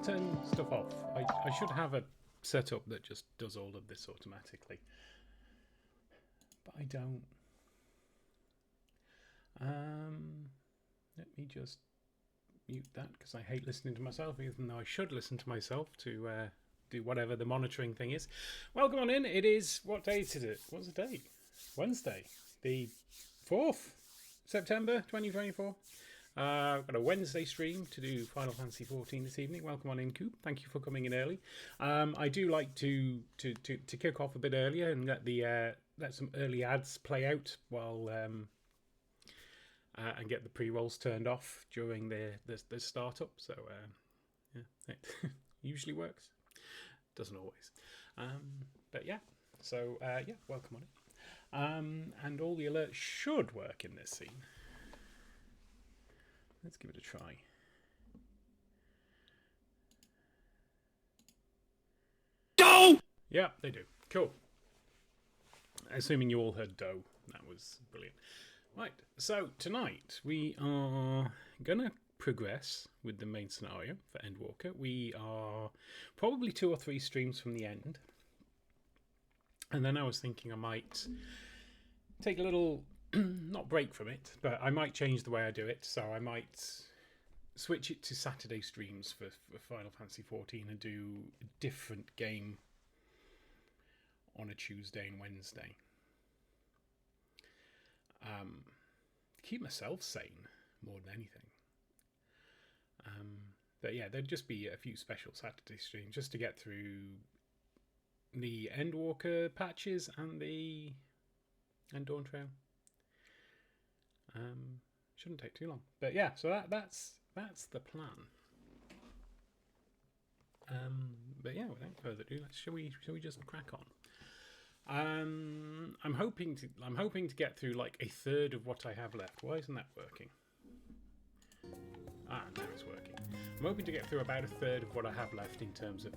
turn stuff off. I should have a setup that just does all of this automatically. But I don't. Let me just mute that because I hate listening to myself, even though I should listen to myself to do whatever the monitoring thing is. Welcome on in. It is, what day is it? What's the date? Wednesday, the 4th September 2024. I've got a Wednesday stream to do Final Fantasy XIV this evening. Welcome on in, Coop. Thank you for coming in early. I do like to kick off a bit earlier and let some early ads play out while and get the pre-rolls turned off during the startup. So yeah, it usually works. Doesn't always, but yeah. So yeah, welcome on in. And all the alerts should work in this scene. Let's give it a try. Doe! Yeah, they do. Cool. Assuming you all heard doe. That was brilliant. Right, so tonight we are going to progress with the main scenario for Endwalker. We are probably 2 or 3 streams from the end. And then I was thinking I might take a little... not break from it, but I might change the way I do it. So I might switch it to Saturday streams for Final Fantasy XIV and do a different game on a Tuesday and Wednesday. Keep myself sane more than anything. But yeah, there'd just be a few special Saturday streams just to get through the Endwalker patches and the Dawn Trail. Shouldn't take too long, but yeah. So that's the plan. But yeah, without further ado, shall we just crack on? I'm hoping to get through like a third of what I have left. Why isn't that working? Ah, now it's working. I'm hoping to get through about a third of what I have left in terms of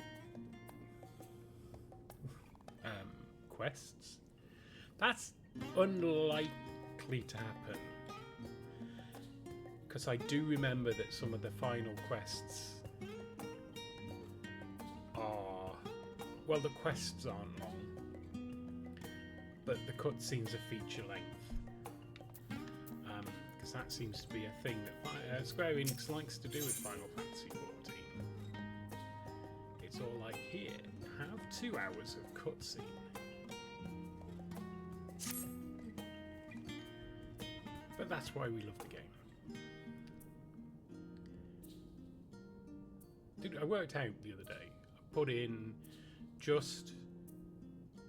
quests. That's unlikely to happen. Because I do remember that some of the final quests are... Well, the quests aren't long. But the cutscenes are feature length. Because that seems to be a thing that Square Enix likes to do with Final Fantasy XIV. It's all like, here, have 2 hours of cutscene. But that's why we love the game. I worked out the other day. I put in just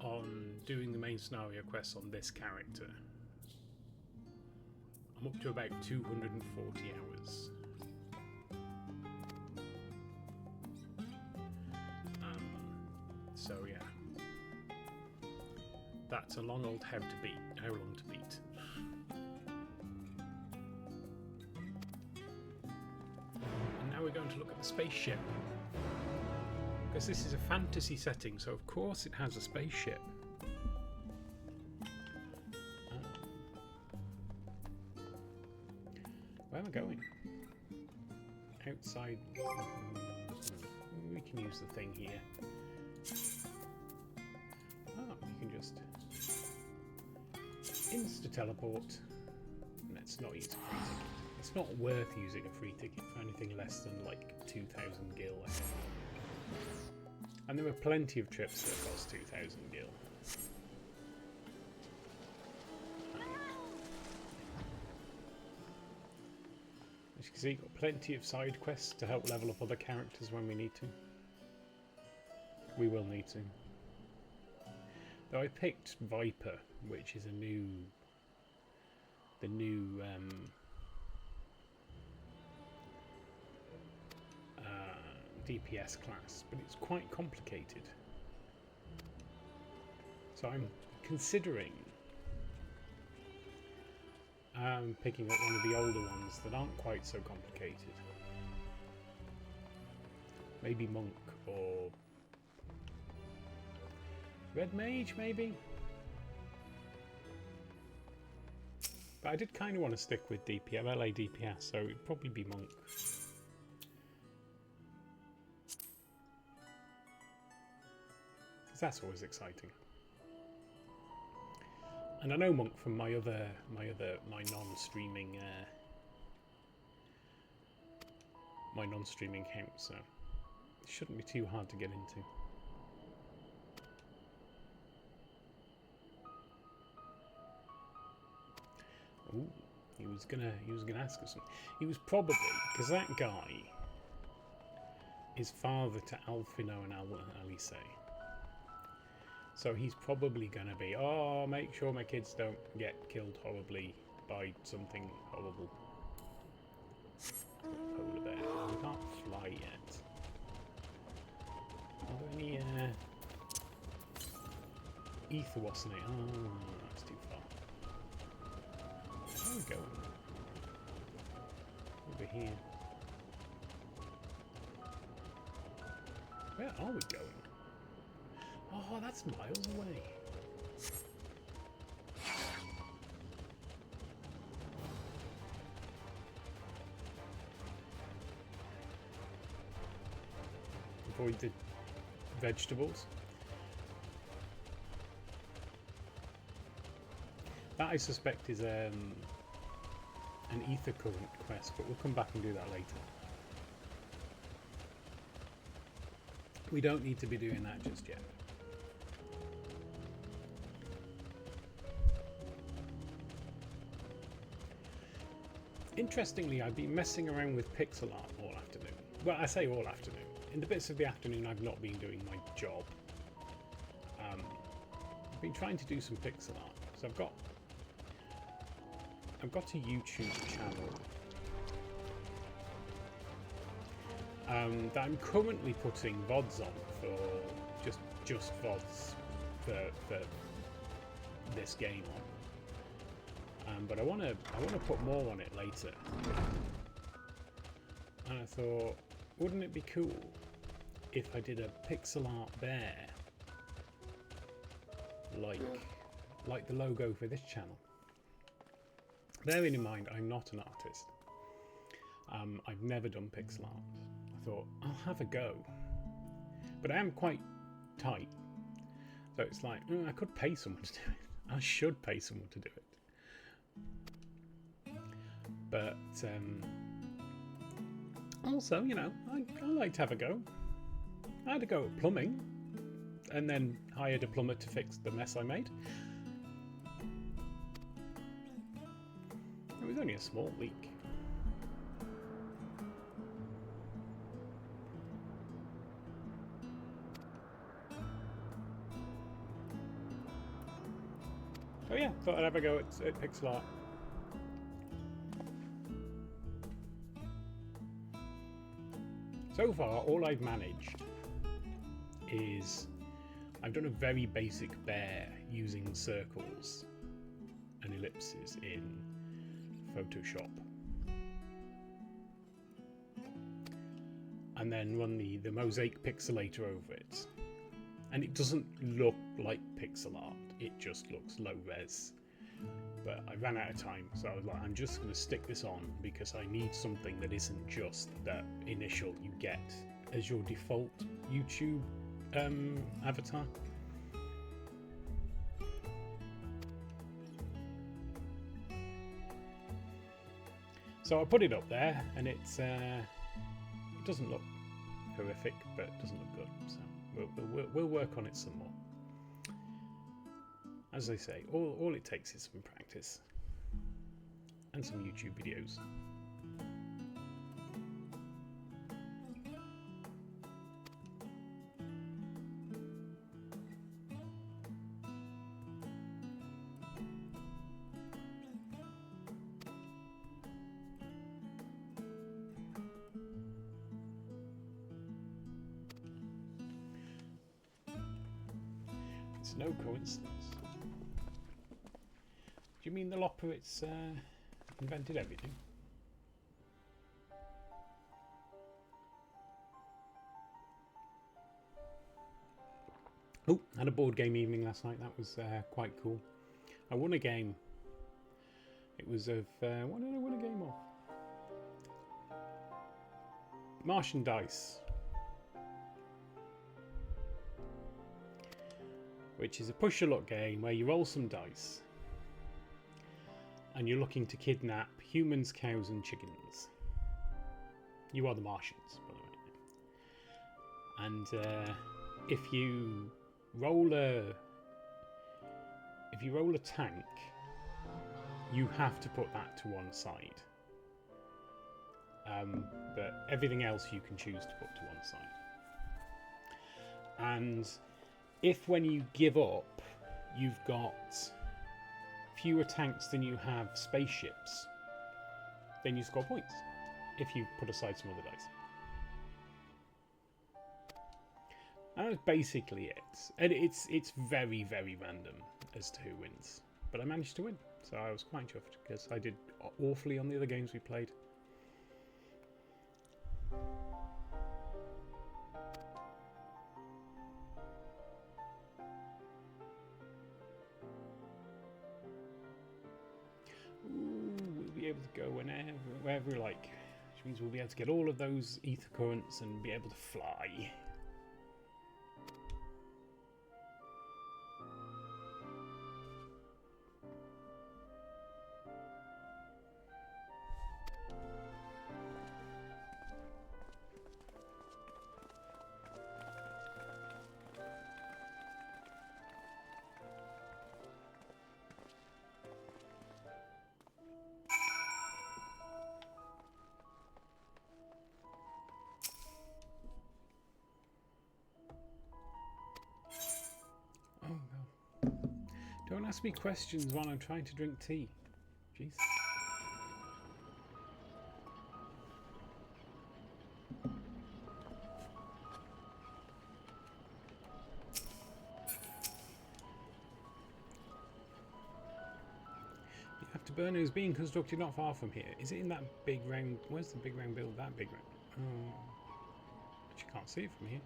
on doing the main scenario quests on this character. I'm up to about 240 hours. So yeah, that's a long old how long to beat. We're going to look at the spaceship, because this is a fantasy setting, so of course it has a spaceship. Where am I going? Outside. We can use the thing here. Oh, you can just insta-teleport. Let's not use a free ticket. It's not worth using a free ticket for anything less than like 2,000 gil. And there were plenty of trips that cost 2,000 gil. As you can see, got plenty of side quests to help level up other characters when we need to. We will need to. Though I picked Viper, which is the new DPS class, but it's quite complicated. So I'm considering picking up one of the older ones that aren't quite so complicated. Maybe Monk or Red Mage, maybe? But I did kind of want to stick with LA DPS, so it'd probably be Monk. that's always exciting. And I know Monk from my non-streaming account, so it shouldn't be too hard to get into. Ooh, he was gonna ask us something. He was probably, because that guy is father to Alfino and Alice. So he's probably gonna be, oh, make sure my kids don't get killed horribly by something horrible. Polar bear. We can't fly yet. Are there any ether wasn't it? Oh, that's too far. Where are we going? Over here. Where are we going? Oh, that's miles away. Avoid the vegetables. That I suspect is an ether current quest, but we'll come back and do that later. We don't need to be doing that just yet. Interestingly, I've been messing around with pixel art all afternoon. Well, I say all afternoon. In the bits of the afternoon I've not been doing my job. I've been trying to do some pixel art. So I've got a YouTube channel that I'm currently putting VODs on for just VODs for this game on. But I want to put more on it later. And I thought, wouldn't it be cool if I did a pixel art bear like the logo for this channel? Bearing in mind, I'm not an artist. I've never done pixel art. I thought, I'll have a go. But I am quite tight. So it's like, I could pay someone to do it. I should pay someone to do it. But also, you know, I like to have a go. I had a go at plumbing, and then hired a plumber to fix the mess I made. It was only a small leak. So yeah, thought I'd have a go at pixel art. So far, all I've managed is I've done a very basic bear using circles and ellipses in Photoshop. And then run the mosaic pixelator over it. And it doesn't look like pixel art, it just looks low res. But I ran out of time, so I was like, I'm just going to stick this on because I need something that isn't just the initial you get as your default YouTube avatar. So I put it up there, and it doesn't look horrific, but it doesn't look good. So we'll work on it some more. As I say, all it takes is some practice and some YouTube videos. It's no coincidence. Do you mean the Loporrits invented everything? Oh, had a board game evening last night. That was quite cool. I won a game. It was of... what did I win a game of? Martian Dice. which is a push-your-luck game where you roll some dice and you're looking to kidnap humans, cows, and chickens. You are the Martians, by the way. And if you roll a tank, you have to put that to one side. But everything else you can choose to put to one side. And if when you give up, you've got fewer tanks than you have spaceships, then you score points. If you put aside some other dice. And that's basically it. And it's very, very random as to who wins. But I managed to win, so I was quite chuffed because I did awfully on the other games we played. Ooh, we'll be able to go wherever we like. Which means we'll be able to get all of those ether currents and be able to fly. Don't ask me questions while I'm trying to drink tea. Jeez. You have to burn is being constructed not far from here. Is it in that big round? Where's the big round build? That big round. Oh, but you can't see it from here.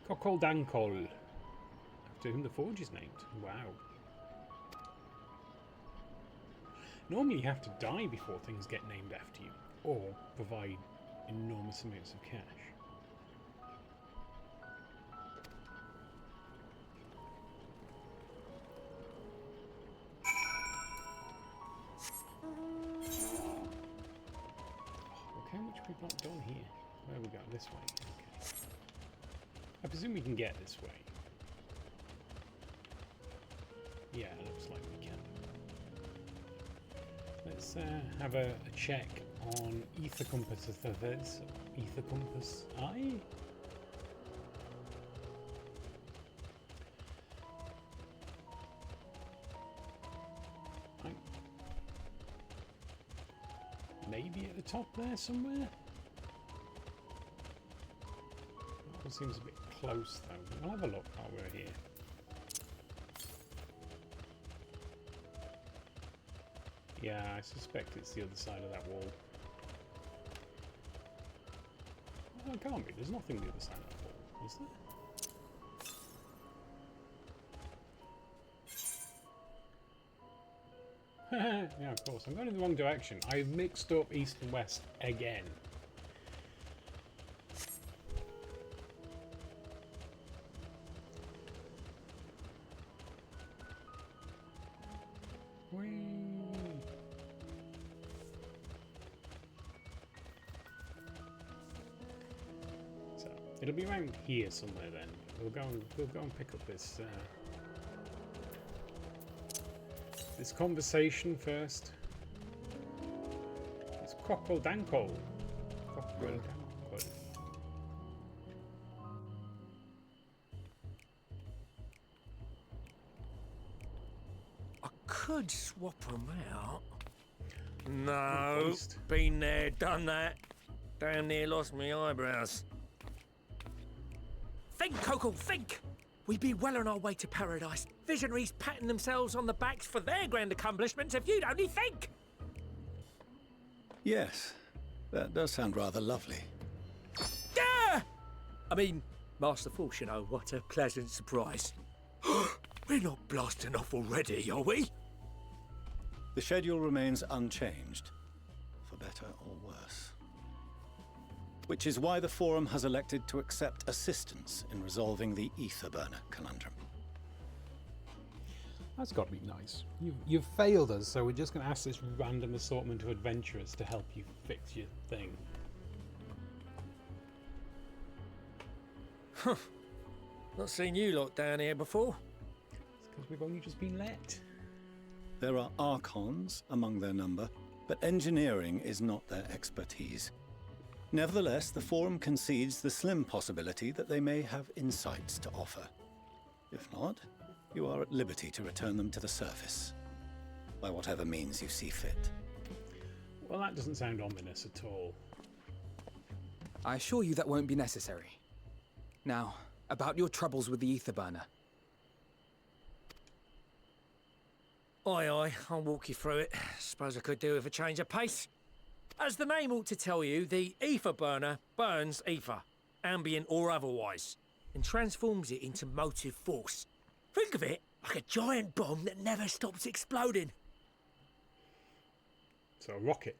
Cockle Dankol, after whom the forge is named. Wow. Normally you have to die before things get named after you, or provide enormous amounts of cash. Look how much we've not done here. Where we go? This way. Okay. I presume we can get this way. Yeah, it looks like we can. Let's have a check on Ether Compass. Ether Compass I. Maybe at the top there somewhere. That one seems a bit close though. We'll have a look while we're here. Yeah, I suspect it's the other side of that wall. Oh, it can't be. There's nothing the other side of that wall, is there? Yeah, of course. I'm going in the wrong direction. I've mixed up east and west again. So it'll be around here somewhere then. We'll go and pick up this this conversation first. It's Cockle Dankle. Cockle Dankle. I could swap them out. No, been there, done that. Damn near lost my eyebrows. Think, Coco, think! We'd be well on our way to paradise. Visionaries patting themselves on the backs for their grand accomplishments if you'd only think! Yes, that does sound rather lovely. Yeah! I mean, Master Force, you know, what a pleasant surprise. We're not blasting off already, are we? The schedule remains unchanged, for better or worse. which is why the Forum has elected to accept assistance in resolving the Ether burner conundrum. That's got to be nice. You've failed us, so we're just going to ask this random assortment of adventurers to help you fix your thing. Huh. Not seen you lot down here before. It's because we've only just been let. There are Archons among their number, but engineering is not their expertise. Nevertheless, the Forum concedes the slim possibility that they may have insights to offer. If not, you are at liberty to return them to the surface, by whatever means you see fit. Well, that doesn't sound ominous at all. I assure you that won't be necessary. Now, about your troubles with the Ether burner. Aye, aye, I'll walk you through it. Suppose I could do with a change of pace. As the name ought to tell you, the Ether burner burns ether, ambient or otherwise, and transforms it into motive force. Think of it like a giant bomb that never stops exploding. So a rocket.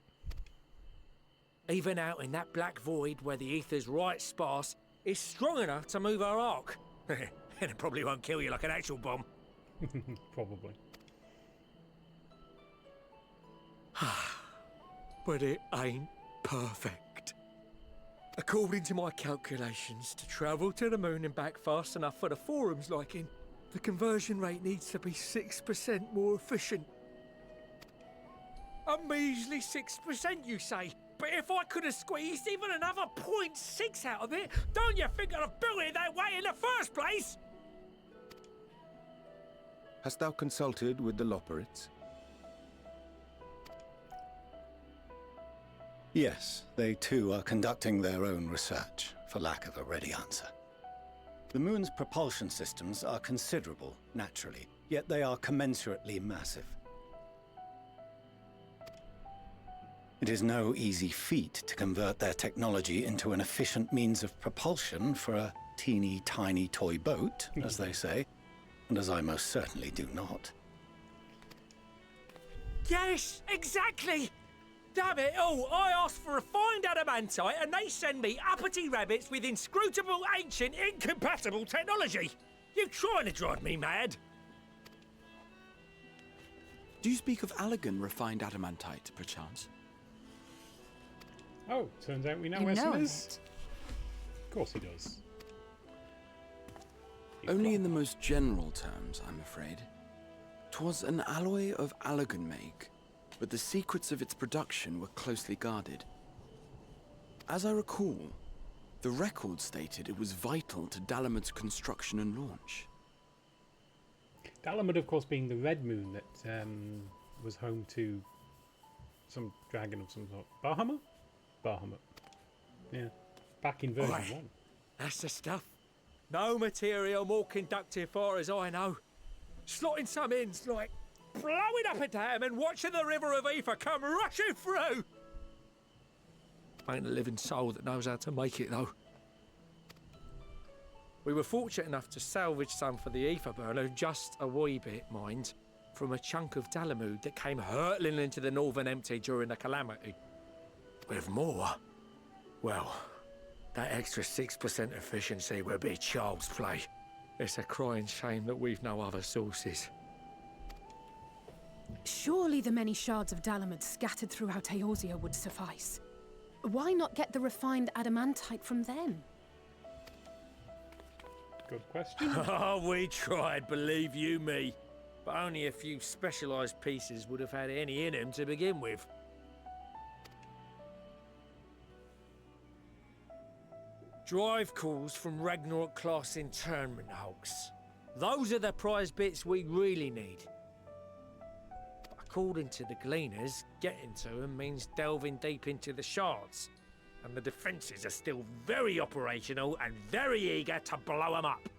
Even out in that black void where the ether's right sparse, it's strong enough to move our arc. And it probably won't kill you like an actual bomb. Probably. But it ain't perfect. According to my calculations, to travel to the moon and back fast enough for the Forum's liking, the conversion rate needs to be 6% more efficient. A measly 6%, you say? But if I could have squeezed even another 0.6 out of it, don't you think I'd have built it that way in the first place? Hast thou consulted with the Loporrits? Yes, they too are conducting their own research, for lack of a ready answer. The moon's propulsion systems are considerable, naturally, yet they are commensurately massive. It is no easy feat to convert their technology into an efficient means of propulsion for a teeny tiny toy boat, as they say, and as I most certainly do not. Yes, exactly! Damn it all, I asked for refined adamantite and they send me uppity rabbits with inscrutable, ancient, incompatible technology! You're trying to drive me mad! Do you speak of Allagan refined adamantite, perchance? Oh, turns out we know You where know some of is. it. Of course he does. He's Only got- in the most general terms, I'm afraid. 'Twas an alloy of Allagan make, but the secrets of its production were closely guarded. As I recall, the record stated it was vital to Dalamit's construction and launch. Adamant, of course, being the red moon that was home to some dragon of some sort. Bahamut? Bahamut. Yeah. Back in version Oi. 1. That's the stuff. No material more conductive far as I know. Slotting some in's like blowing up a dam and watching the river of ether come rushing through. Ain't a living soul that knows how to make it though. We were fortunate enough to salvage some for the ether burner, just a wee bit, mind, from a chunk of Dalamud that came hurtling into the northern empty during the calamity. With more, well, that extra 6% efficiency would be child's play. It's a crying shame that we've no other sources. Surely the many shards of Dalamud scattered throughout Eorzea would suffice. Why not get the refined adamantite from them? Good question. Oh, we tried, believe you me. But only a few specialised pieces would have had any in them to begin with. Drive calls from Ragnarok-class internment hulks. Those are the prize bits we really need. According to the Gleaners, getting to them means delving deep into the shards. And the defences are still very operational and very eager to blow them up.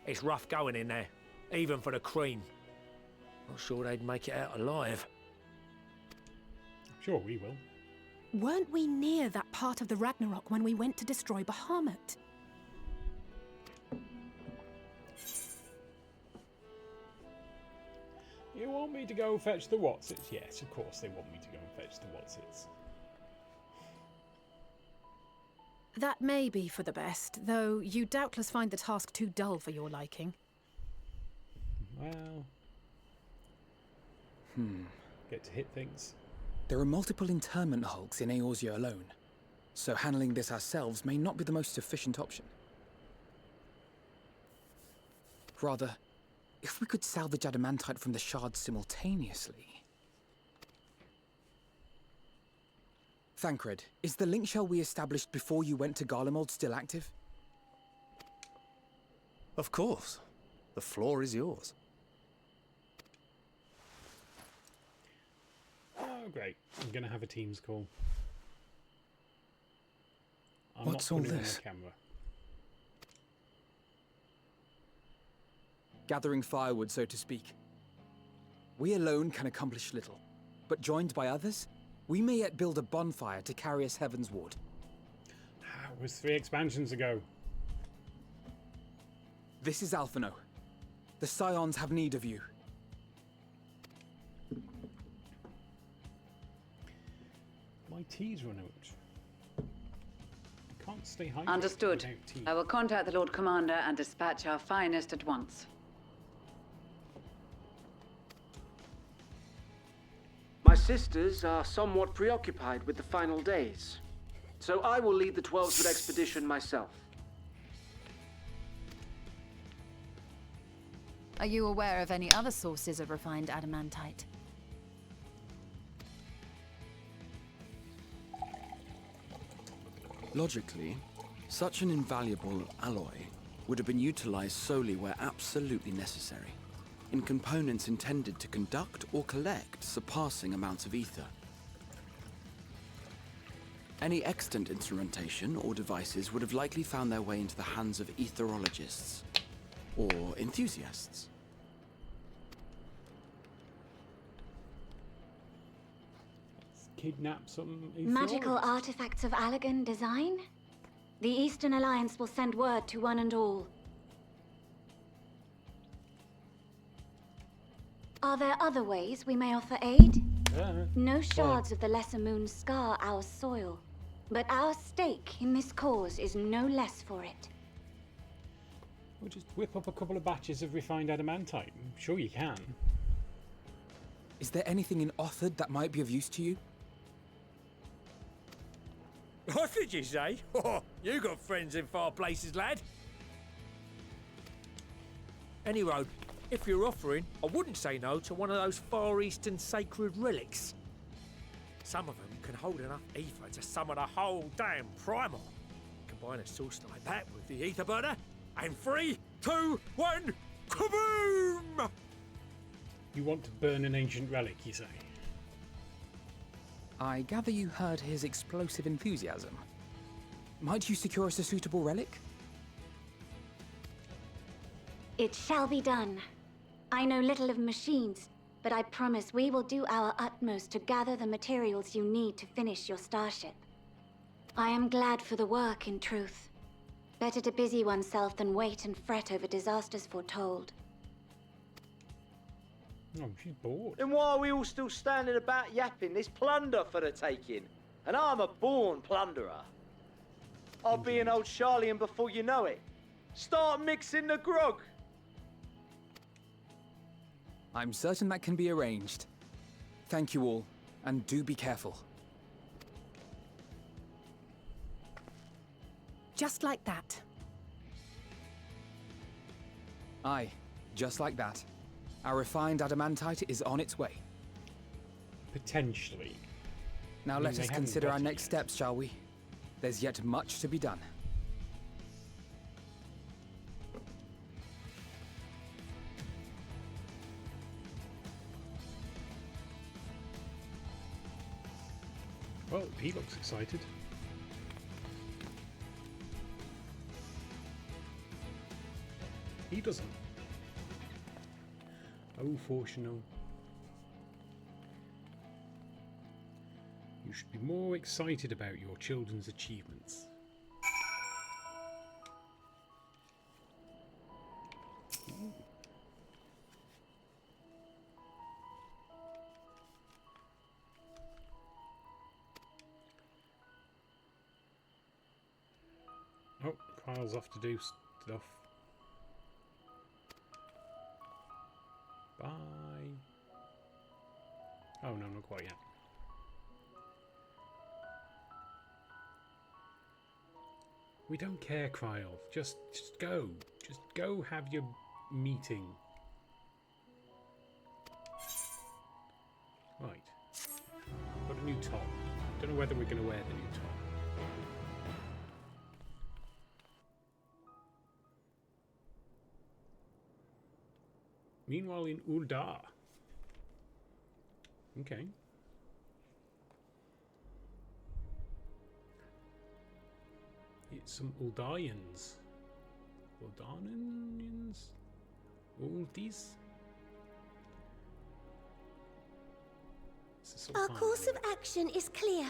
It's rough going in there, even for the cream. Not sure they'd make it out alive. Sure, we will. Weren't we near that part of the Ragnarok when we went to destroy Bahamut? You want me to go fetch the Watsits? Yes, of course they want me to go and fetch the Watsits. That may be for the best, though you doubtless find the task too dull for your liking. Well... Get to hit things. There are multiple internment hulks in Eorzea alone, so handling this ourselves may not be the most efficient option. Rather, if we could salvage Adamantite from the shards simultaneously... Thancred, is the link shell we established before you went to Garlemald still active? Of course. The floor is yours. Oh, great. I'm going to have a Teams call. I'm What's not all putting this? on the camera. Gathering firewood, so to speak. We alone can accomplish little, but joined by others, we may yet build a bonfire to carry us heavensward. It was 3 expansions ago. This is Alphino. The Scions have need of you. My tea's run out. I can't stay hydrated Understood. without tea. I will contact the Lord Commander and dispatch our finest at once. My sisters are somewhat preoccupied with the final days, so I will lead the 12-foot expedition myself. Are you aware of any other sources of refined adamantite? Logically, such an invaluable alloy would have been utilized solely where absolutely necessary, in components intended to conduct or collect surpassing amounts of ether. Any extant instrumentation or devices would have likely found their way into the hands of etherologists or enthusiasts. Let's kidnap some Magical Aetherites. artifacts of Allagan design? The Eastern Alliance will send word to one and all. Are there other ways we may offer aid? No shards of the Lesser Moon scar our soil, but our stake in this cause is no less for it. We'll just whip up a couple of batches of refined adamantite. I'm sure you can. Is there anything in Othard that might be of use to you? What did you say? Oh, you got friends in far places, lad. Any road, if you're offering, I wouldn't say no to one of those Far Eastern sacred relics. Some of them can hold enough ether to summon a whole damn primal. Combine a source like that with the ether burner, and 3, 2, 1, kaboom! You want to burn an ancient relic, you say? I gather you heard his explosive enthusiasm. Might you secure us a suitable relic? It shall be done. I know little of machines, but I promise we will do our utmost to gather the materials you need to finish your starship. I am glad for the work, in truth. Better to busy oneself than wait and fret over disasters foretold. Oh, she's bored. Then why are we all still standing about yapping? There's plunder for the taking, and I'm a born plunderer. I'll be an old Sharlayan before you know it. Start mixing the grog. I'm certain that can be arranged. Thank you all, and do be careful. Just like that. Aye, just like that. Our refined adamantite is on its way. Potentially. Now I mean, let they us haven't consider got our it next yet. steps, shall we? There's yet much to be done. Well, he looks excited. He doesn't. Oh, Fortunal. You should be more excited about your children's achievements. Ooh. piles off to do stuff. Bye. Oh no, not quite yet. We don't care, Kryov. Just go. Just go have your meeting. Right. Got a new top. Don't know whether we're going to wear the new top. Meanwhile, in Uldar. Okay. It's some Uldarians. Uldarians? Uldis? Our course of action is clear.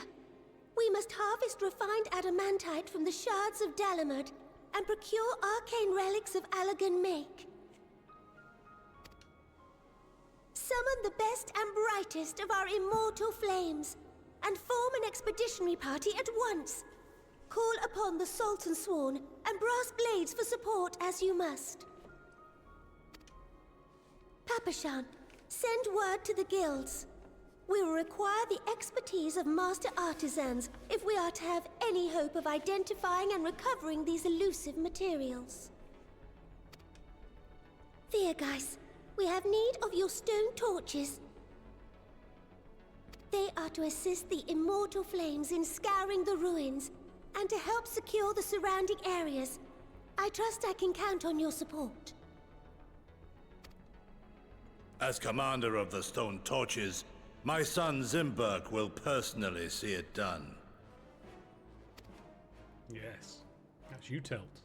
We must harvest refined adamantite from the shards of Dalamud and procure arcane relics of Allagan make. Summon the best and brightest of our immortal flames and form an expeditionary party at once. Call upon the Sultan Sworn and Brass Blades for support as you must. Papashan, send word to the guilds. We will require the expertise of master artisans if we are to have any hope of identifying and recovering these elusive materials. Thiergeist, we have need of your stone torches. They are to assist the immortal flames in scouring the ruins and to help secure the surrounding areas. I trust I can count on your support. As commander of the Stone Torches, my son Zimberg will personally see it done. Yes, that's you, Telt.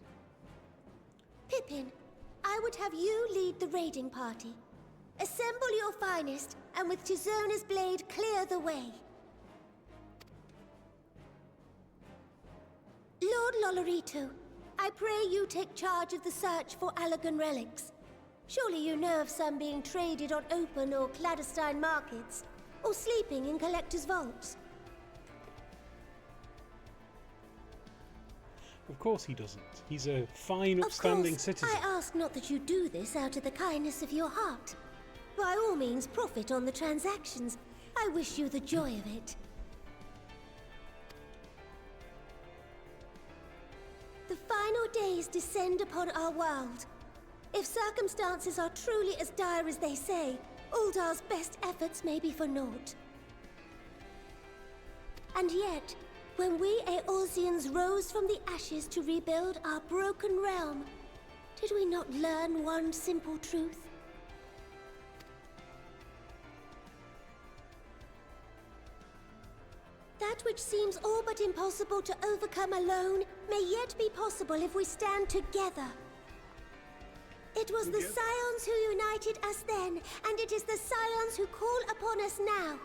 Pippin, I would have you lead the raiding party. Assemble your finest, and with Tizona's blade clear the way. Lord Loporrits, I pray you take charge of the search for Allagan relics. Surely you know of some being traded on open or clandestine markets, or sleeping in collectors' vaults. Of course he doesn't. He's a fine, upstanding citizen. I ask not that you do this out of the kindness of your heart. By all means, profit on the transactions. I wish you the joy of it. The final days descend upon our world. If circumstances are truly as dire as they say, Uldar's best efforts may be for naught. And yet, when we Eorzeans rose from the ashes to rebuild our broken realm, did we not learn one simple truth? That which seems all but impossible to overcome alone may yet be possible if we stand together. It was the Scions who united us then, and it is the Scions who call upon us now.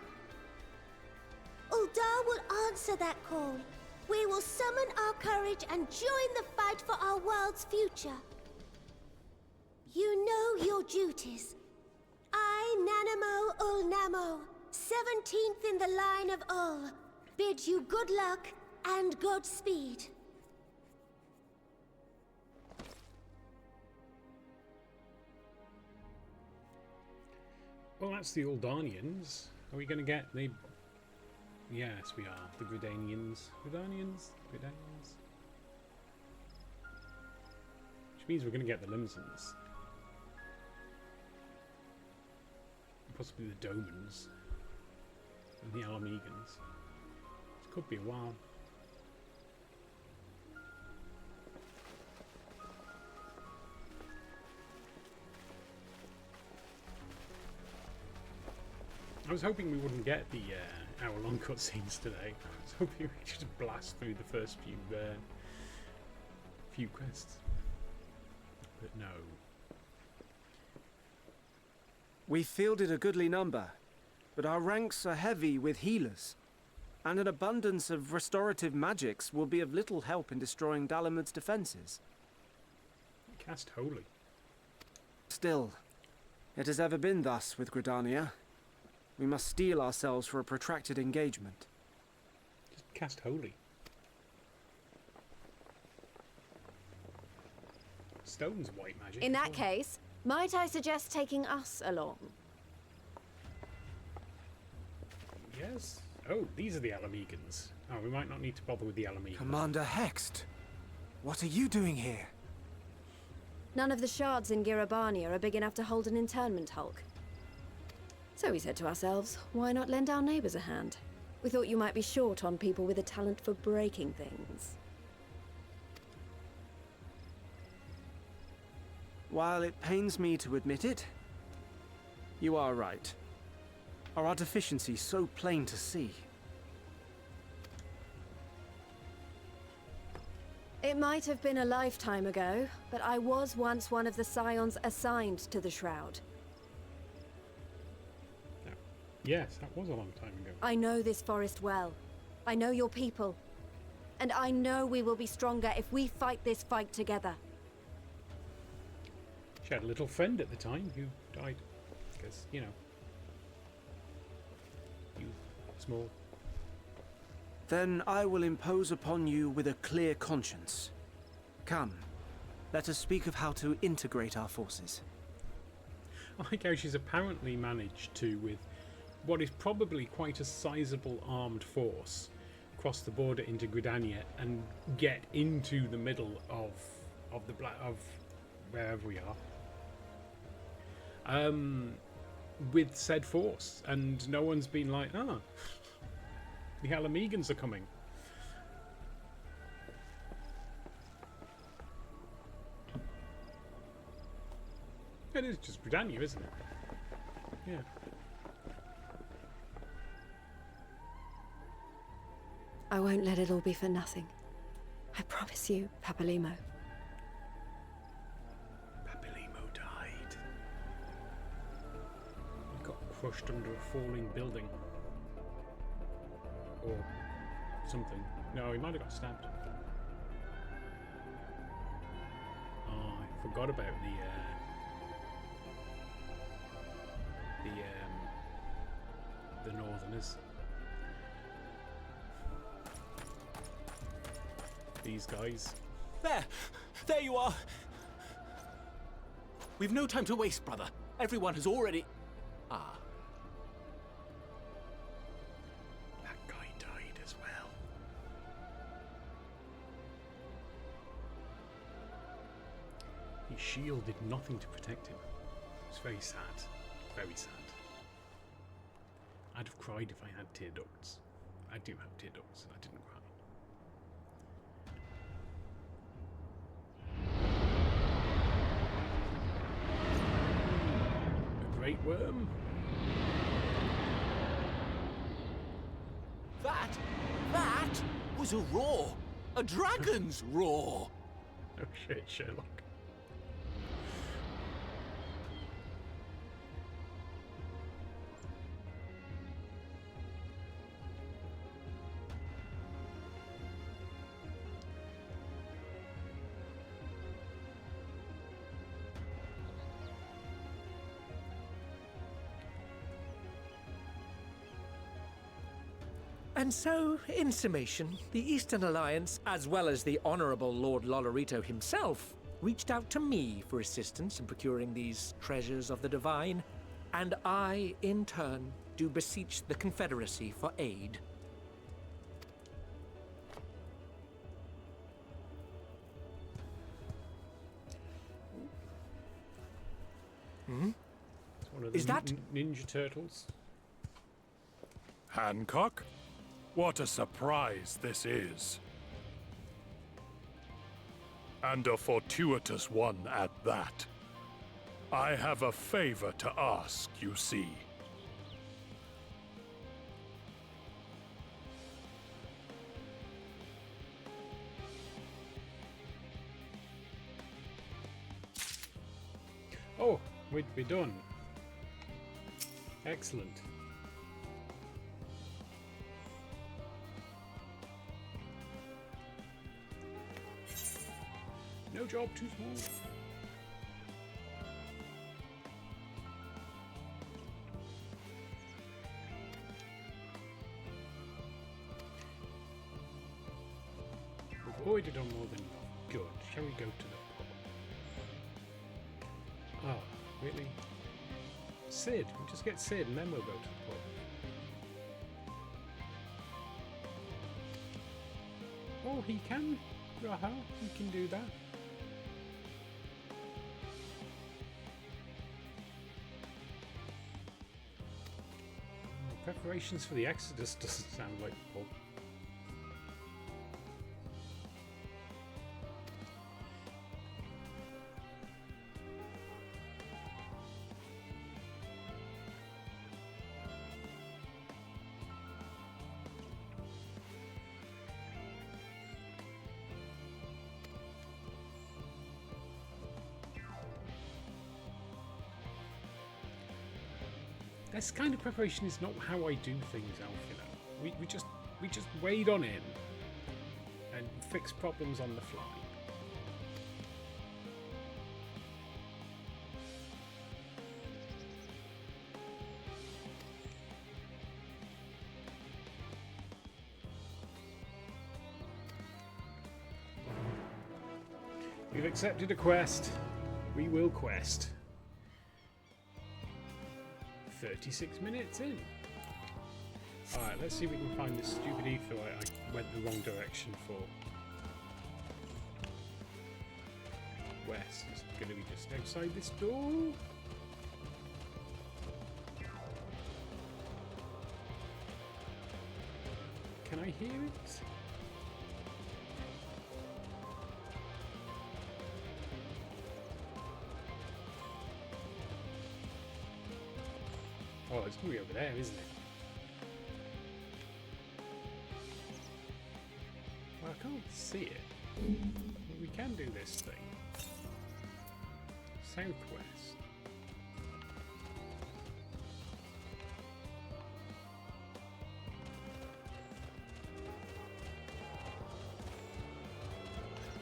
Uldar will answer that call. We will summon our courage and join the fight for our world's future. You know your duties. I, Nanamo Ulnamo, 17th in the line of Ul, bid you good luck and Godspeed. Well, that's the Uldanians. Are we going to get the... Yes, we are. The Gridanians. Gridanians? Gridanians? Which means we're going to get the Limsons. Possibly the Domans. And the Alamegans. This could be a while. I was hoping we wouldn't get the hour-long cutscenes today. I was hoping we could just blast through the first few quests. But no. We fielded a goodly number, but our ranks are heavy with healers, and an abundance of restorative magics will be of little help in destroying Dalamud's defenses. Cast Holy. Still, it has ever been thus with Gridania. We must steel ourselves for a protracted engagement. Just cast Holy. stone's white magic. In as that well. case, might I suggest taking us along? Yes. Oh, these are the Alamegans. Oh, we might not need to bother with the Alamegans. Commander Hext, what are you doing here? None of the shards in Girabania are big enough to hold an internment hulk. So we said to ourselves, why not lend our neighbors a hand? We thought you might be short on people with a talent for breaking things. While it pains me to admit it, you are right. Are our deficiencies so plain to see? It might have been a lifetime ago, but I was once one of the scions assigned to the Shroud. Yes, that was a long time ago. I know this forest well. I know your people. And I know we will be stronger if we fight this fight together. She had a little friend at the time who died. Because, you know. You small. Then I will impose upon you with a clear conscience. Come, let us speak of how to integrate our forces. I like how she's apparently managed to, with what is probably quite a sizable armed force, cross the border into Gridania and get into the middle of wherever we are. With said force, and no one's been like, the Alamegans are coming. It is just Gridania, isn't it? Yeah. I won't let it all be for nothing. I promise you, Papalimo. Papalimo died. He got crushed under a falling building. Or something. No, he might have got stabbed. Oh, I forgot about the Northerners. These guys. There you are! We've no time to waste, brother. Everyone has already... Ah. That guy died as well. His shield did nothing to protect him. It's very sad. Very sad. I'd have cried if I had tear ducts. I do have tear ducts. I didn't cry. A great worm? That was a roar! A dragon's roar! Oh shit, Sherlock. And so, in summation, the Eastern Alliance, as well as the Honourable Lord Loporrito himself, reached out to me for assistance in procuring these treasures of the divine, and I, in turn, do beseech the Confederacy for aid. It's one of the Is that- Ninja Turtles? Hancock? What a surprise this is. And a fortuitous one at that. I have a favor to ask, you see. Oh, we'd be done. Excellent. No job too small. We've already done more than good. Shall we go to the pub? Really? Sid. We'll just get Sid and then we'll go to the pub. Oh, he can. Raha, he can do that. Preparations for the Exodus doesn't sound like a pub. This kind of preparation is not how I do things, Alf, you know. We just wade on in and fix problems on the fly. We've accepted a quest. We will quest. 36 minutes in. Alright, let's see if we can find this stupid ether I went the wrong direction for. West is going to be just outside this door. Can I hear it? Oh, it's going to be over there, isn't it? Well, I can't see it. We can do this thing. Southwest.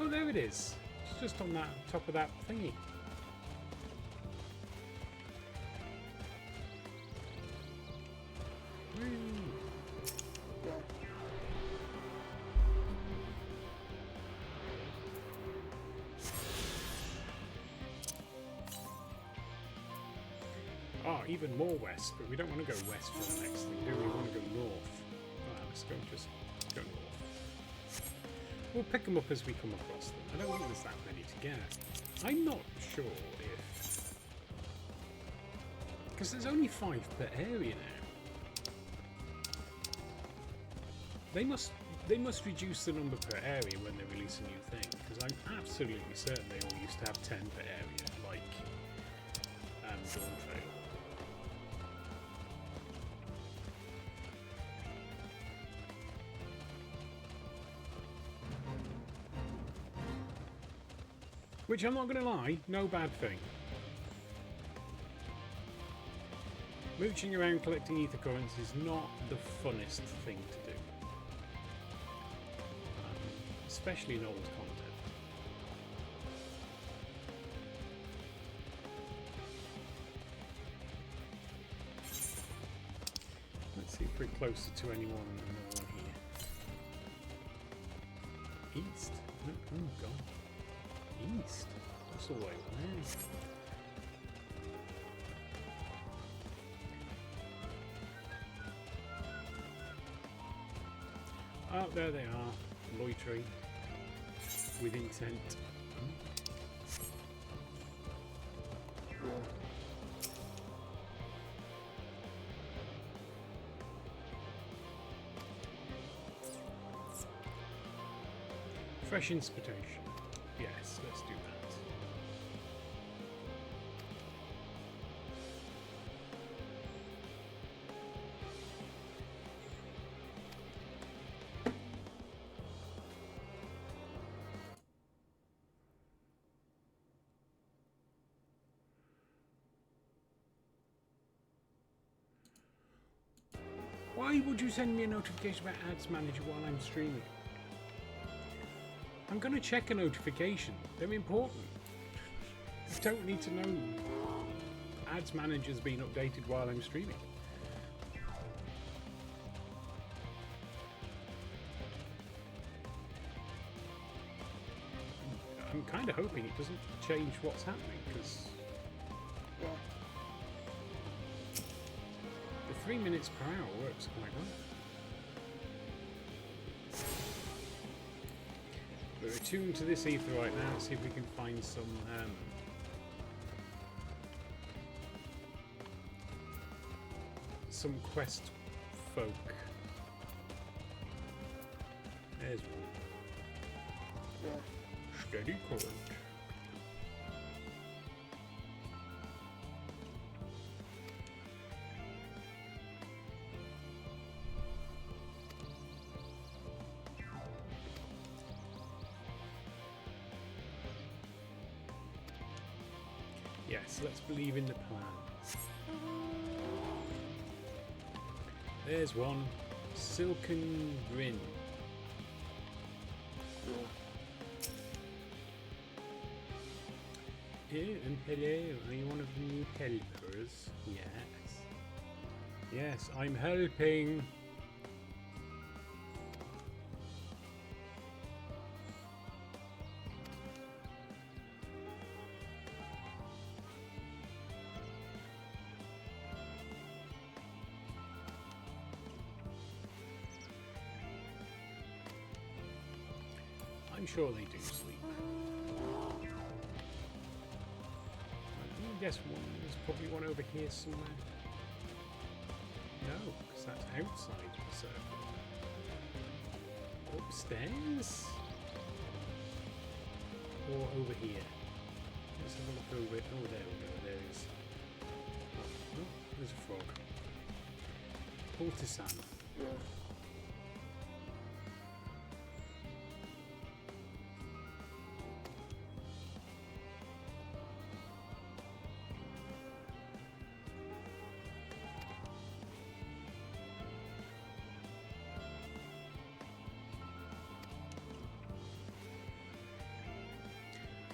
Oh, there it is. It's just on that top of that thingy. Even more west, but we don't want to go west for the next thing, do we? We want to go north. Alright, let's just go north. We'll pick them up as we come across them. I don't think there's that many to get. I'm not sure if... because there's only 5 per area now. They must reduce the number per area when they release a new thing, because I'm absolutely certain they all used to have 10 per area, like Dawn Trail. Which, I'm not going to lie, no bad thing. Mooching around collecting ether currents is not the funnest thing to do. Especially in old content. Let's see if we're closer to anyone here. East? Oh god. East? That's all the way over there. Oh, there they are. Loitering. With intent. Fresh inspiration. Yes, let's do that. Why would you send me a notification about Ads Manager while I'm streaming? I'm going to check a notification. They're important. I don't need to know Ads Manager's been updated while I'm streaming. I'm kind of hoping it doesn't change what's happening, because 3 minutes per hour works quite well. We're attuned to this ether right now. See if we can find some quest folk. There's one. Steady current. Yes, let's believe in the plan. There's one. Silken Grin. Oh, and hello. Are you one of the new helpers? Yes. Yes, I'm helping. I'm sure they do sleep. I guess there's probably one over here somewhere. No, because that's outside the circle. Upstairs? Or over here? Let's have a look over it. Oh, there we go. There is. Oh, there's a frog. Poultisan.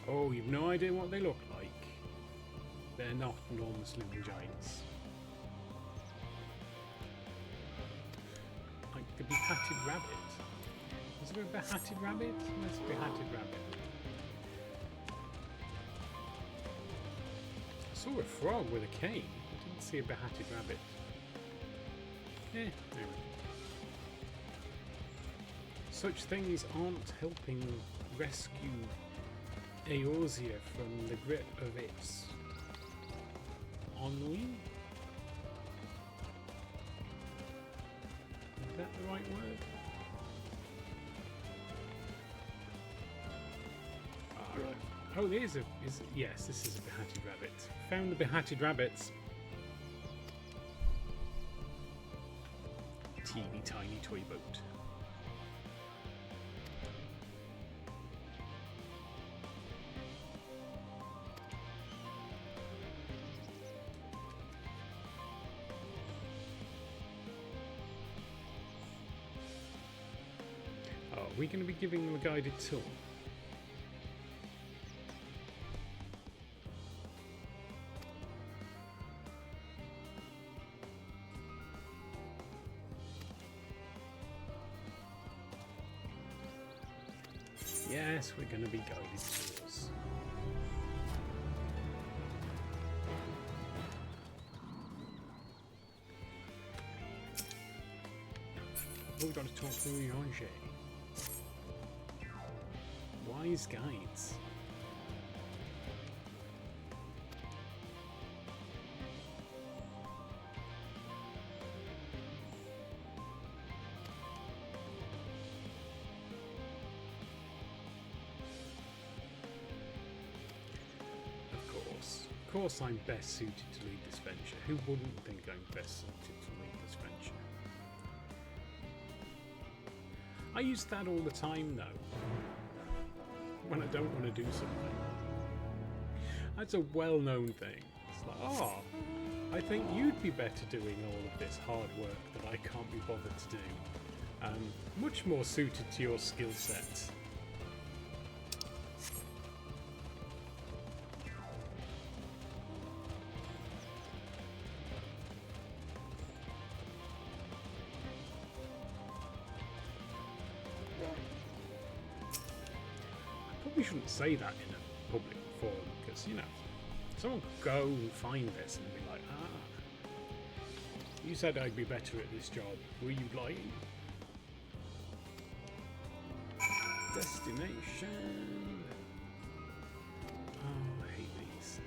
Oh, you've no idea what they look like. They're not enormous living giants. Like the behatted rabbit. Is there a behatted rabbit? That's a behatted rabbit. I saw a frog with a cane. I didn't see a behatted rabbit. Anyway. Such things aren't helping rescue Eorzea from the grip of its ennui? Is that the right word? Right. Oh, there's yes, this is a behatted rabbit. Found the behatted rabbits. Teeny tiny toy boat. Are we going to be giving them a guided tour? Yes, we're going to be guided tours. Oh, we've got to talk to Yonge. Wise guides. Of course I'm best suited to lead this venture. Who wouldn't think I'm best suited to lead this venture? I use that all the time though. When I don't want to do something. That's a well-known thing. It's like, oh, I think you'd be better doing all of this hard work that I can't be bothered to do. Much more suited to your skill set. We shouldn't say that in a public forum because, you know, someone could go and find this and be like, You said I'd be better at this job. Were you lying? Destination. Oh, I hate these.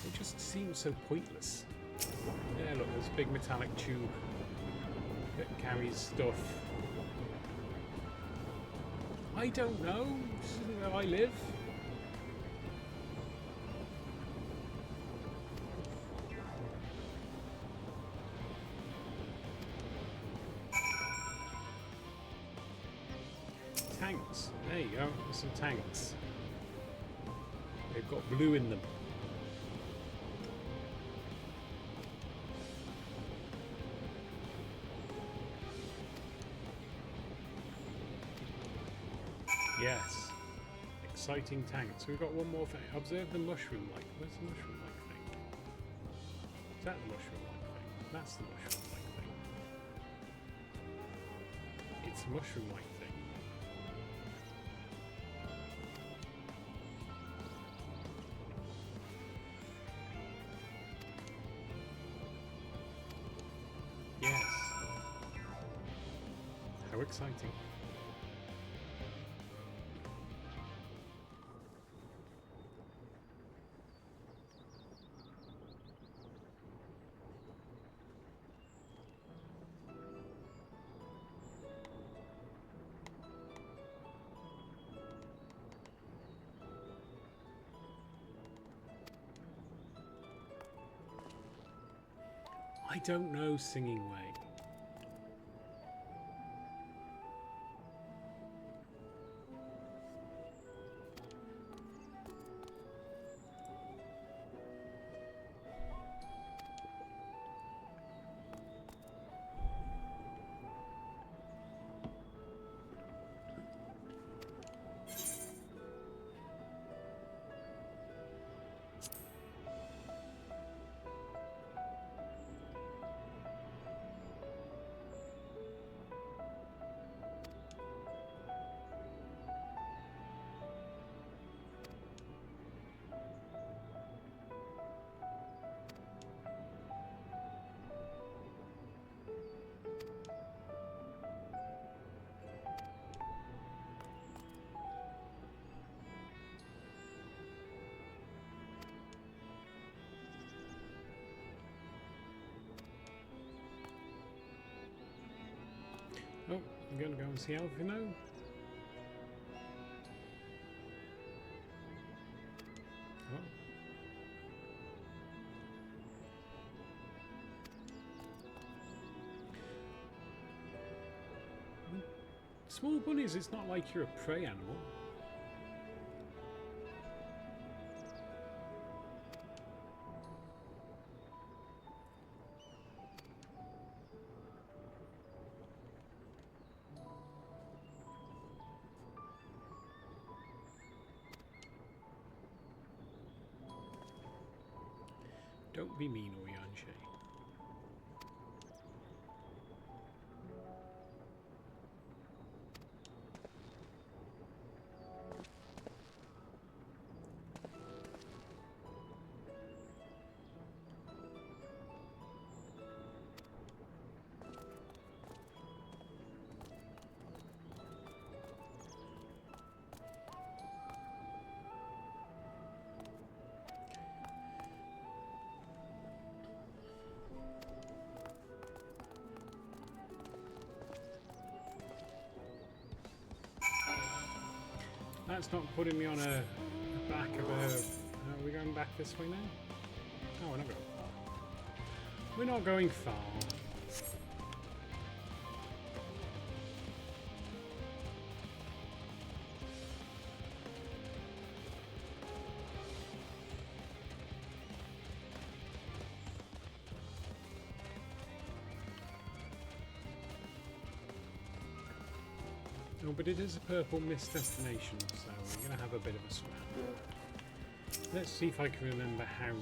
They just seem so pointless. Yeah, look, there's a big metallic tube that carries stuff. I don't know. This isn't where I live. Tanks. There you go. There's some tanks. They've got blue in them. Yes. Exciting tanks. We've got one more thing. Observe the mushroom-like. Where's the mushroom-like thing? Is that the mushroom-like thing? That's the mushroom-like thing. It's a mushroom-like thing. Yes. How exciting. I don't know Singing Way. Oh, I'm going to go and see Alvino. Oh. Small bunnies, it's not like you're a prey animal. Don't be mean, Orianche. That's not putting me on a back of a... Are we going back this way now? Oh, we're not going far. We're not going far. Oh, but it is a purple mist destination, so we're going to have a bit of a swap. Let's see if I can remember how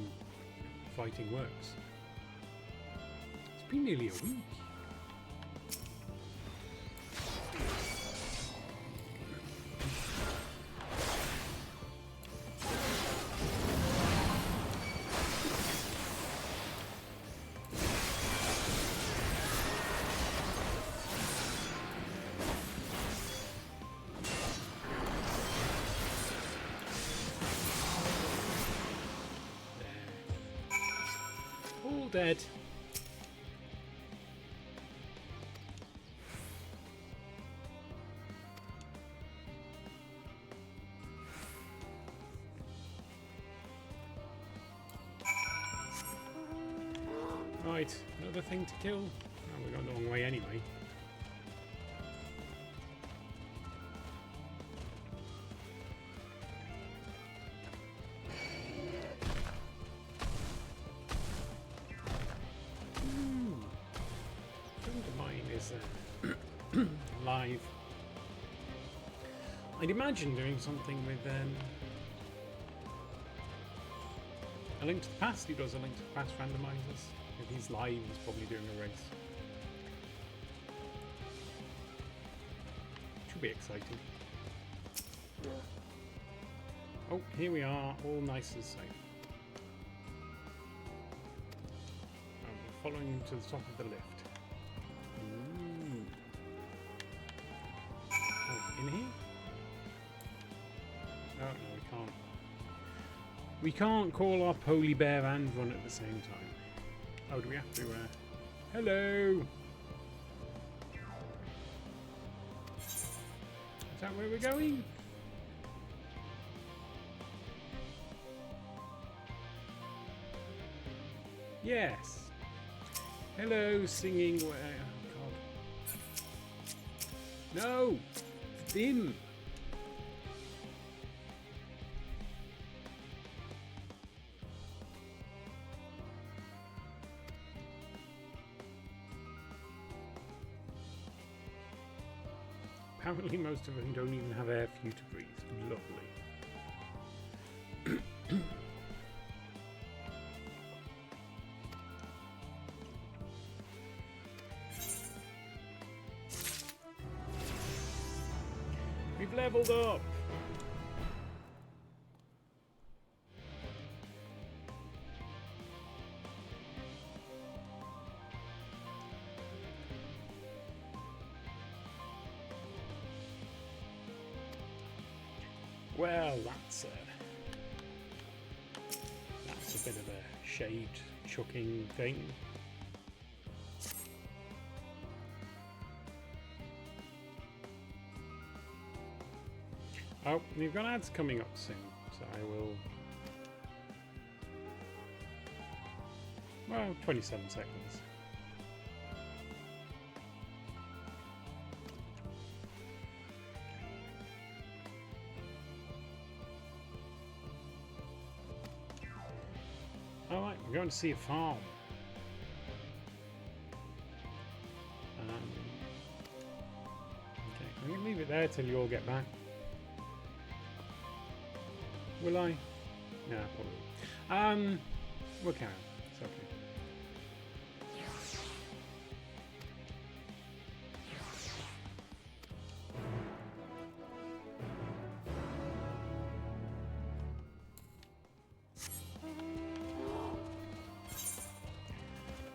fighting works. It's been nearly a week. dead. Right, another thing to kill. Oh, we're going the wrong way anyway. Friend of mine is live. I'd imagine doing something with A Link to the Past. He does A Link to the Past randomizers. If he's live, he's probably doing a race. Should be exciting. Oh, here we are, all nice and safe. We're following him to the top of the lift. Oh, in here? Oh, no, we can't. We can't call our Poly Bear and run at the same time. Oh, do we have to? Hello! Is that where we're going? Yes. Hello, singing. Oh, God. No! Dim! Apparently most of them don't even have air for you to breathe. Lovely. We've leveled up! Well, that's a bit of a shade chucking thing. Oh, we've got ads coming up soon, so I will... Well, 27 seconds. Alright, we're going to see a farm. Okay, I'm going to leave it there till you all get back. Will I? No, probably. We'll carry on. It's okay.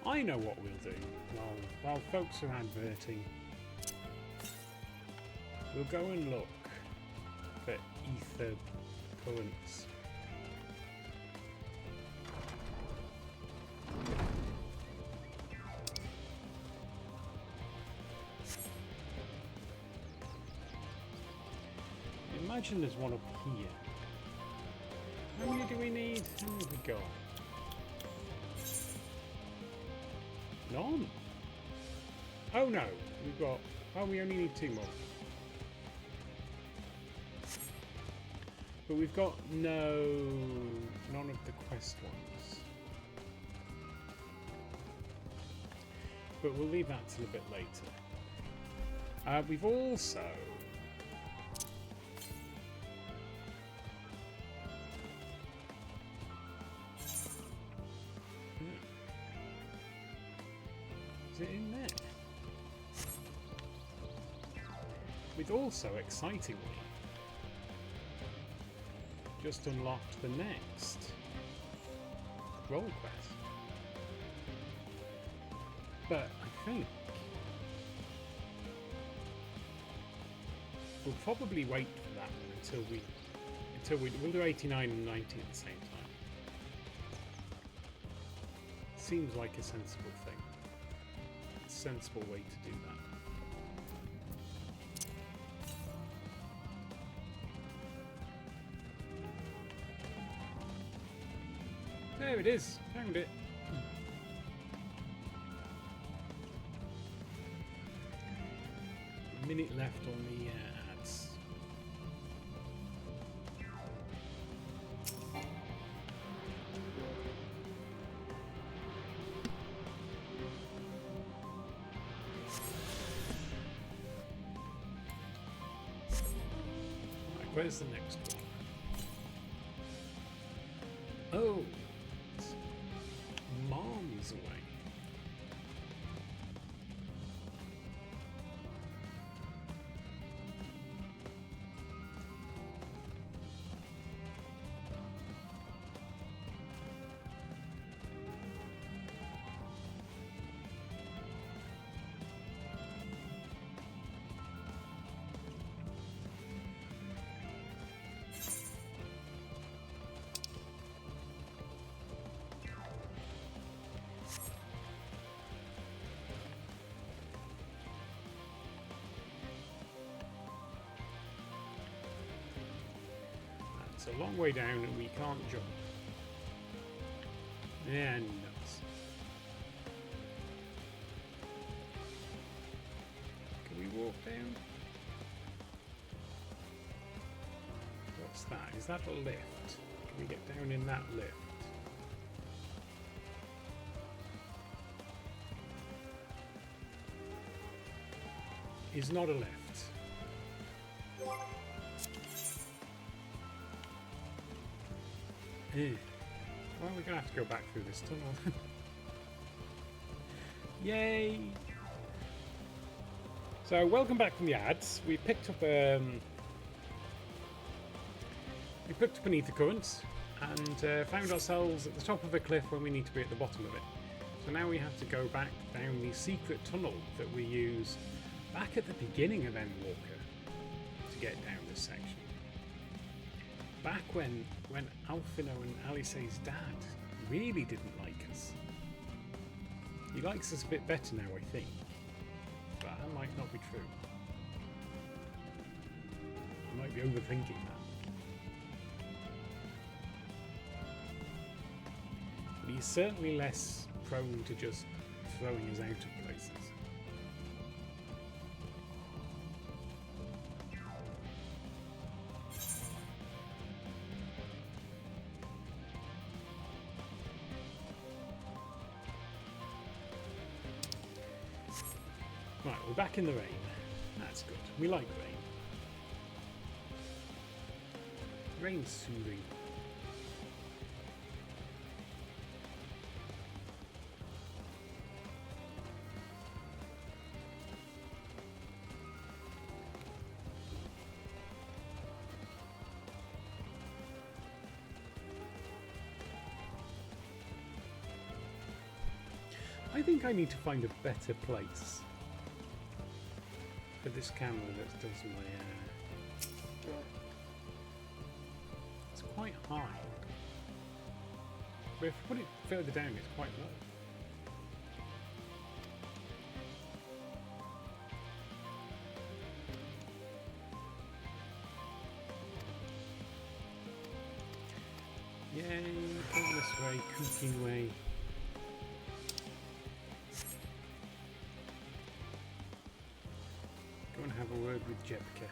I know what we'll do. While folks are adverting, we'll go and look for Aether currents. Imagine there's one up here. How many do we need? How many have we got? None. Oh no, we've got... Oh, we only need 2 more. But we've got none of the quest ones. But we'll leave that till a bit later. We've also... Is it in there? We've also, excitingly, just unlocked the next role quest. But I think we'll probably wait for that one until we'll do 89 and 90 at the same time. seems like a sensible thing. A sensible way to do that. There it is. Found it. A minute left on the ads. Right, where's the next one? Oh, it's Mom's away. It's a long way down and we can't jump. Yeah, nuts. Can we walk down? What's that? Is that a lift? Can we get down in that lift? Is not a lift. Well, we're going to have to go back through this tunnel. Yay! So, welcome back from the ads. We picked up an ether current and found ourselves at the top of a cliff when we need to be at the bottom of it. So now we have to go back down the secret tunnel that we used back at the beginning of Endwalker to get down this section. Back when Alfino and Alice's dad really didn't like us. He likes us a bit better now, I think. But that might not be true. I might be overthinking that. But he's certainly less prone to just throwing us out of places. Right, we're back in the rain. That's good. We like rain. Rain's soothing. I think I need to find a better place for this camera that does my it's quite high, but if I put it further down it's quite low. Yay, going this way, cooking way. Go and have a word with Jepka.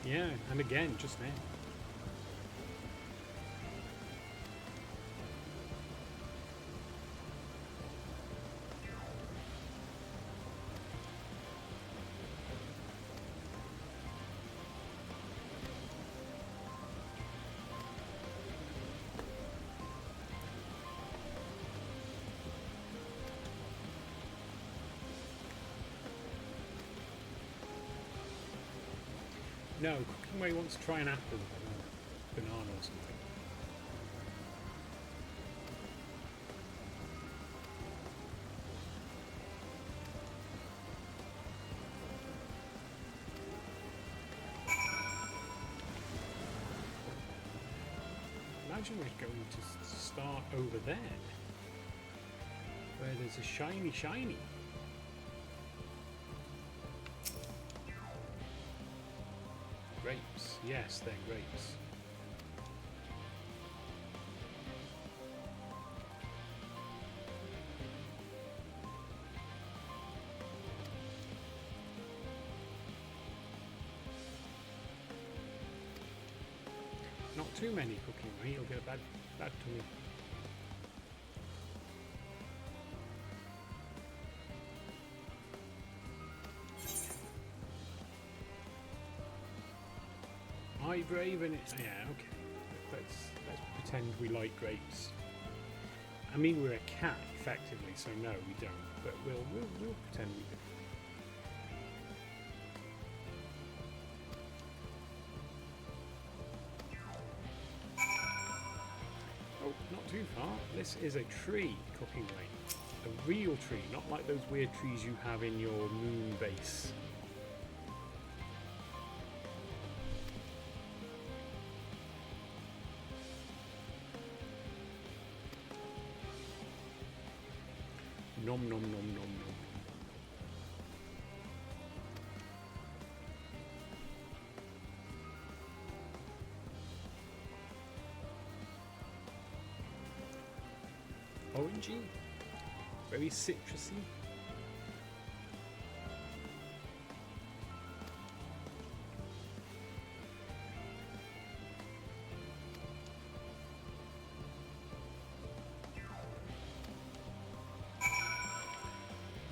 Yeah, and again, just now. No, Cooking Way wants to try an apple or a banana or something. imagine we're going to start over there, where there's a shiny. Grapes. Yes, they're grapes. Not too many cooking, right? You'll get a bad tummy. I brave and it's yeah, okay. Let's pretend we like grapes. I mean, we're a cat effectively, so no, we don't. But we'll pretend we do. Oh, not too far. This is a tree cooking range. A real tree, not like those weird trees you have in your moon base. Nom nom nom nom nom. Orangey, very citrusy.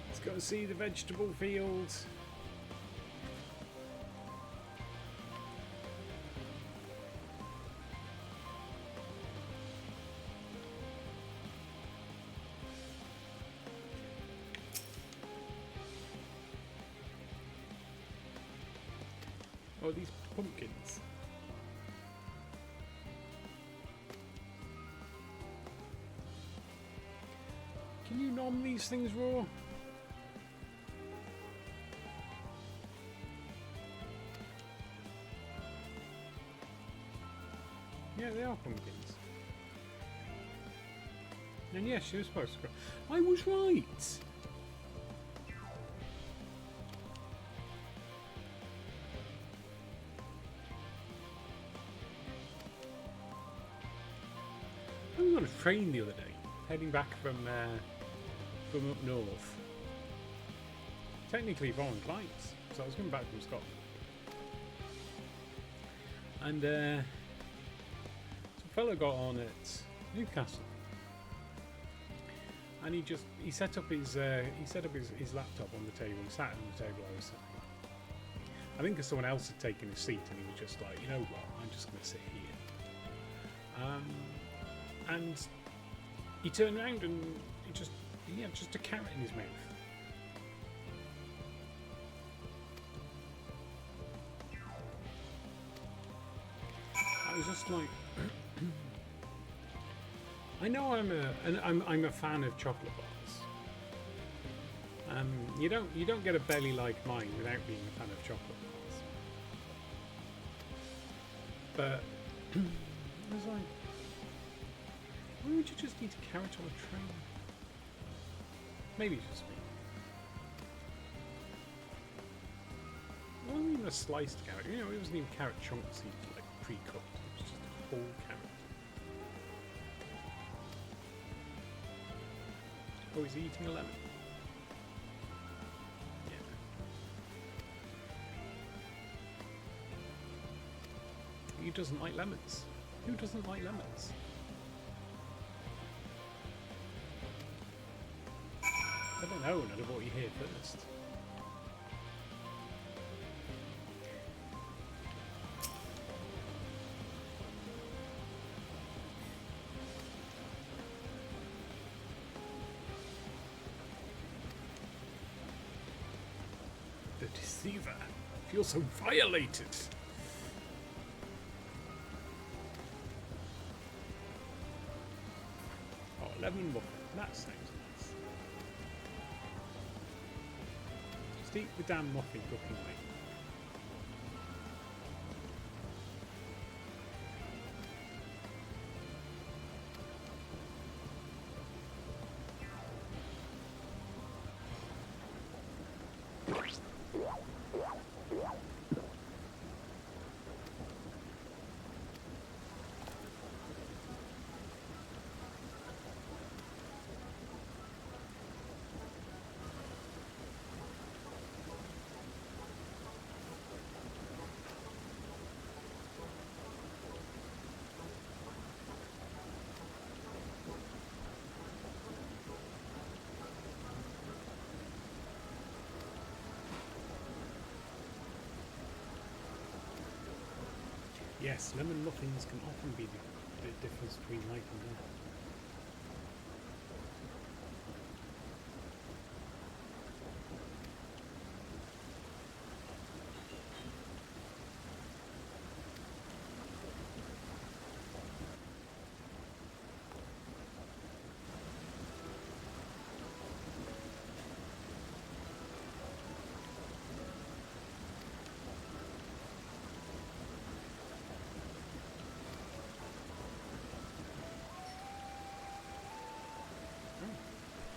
Let's go and see the vegetable fields. Oh, these pumpkins. Can you nom these things raw? Yeah, they are pumpkins. And yes, she was supposed to go. I was right! I was on a train the other day, heading back from up north. Technically foreign clients, so I was coming back from Scotland. And some fellow got on at Newcastle, and he set up his laptop on the table. He sat on the table I was sitting. I think because someone else had taken his seat, and he was just like, you know what, I'm just going to sit here. And he turned around and he had just a carrot in his mouth. I was just like, I know I'm a fan of chocolate bars. You don't get a belly like mine without being a fan of chocolate bars. But I was like, why would you just eat a carrot on a train? Maybe it's just me. It wasn't even a sliced carrot. You know, it wasn't even carrot chunks like pre-cooked. It was just a whole carrot. Oh, is he eating a lemon? Yeah. Who doesn't like lemons? Who doesn't like lemons? I don't know, I'd have brought you here first. The deceiver feels so violated. Oh, lemon muffin, that sounds nice. Just eat the damn muffin cooking, mate. Yes, lemon muffins can often be the difference between life and death.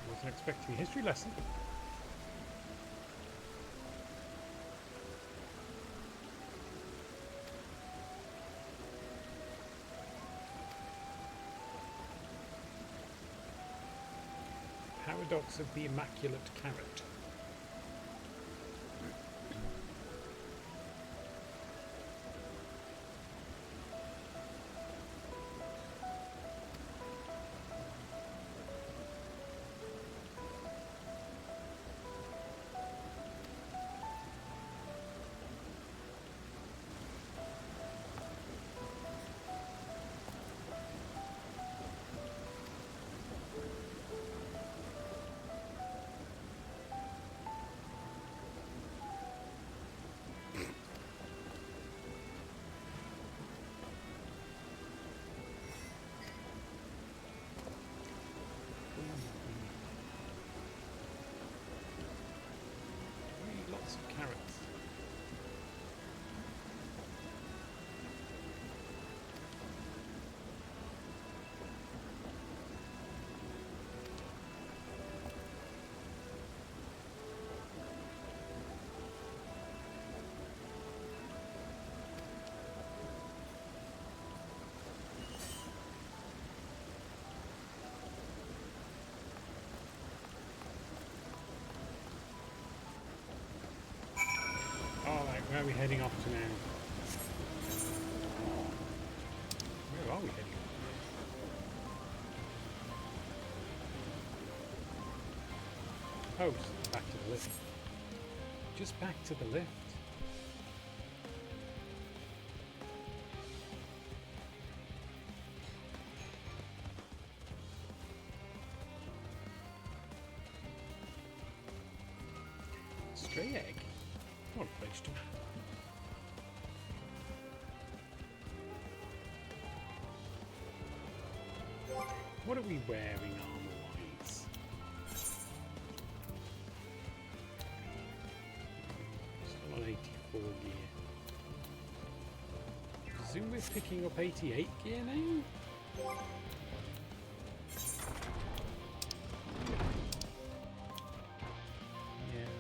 Wasn't expecting a history lesson. Paradox of the Immaculate Carrot. Lots of carrots. Where are we heading off to now? Where are we heading off? Oh, just back to the lift. Just back to the lift. Stray egg? What a vegetable. What are we wearing armor-wise? Still on 84 gear. I presume we're picking up 88 gear now? Yeah.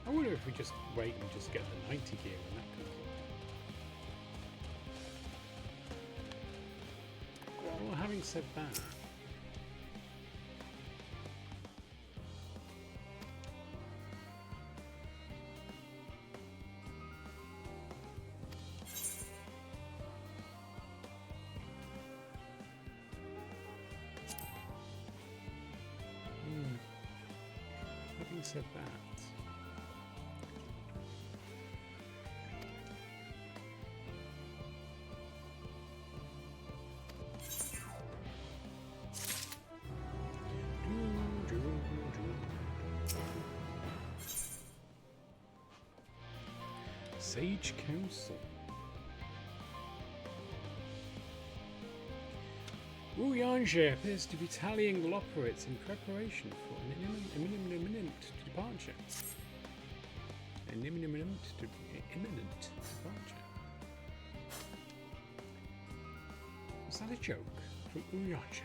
I wonder if we just wait and just get the 90 gear when that comes up. Well, having said that, having said that, Sage Council. Wu Yanje appears to be tallying the Loporrits in preparation for an imminent departure. An imminent departure. Was that a joke from Wu Yanje?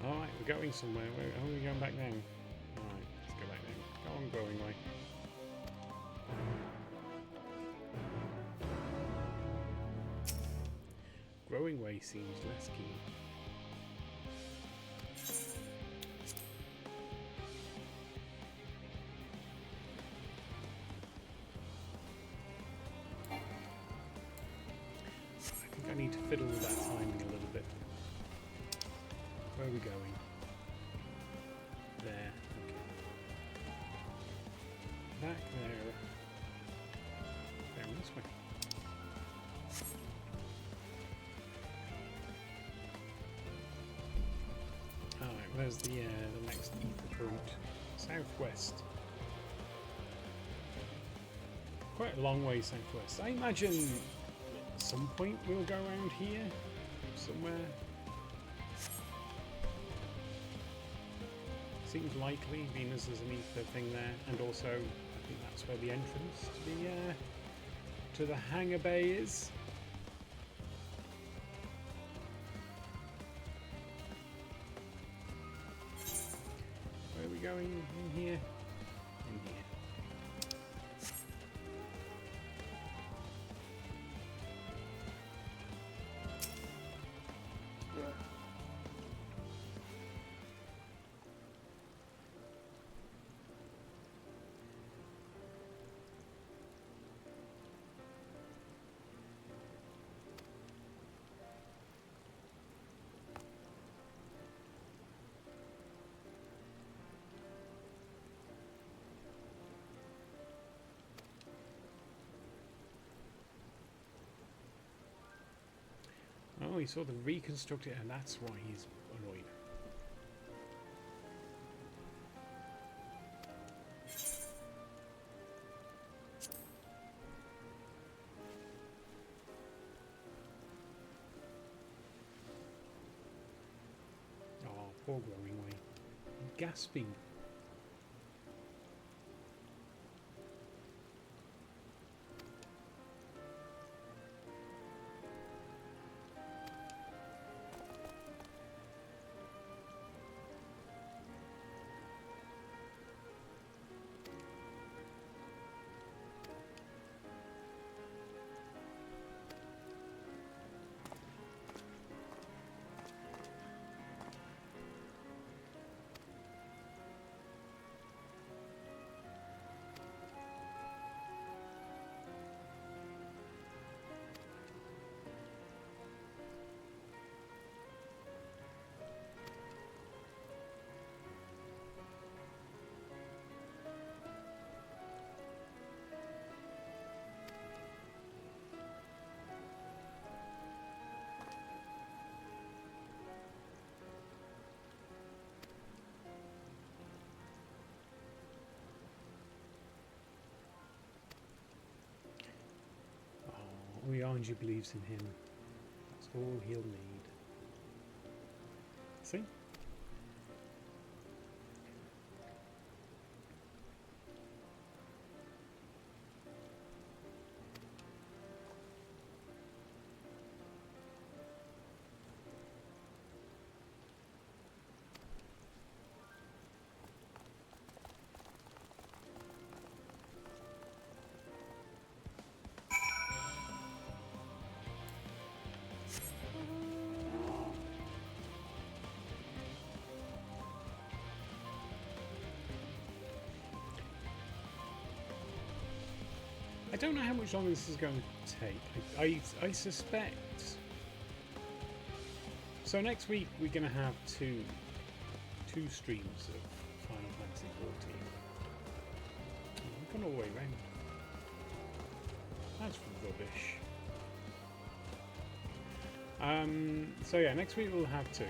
Alright, we're going somewhere. How are we going back now? Alright, let's go back now. Go on, Growing Way. Growing Way seems less keen. with that timing a little bit. Where are we going? There. Okay. Back there. Going this way. Alright, where's the next ether point? Southwest. Quite a long way southwest. I imagine at some point we'll go around here somewhere. Seems likely. Venus is an ether thing there, and also I think that's where the entrance to the hangar bay is. Where are we going? In here? In here. Oh, he saw them reconstruct it, and that's why he's annoyed. Oh, poor growing way. Gasping. Orange believes in him. That's all he'll need. See? I don't know how much longer this is going to take. I suspect. So next week we're going to have two streams of Final Fantasy XIV. We've gone all the way around. That's rubbish. So yeah, next week we'll have two.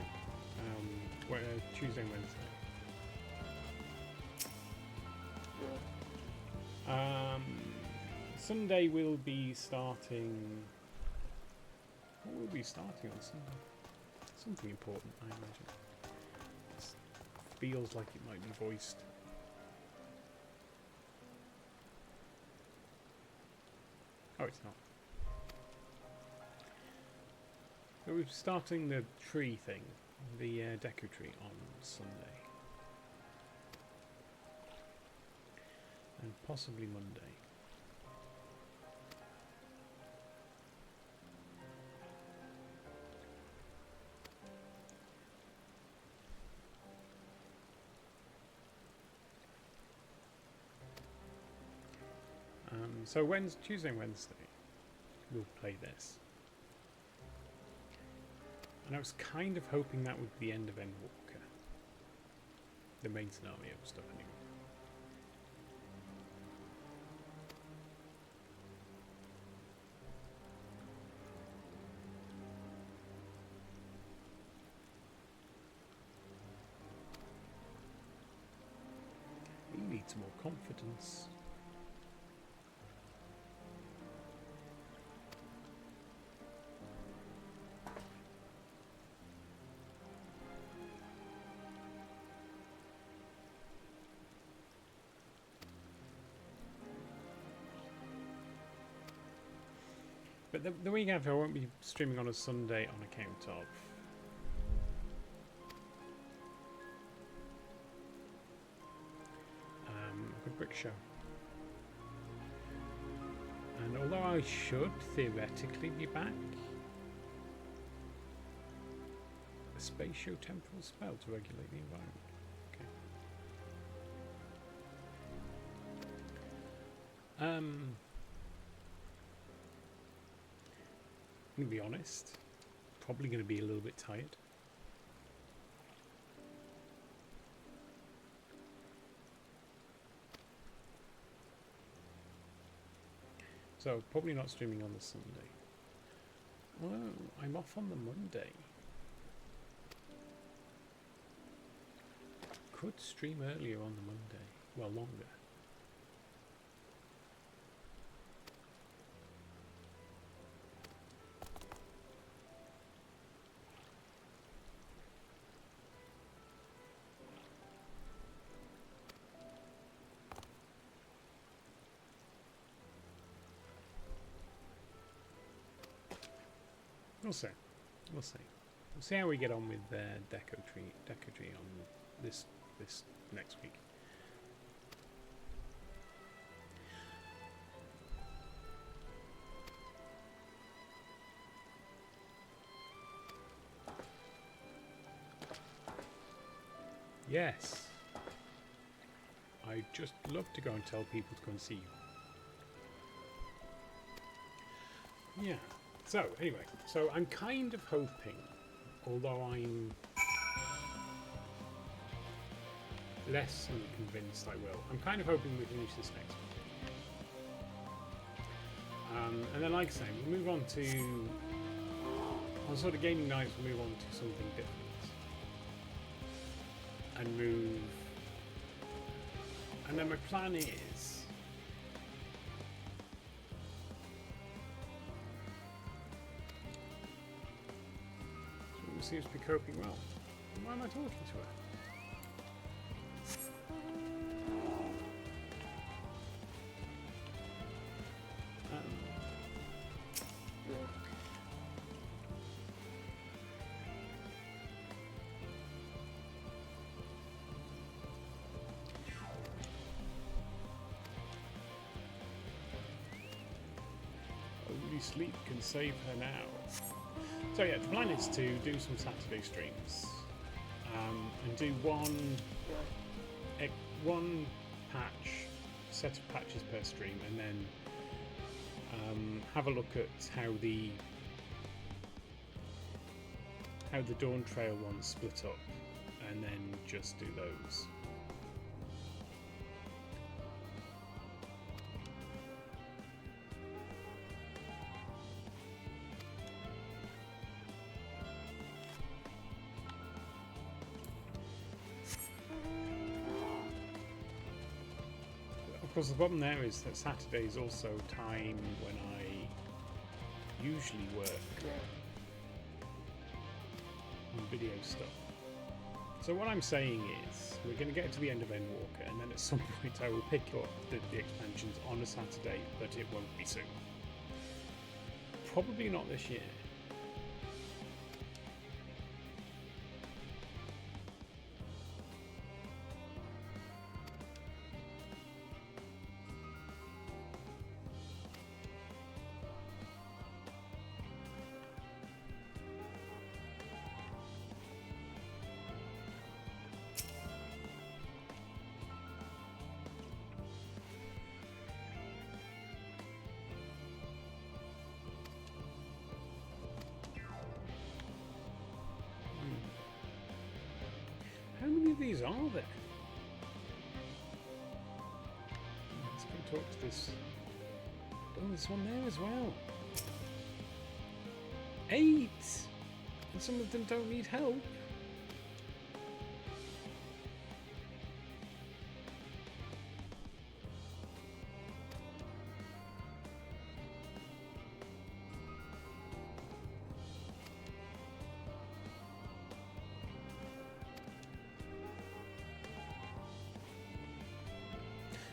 Tuesday and Wednesday. Sunday we'll be starting. What will we be starting on Sunday? Something important, I imagine. It feels like it might be voiced. Oh, it's not. But we're starting the tree thing, the deco tree, on Sunday. And possibly Monday. So Tuesday and Wednesday, we'll play this. And I was kind of hoping that would be the end of Endwalker. The main scenario stuff, anyway. He needs more confidence. But the week after, I won't be streaming on a Sunday on account of a brick show. And although I should theoretically be back, a spatio-temporal spell to regulate the environment. Okay. I'm going to be honest, probably going to be a little bit tired. So, probably not streaming on the Sunday. Well, I'm off on the Monday. Could stream earlier on the Monday. Well, longer. We'll see. We'll see. We'll see how we get on with Deco Tree on this next week. Yes. I'd just love to go and tell people to go and see you. Yeah. So, anyway, so I'm kind of hoping, although I'm less than convinced I will, I'm kind of hoping we finish this next week. And then, like I say, we'll move on to, on sort of gaming nights, we'll move on to something different. And move, and then my plan is, seems to be coping well. Why am I talking to her? Only sleep can save her now. So yeah, the plan is to do some Saturday streams and do one set of patches per stream, and then have a look at how the Dawn Trail ones split up, and then just do those. Of course, the problem there is that Saturday is also time when I usually work on video stuff. So what I'm saying is, we're going to get to the end of Endwalker, and then at some point I will pick up the expansions on a Saturday, but it won't be soon. Probably not this year. these are there? Let's go talk to this. Oh, there's one there as well. 8! And some of them don't need help.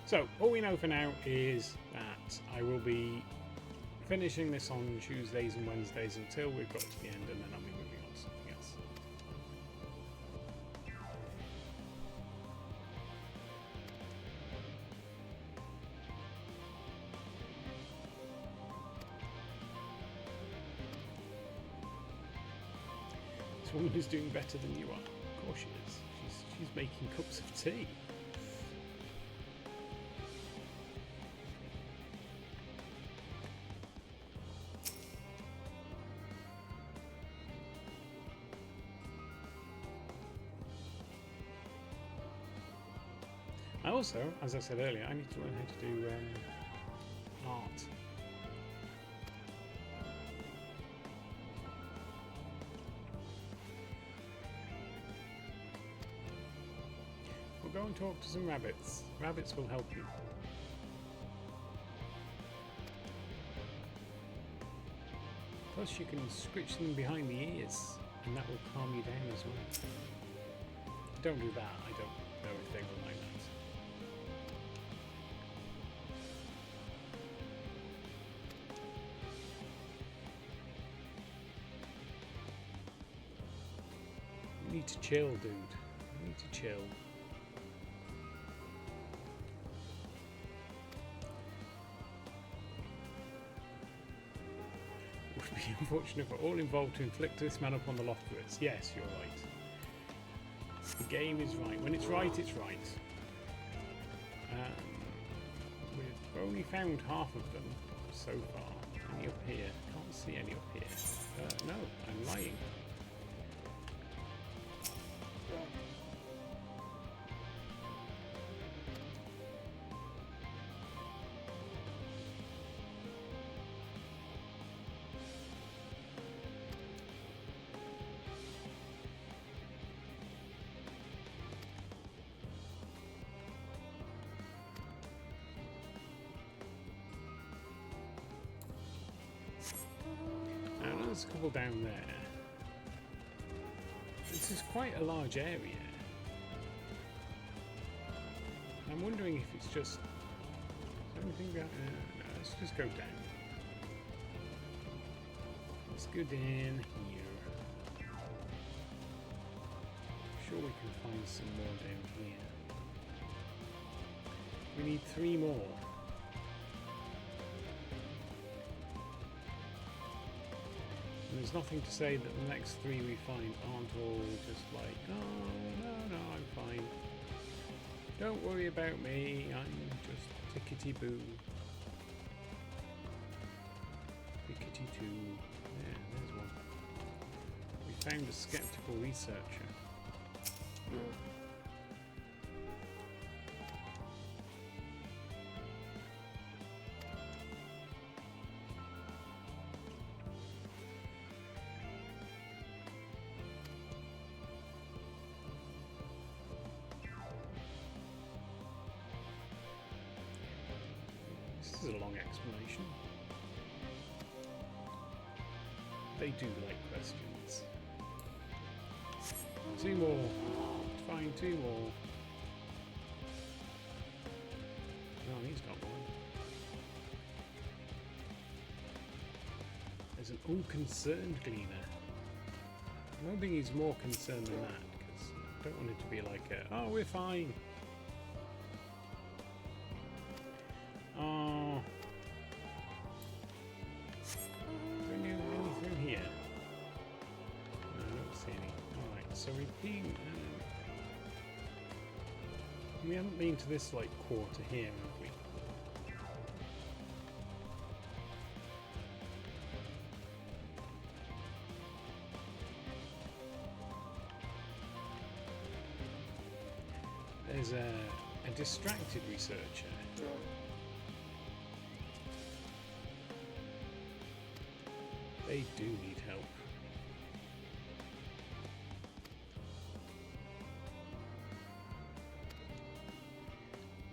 So, all we know for now is that I will be finishing this on Tuesdays and Wednesdays until we've got to the end, and then I'll be moving on to something else. This woman is doing better than you are. Of course she is. She's making cups of tea. Also, as I said earlier, I need to learn how to do art. We'll go and talk to some rabbits. Rabbits will help you. Plus you can scritch them behind the ears, and that will calm you down as well. Don't do that, I don't know if they will like that. You need to chill, dude. You need to chill. It would be unfortunate for all involved to inflict this man upon the Loporrits. Yes, you're right. The game is right. When it's right, it's right. We've only found half of them so far. Any up here? Can't see any up here. No, I'm lying. There's a couple down there. This is quite a large area. I'm wondering if it's just... Is there anything down there? No, let's just go down. Let's go down here. I'm sure we can find some more down here. We need 3 more. There's nothing to say that the next 3 we find aren't all just like, oh, no, I'm fine. Don't worry about me, I'm just tickety-boo. Tickety-too. Yeah, there's one. We found a skeptical researcher. This is a long explanation. They do like questions. 2 more. Fine, 2 more. No, he's got one. There's an unconcerned Gleaner. I'm hoping he's more concerned than that, because I don't want it to be like a, oh, we're fine. Oh. Is there any through here? No, I don't see any. Alright, so we've been... we haven't been to this, like, quarter here, have we? There's a distracted researcher. They do need help.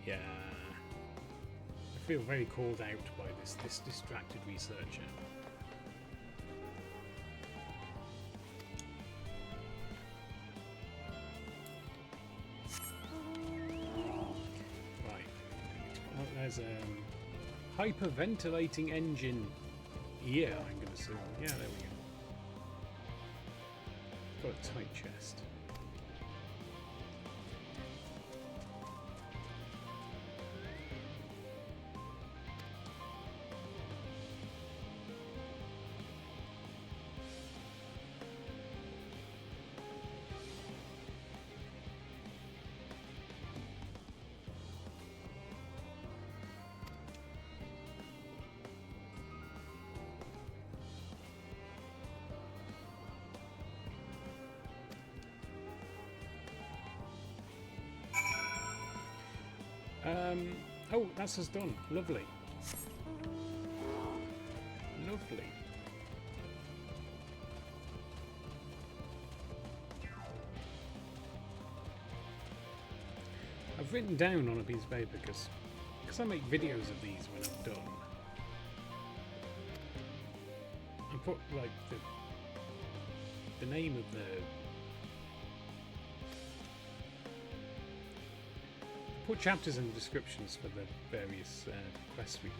Yeah. I feel very called out by this distracted researcher. There's a hyperventilating engine here, I'm going to assume. Yeah, there we go. Got a tight chest. Oh, that's us done. Lovely. Lovely. I've written down on a piece of paper because I make videos of these when I'm done. I put like the name of the put chapters and descriptions for the various quests we do,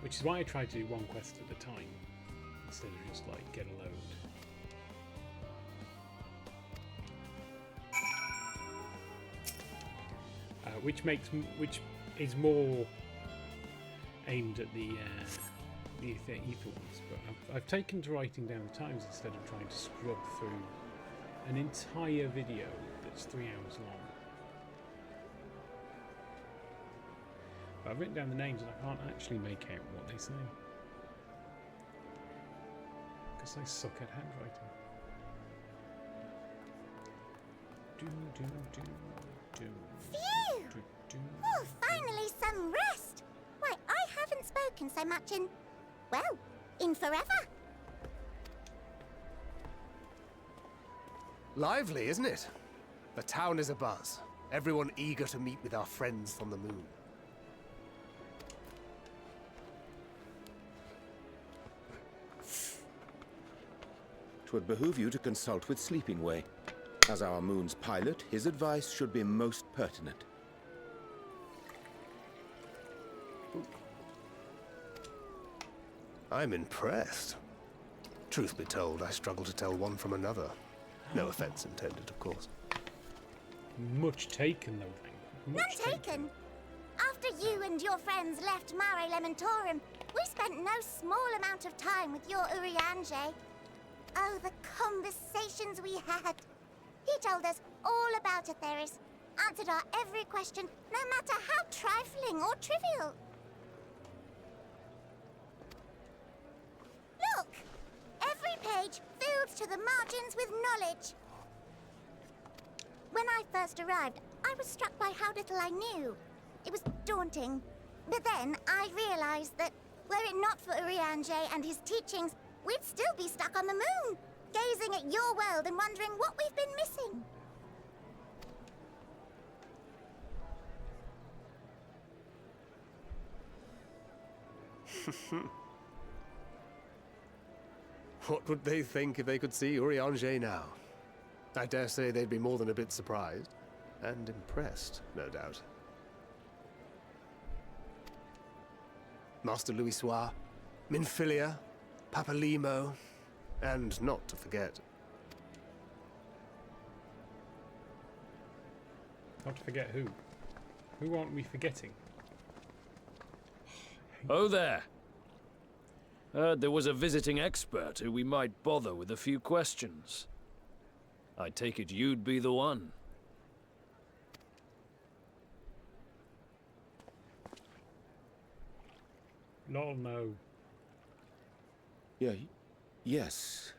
which is why I try to do one quest at a time instead of just like get a load. Which is more aimed at the Ether ones, but I've taken to writing down the times instead of trying to scrub through an entire video that's 3 hours long. But I've written down the names and I can't actually make out what they say because I suck at handwriting. Phew! Oh, finally some rest! Why, I haven't spoken so much in, well, in forever. Lively, isn't it? The town is abuzz. Everyone eager to meet with our friends from the moon. Twould behoove you to consult with Sleeping Way. As our moon's pilot, his advice should be most pertinent. I'm impressed. Truth be told, I struggle to tell one from another. No offense intended, of course. Much taken, though. None taken. After you and your friends left Mare Elementorum, we spent no small amount of time with your Urianger. Oh, the conversations we had. He told us all about Aetheris, answered our every question, no matter how trifling or trivial. Look! Every page filled to the margins with knowledge. When I first arrived, I was struck by how little I knew. It was daunting. But then I realized that, were it not for Urianger and his teachings, we'd still be stuck on the moon, gazing at your world and wondering what we've been missing. What would they think if they could see Urianger now? I dare say they'd be more than a bit surprised. And impressed, no doubt. Master Louisoix, Minfilia, Papalimo, and not to forget... Not to forget who? Who aren't we forgetting? Oh there! Heard there was a visiting expert who we might bother with a few questions. I take it you'd be the one. Lol, no. Yeah, yes,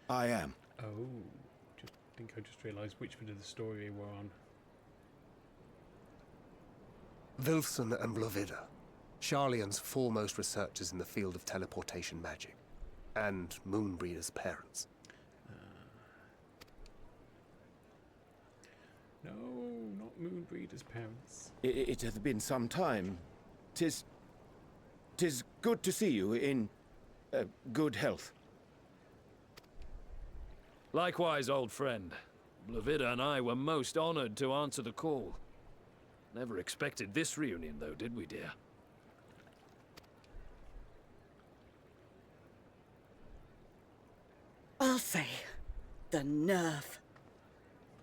I am. Oh. think I just realised which bit of the story we're on. Wilson and Blovida, Sharlayan's foremost researchers in the field of teleportation magic, and Moonbreeder's parents. No, not Moonbreeder's parents. It hath been some time. 'Tis good to see you in good health. Likewise, old friend. Blovida and I were most honored to answer the call. Never expected this reunion, though, did we, dear? I'll say, the nerve.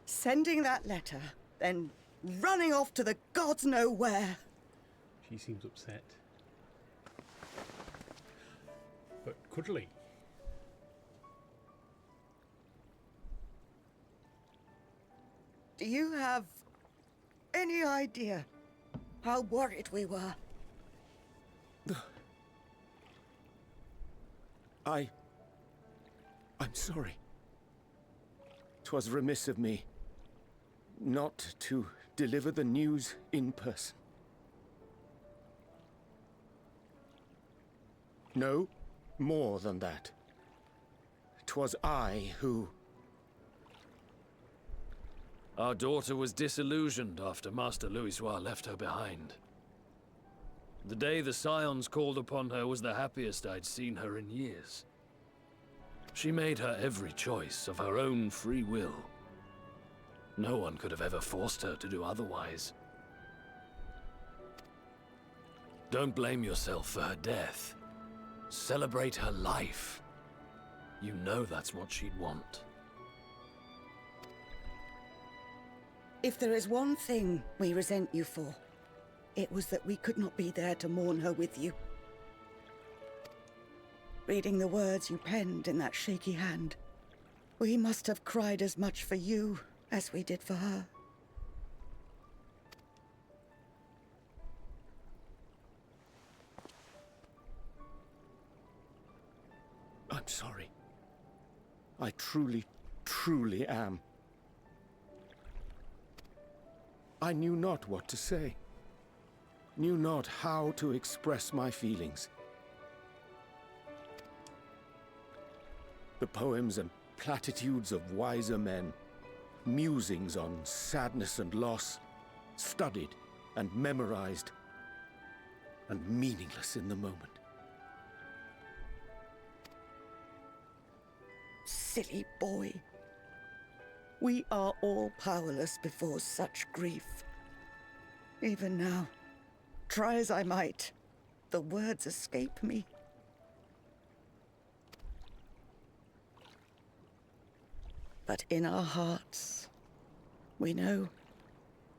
Sending that letter, then running off to the gods know where. She seems upset. But cuddly. Do you have any idea how worried we were? I'm sorry. 'Twas remiss of me not to deliver the news in person. No, more than that. 'Twas I who... Our daughter was disillusioned after Master Louisoix left her behind. The day the Scions called upon her was the happiest I'd seen her in years. She made her every choice of her own free will. No one could have ever forced her to do otherwise. Don't blame yourself for her death. Celebrate her life. You know that's what she'd want. If there is one thing we resent you for, it was that we could not be there to mourn her with you. Reading the words you penned in that shaky hand, we must have cried as much for you as we did for her. I'm sorry. I truly, truly am. I knew not what to say. Knew not how to express my feelings. The poems and platitudes of wiser men, musings on sadness and loss, studied and memorized, and meaningless in the moment. Silly boy. We are all powerless before such grief. Even now, try as I might, the words escape me. But in our hearts, we know,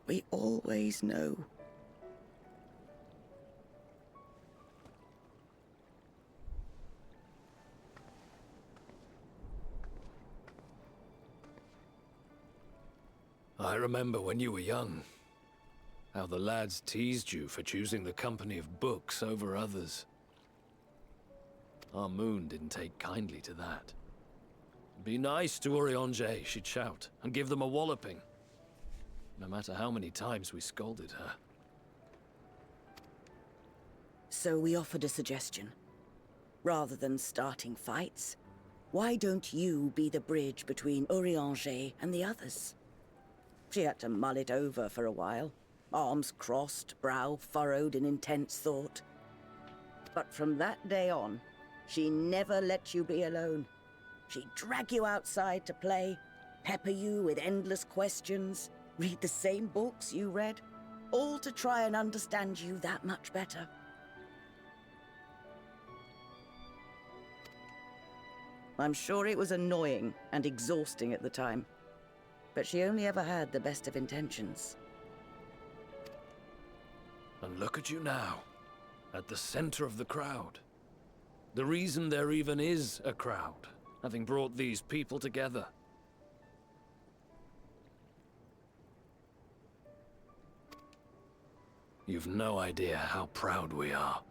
we always know. I remember when you were young, how the lads teased you for choosing the company of books over others. Our moon didn't take kindly to that. Be nice to Urianger, she'd shout, and give them a walloping. No matter how many times we scolded her. So we offered a suggestion. Rather than starting fights, why don't you be the bridge between Urianger and the others? She had to mull it over for a while, arms crossed, brow furrowed in intense thought. But from that day on, she never let you be alone. She'd drag you outside to play, pepper you with endless questions, read the same books you read, all to try and understand you that much better. I'm sure it was annoying and exhausting at the time, but she only ever had the best of intentions. And look at you now, at the center of the crowd. The reason there even is a crowd, having brought these people together. You've no idea how proud we are.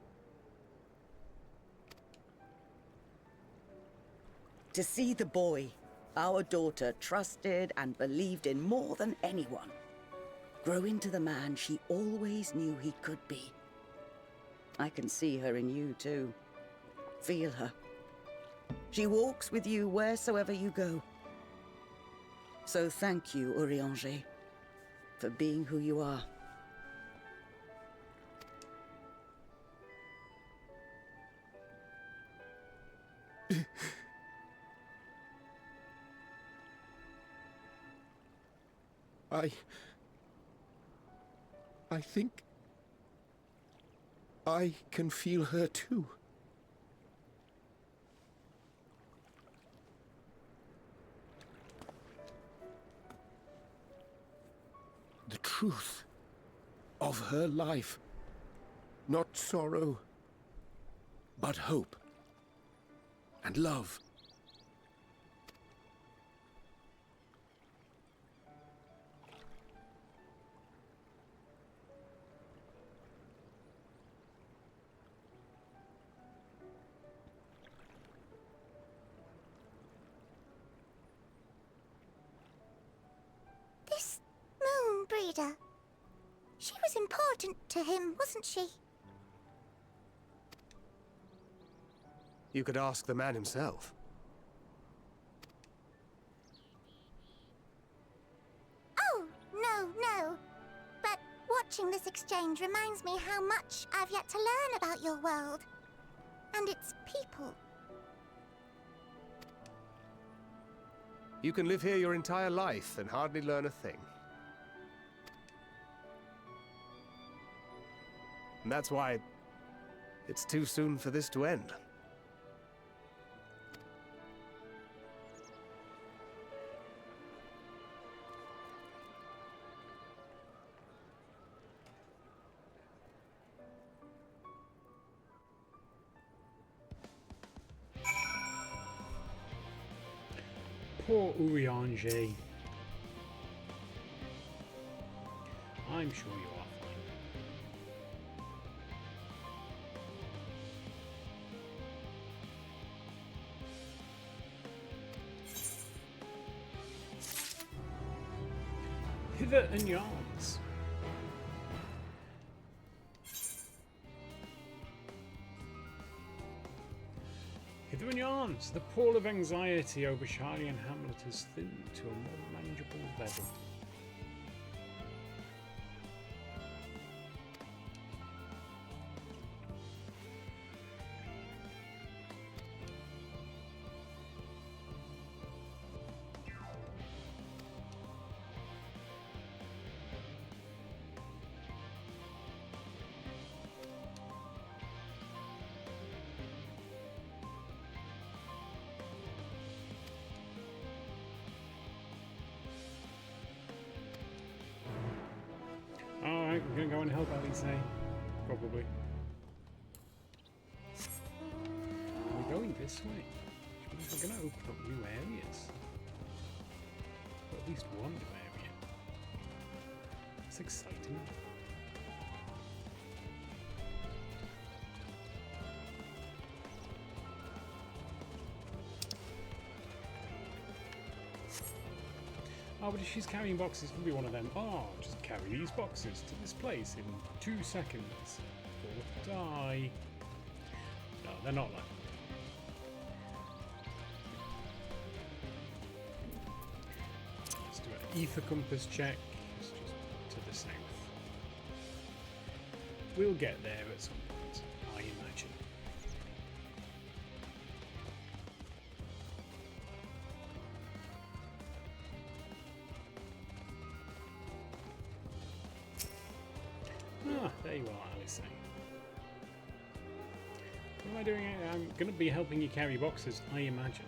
To see the boy, Our daughter trusted and believed in more than anyone. Grow into the man she always knew he could be. I can see her in you, too. Feel her. She walks with you wheresoever you go. So thank you, Urianger, for being who you are. I think I can feel her too. The truth of her life. Not sorrow, but hope and love. This moon breeder. She was important to him, wasn't she? You could ask the man himself. Oh, no. But watching this exchange reminds me how much I've yet to learn about your world. And its people. You can live here your entire life and hardly learn a thing. And that's why it's too soon for this to end. Poor Urianger. I'm sure you are fine. Hither and Yarns. Hither and Yarns. The pall of anxiety over Sharlayan Hamlet has thinned to a more manageable level. Alright, we're gonna go and help Alice. Probably. We're going this way. Which means we're gonna open up new areas. Or at least one new area. It's exciting. Oh, but if she's carrying boxes, it'll be one of them. Oh, just carry these boxes to this place in 2 seconds. Or die. No, they're not like that. Let's do an ether compass check. It's just to the south. We'll get there at some point, I imagine. Ah, there you are, Alice. What am I doing? I'm going to be helping you carry boxes, I imagine.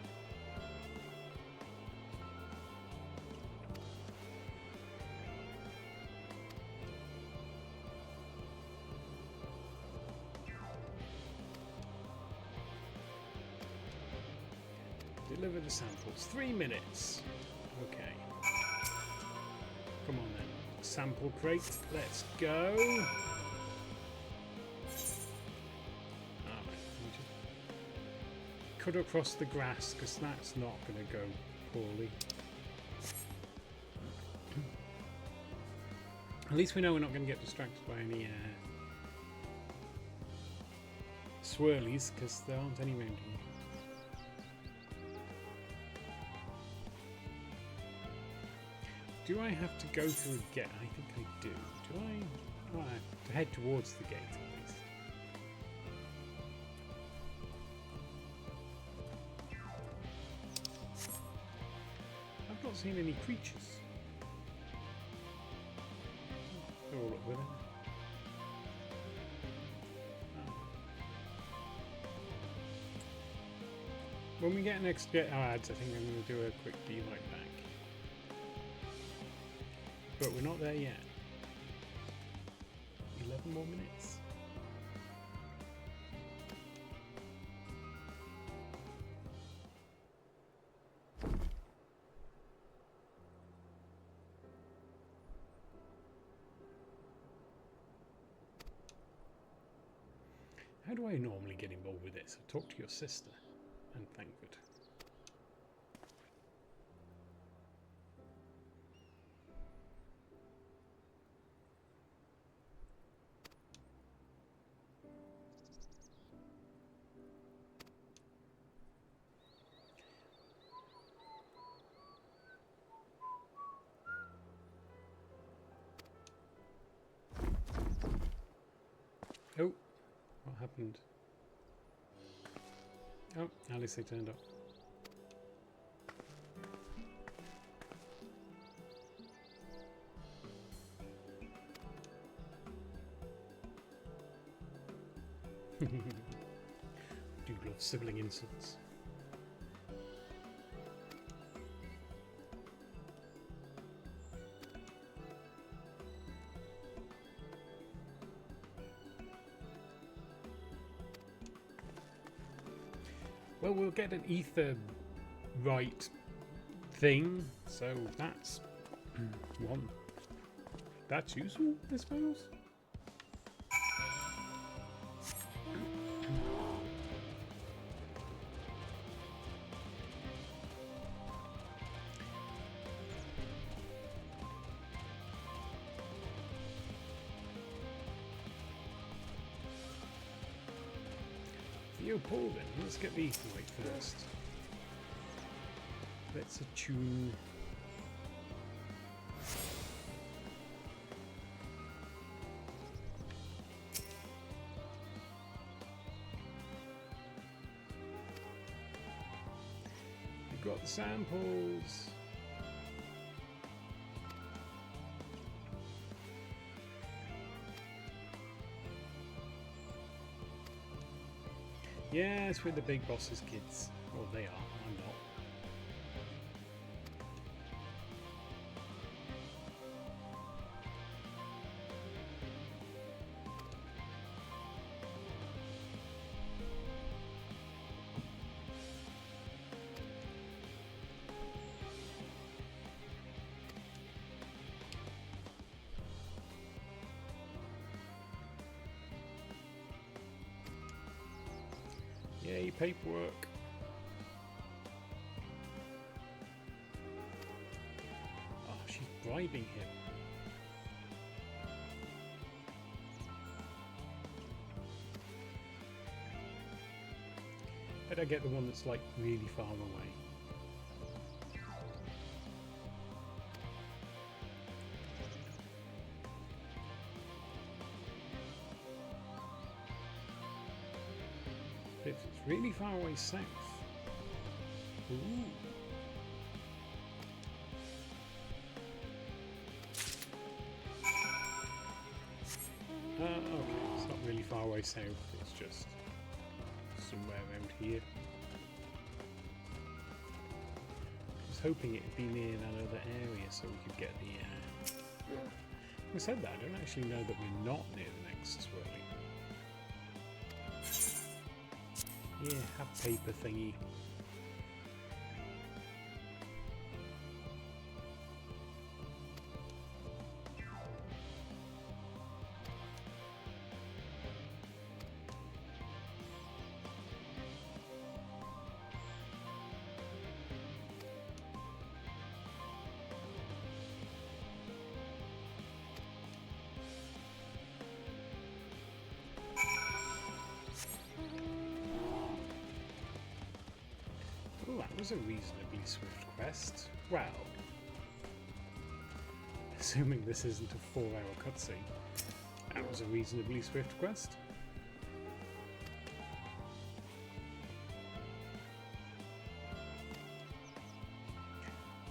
Deliver the samples. 3 minutes. Okay. Come on then. Sample crate. Let's go. Alright, let me just cut across the grass because that's not going to go poorly. At least we know we're not going to get distracted by any swirlies, because there aren't any around here. Do I have to go through a gate? I think I do. Do I? Oh, I have to head towards the gate at least. I've not seen any creatures. They're all up with it. When we get next get our ads, I think I'm going to do a quick D-light back. But we're not there yet. 11 more minutes. How do I normally get involved with this? Talk to your sister and Thankford. Oh, what happened? Oh, at least they turned up. Do love sibling insults. Well, we'll get an Aether right thing, so that's one. That's useful, I suppose. Paul then, let's get the Aether right first. Let's attune. We've got the samples. Yeah, it's with the big boss's kids. Well, they are. I'm not. Yay, paperwork. Oh, she's bribing him. Better get the one that's like really far away. If it's really far away south. Ooh. Okay, it's not really far away south, it's just somewhere around here. I was hoping it'd be near that other area so we could get the... Having said that, I don't actually know that we're not near the next swirly. Yeah, have paper thingy. was a reasonably swift quest. Well, assuming this isn't a 4-hour cutscene, that was a reasonably swift quest.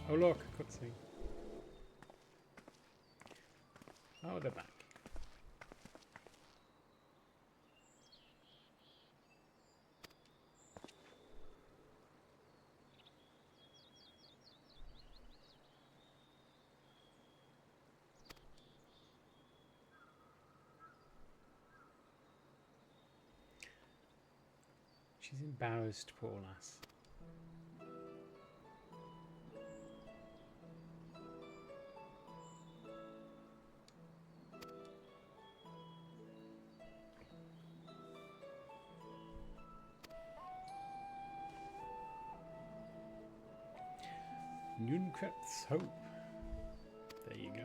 Oh look, cutscene. Oh, they're back. She's embarrassed, poor lass. Nunkret's Hope. There you go.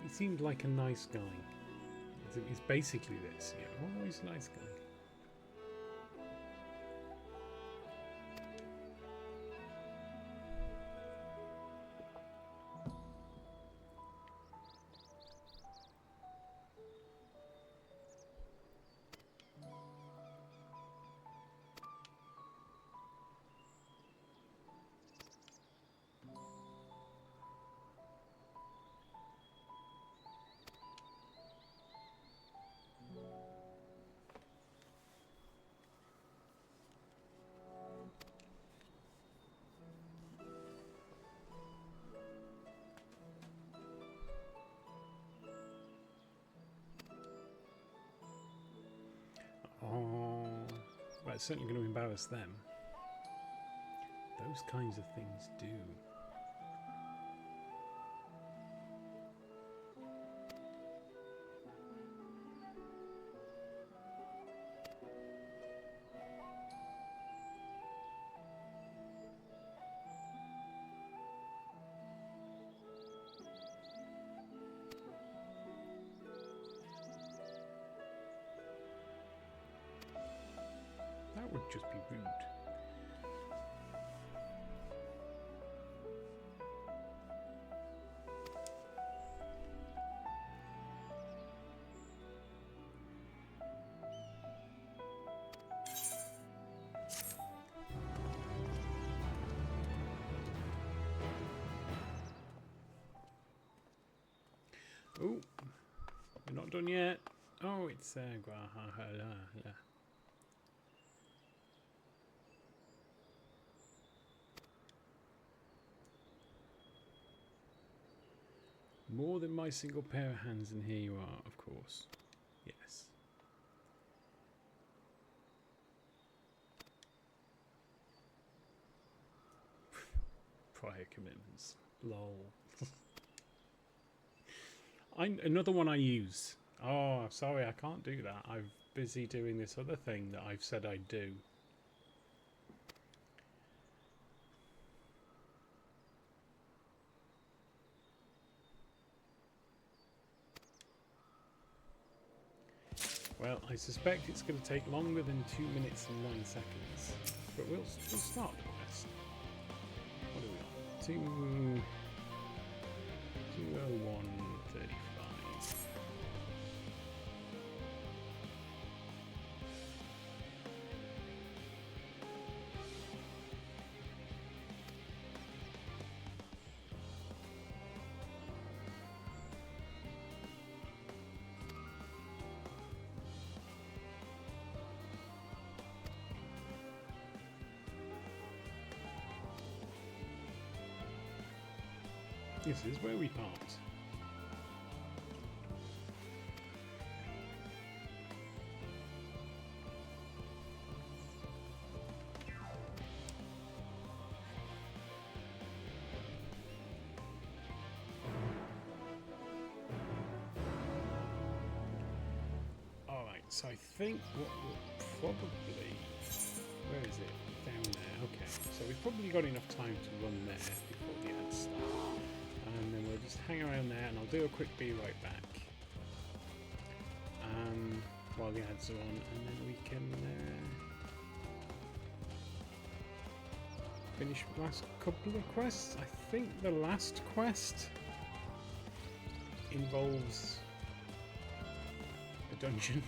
He seemed like a nice guy. He's basically this, you know. Oh, he's a nice guy. Oh, well, it's certainly going to embarrass them. Those kinds of things do. That would just be rude. Oh, we're not done yet. Oh, it's more than my single pair of hands, and here you are, of course. Yes. Prior commitments. Lol. Another one I use. Oh, sorry, I can't do that. I'm busy doing this other thing that I've said I'd do. Well, I suspect it's going to take longer than 2 minutes and 9 seconds. But we'll start the quest. What are we on? 201.35. This is where we part. Alright, so I think what we'll probably... Where is it? Down there. Okay, so we've probably got enough time to run there before the ads start. And then we'll just hang around there and I'll do a quick be right back. While the ads are on, and then we can finish the last couple of quests. I think the last quest involves a dungeon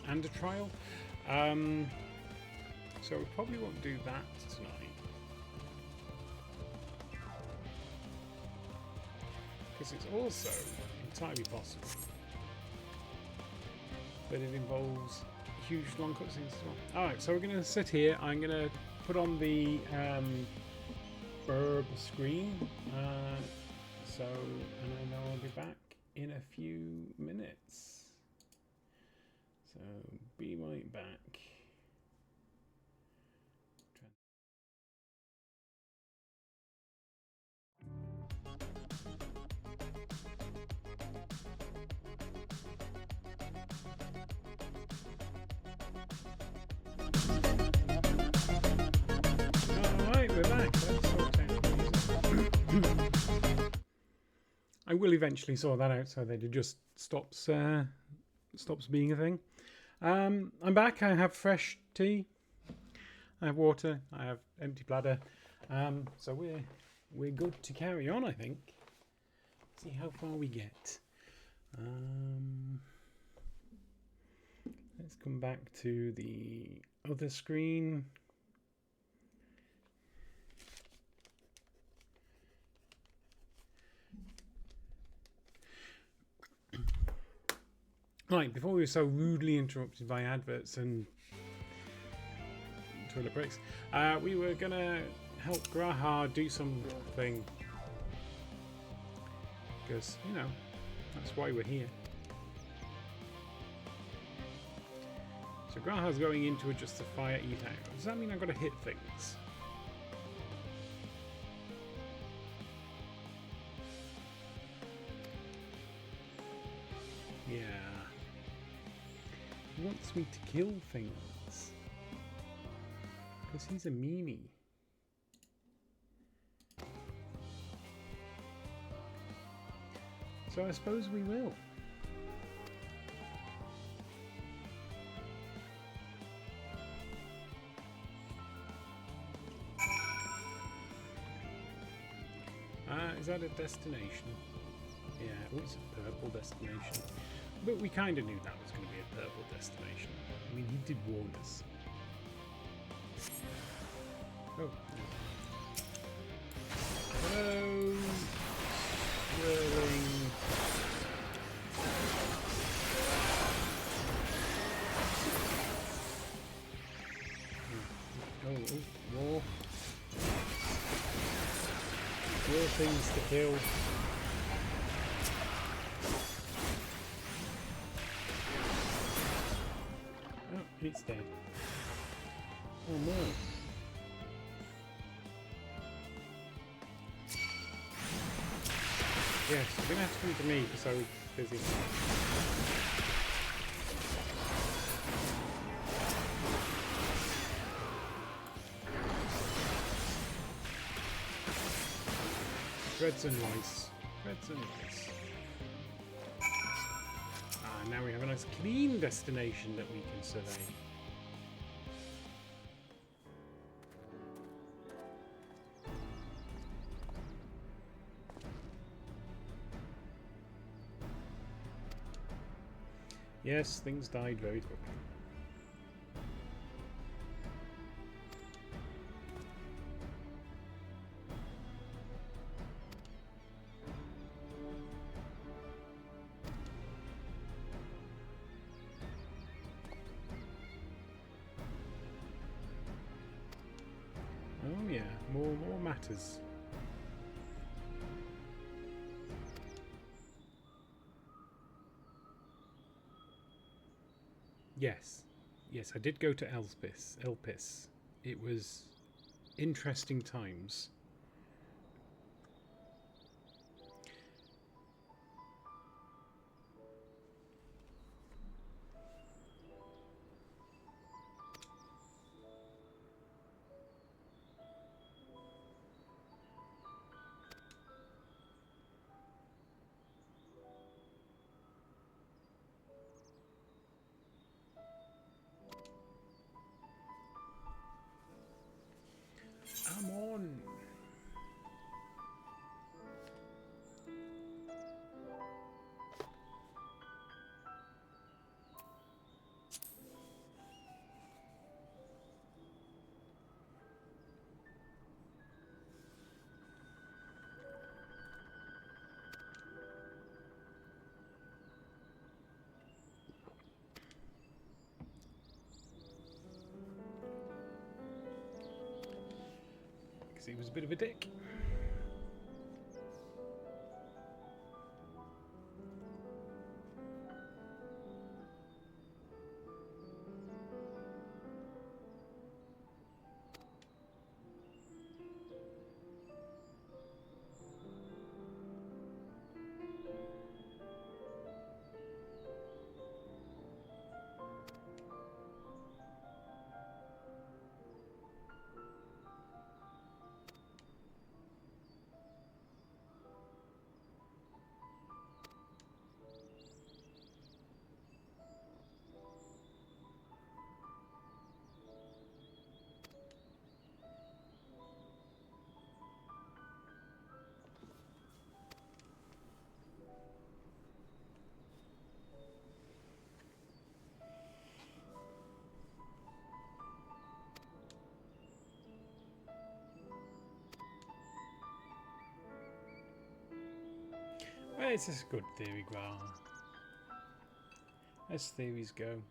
and a trial. So we probably won't do that tonight. Because it's also entirely possible that it involves huge long cutscenes as well. Alright, so we're going to sit here. I'm going to put on the burb screen. And then I'll be back in a few minutes. So be right back. Alright, we're back. Let's sort out music. I will eventually sort that out so that it just stops being a thing. I'm back. I have fresh tea. I have water. I have empty bladder. So we're good to carry on, I think. See how far we get. Let's come back to the other screen. Right, before we were so rudely interrupted by adverts and toilet breaks, we were going to help Graha do something. Because, you know, that's why we're here. So Graha's going in to adjust the fire ether. Does that mean I've got to hit things? Yeah. He wants me to kill things. Because he's a meanie. So I suppose we will. Is that a destination? Yeah, oh, it's a purple destination. But we kind of knew that was going to be a purple destination. I mean, he did warn us. Oh. Hello. Swirling. Oh, more. More things to kill. Oh, it's dead. Oh no. Yes, you're gonna have to come to me because I was busy. Threads and lice. Threads and lice. Ah, now we have a nice clean destination that we can survey. Yes, things died very quickly. Oh yeah, more matters. Yes. Yes, I did go to Elpis. It was interesting times. Come on. Because he was a bit of a dick. Well, it's a good theory, Gra. As theories go.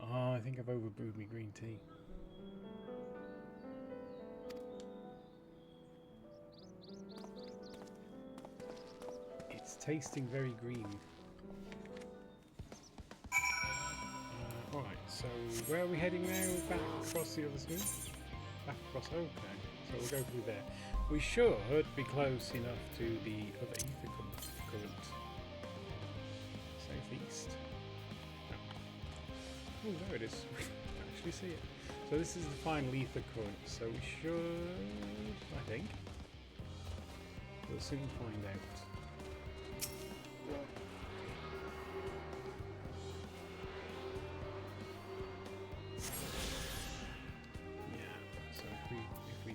Oh, I think I've overbrewed my green tea. It's tasting very green. Alright, so where are we heading now? Back across the other smooth? Back across, okay. So we'll go through there. We should be close enough to the other ether current. Southeast. Oh, there it is. We can actually see it. So this is the final ether current, so we should, I think. We'll soon find out.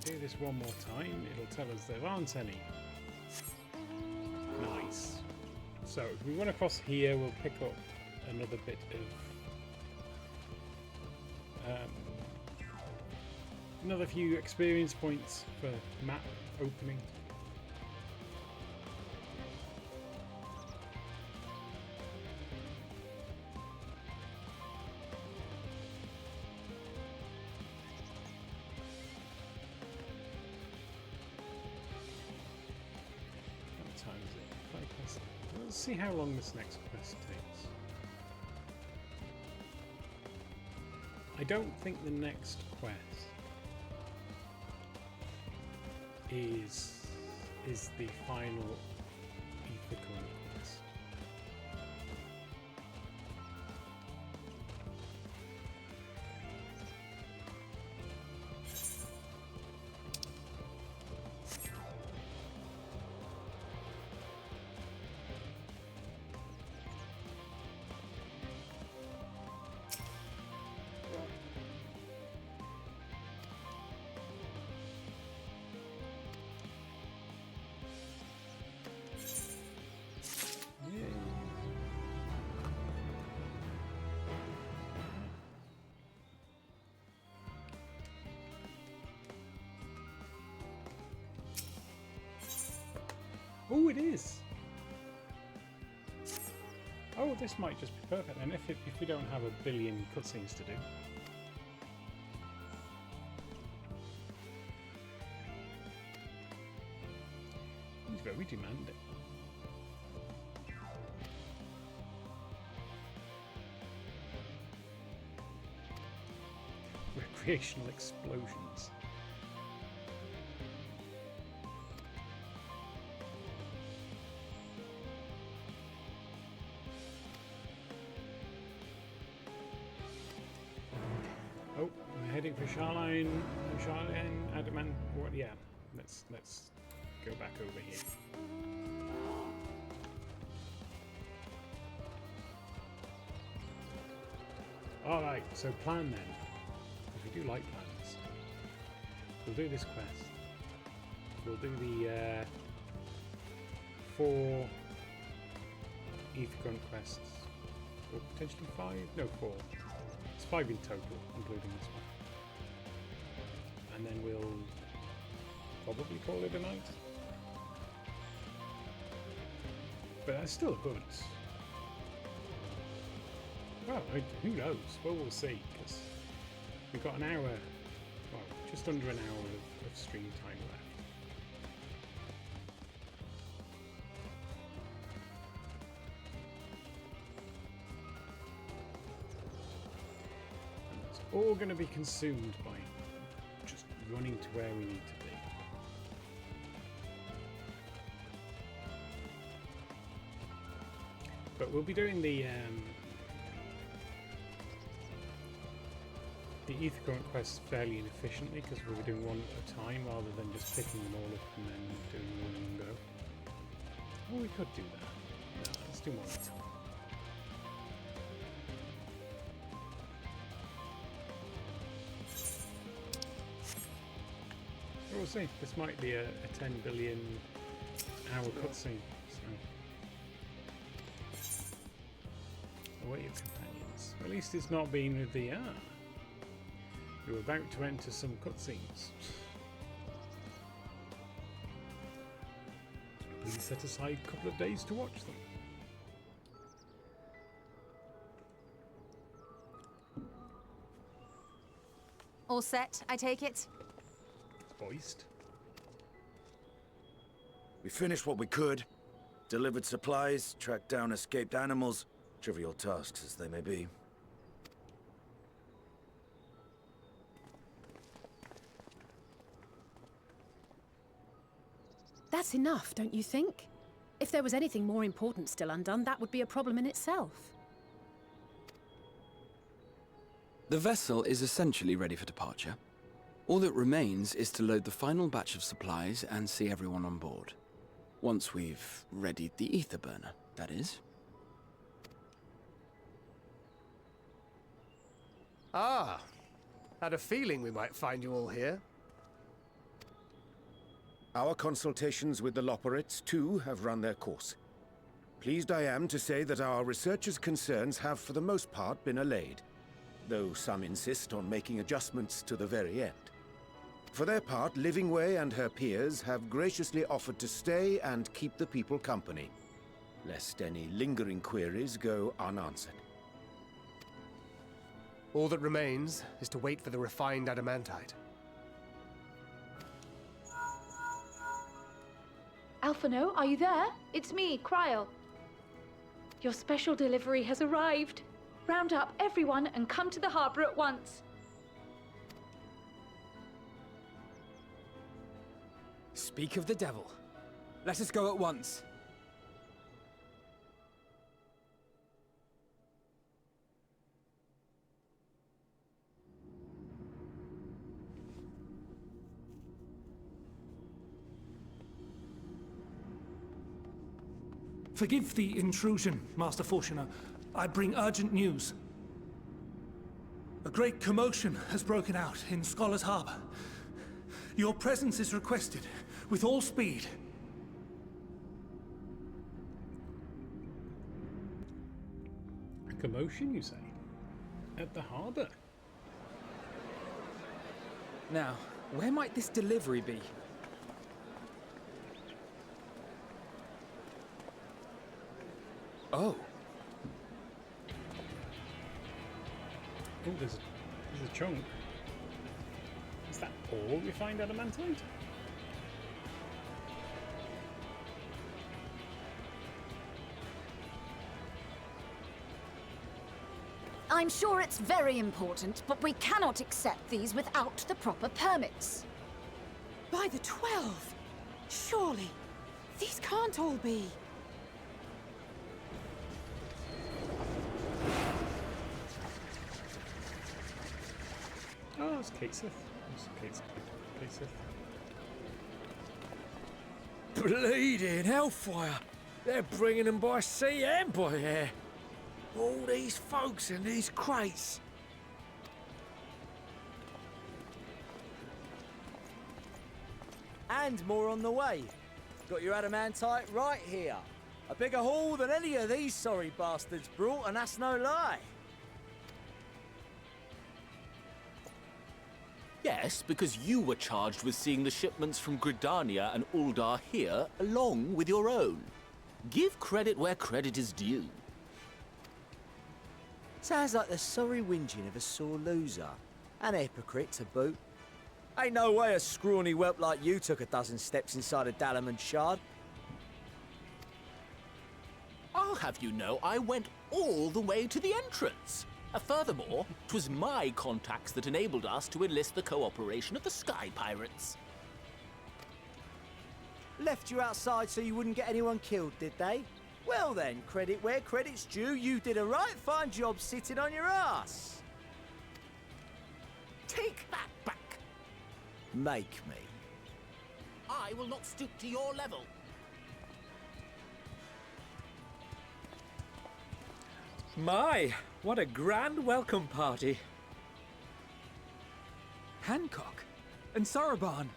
Do this one more time, it'll tell us there aren't any. Nice. So if we run across here, we'll pick up another bit of another few experience points for map opening. Let's see how long this next quest takes. I don't think the next quest is the final ether current quest. Oh, it is! Oh, this might just be perfect then, if we don't have a billion cutscenes to do. very demanding. Recreational explosions. Oh, we're heading for Sharlayan, Adamant. What? Yeah, let's go back over here. All right, so plan then. Because we do like plans. We'll do this quest. We'll do the 4 Aether Grunt quests, or potentially 5. No, 4. It's 5 in total, including this one. And then we'll probably call it a night. But that's still good. Well, who knows? Well, we'll see, because we've got an hour, well, just under an hour of stream time left. And it's all going to be consumed by just running to where we need to be. But we'll be doing the Aether Grunt quests fairly inefficiently because we'll be doing one at a time rather than just picking them all up and then doing one in one go. Well, we could do that. No, let's do one at a time. We'll see. This might be a 10 billion hour cutscene. So. Await your companions. At least it's not been with the you're about to enter some cutscenes. Please set aside a couple of days to watch them. All set, I take it? It's voiced. We finished what we could. Delivered supplies, tracked down escaped animals. Trivial tasks as they may be. That's enough, don't you think? If there was anything more important still undone, that would be a problem in itself. The vessel is essentially ready for departure. All that remains is to load the final batch of supplies and see everyone on board. Once we've readied the ether burner, that is. Ah, had a feeling we might find you all here. Our consultations with the Loporrits, too, have run their course. Pleased I am to say that our researchers' concerns have for the most part been allayed, though some insist on making adjustments to the very end. For their part, Livingway and her peers have graciously offered to stay and keep the people company, lest any lingering queries go unanswered. All that remains is to wait for the refined adamantite. Alphino, are you there? It's me, Kryl. Your special delivery has arrived. Round up everyone and come to the harbor at once. Speak of the devil. Let us go at once. Forgive the intrusion, Master Fortuner. I bring urgent news. A great commotion has broken out in Scholar's Harbor. Your presence is requested, with all speed. A commotion, you say? At the harbour? Now, where might this delivery be? Oh. Oh, there's a chunk. Is that all refined adamantite? I'm sure it's very important, but we cannot accept these without the proper permits. By the 12! Surely, these can't all be... Oh, it's Kate Sith. It's Kate Sith. Bleeding hellfire! They're bringing them by sea and by air. All these folks in these crates. And more on the way. Got your adamantite right here. A bigger haul than any of these sorry bastards brought, and that's no lie. Yes, because you were charged with seeing the shipments from Gridania and Uldar here, along with your own. Give credit where credit is due. Sounds like the sorry whinging of a sore loser. An hypocrite to boot. Ain't no way a scrawny whelp like you took a dozen steps inside a Adamant shard. I'll have you know I went all the way to the entrance. Furthermore, 'twas my contacts that enabled us to enlist the cooperation of the Sky Pirates. Left you outside so you wouldn't get anyone killed, did they? Well then, credit where credit's due, you did a right fine job sitting on your ass. Take that back. Make me. I will not stoop to your level. My, what a grand welcome party. Hancock and Saraban.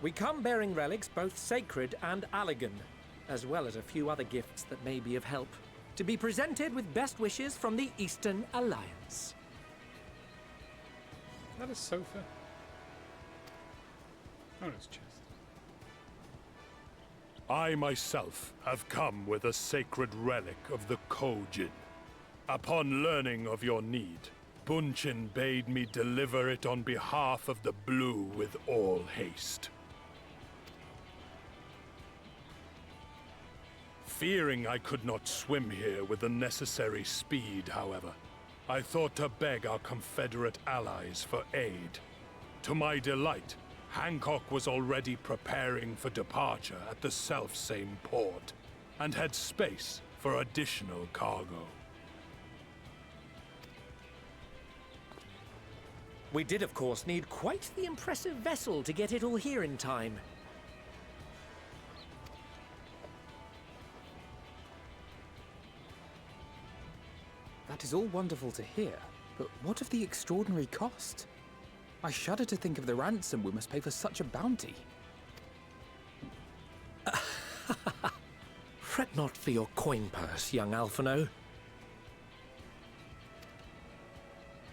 We come bearing relics both sacred and elegant, as well as a few other gifts that may be of help, to be presented with best wishes from the Eastern Alliance. Is that a sofa? Oh, it's a chest. I myself have come with a sacred relic of the Kojin. Upon learning of your need, Bunchin bade me deliver it on behalf of the Blue with all haste. Fearing I could not swim here with the necessary speed, however, I thought to beg our Confederate allies for aid. To my delight, Hancock was already preparing for departure at the self-same port, and had space for additional cargo. We did, of course, need quite the impressive vessel to get it all here in time. That is all wonderful to hear, but what of the extraordinary cost? I shudder to think of the ransom we must pay for such a bounty. Fret not for your coin purse, young Alphino.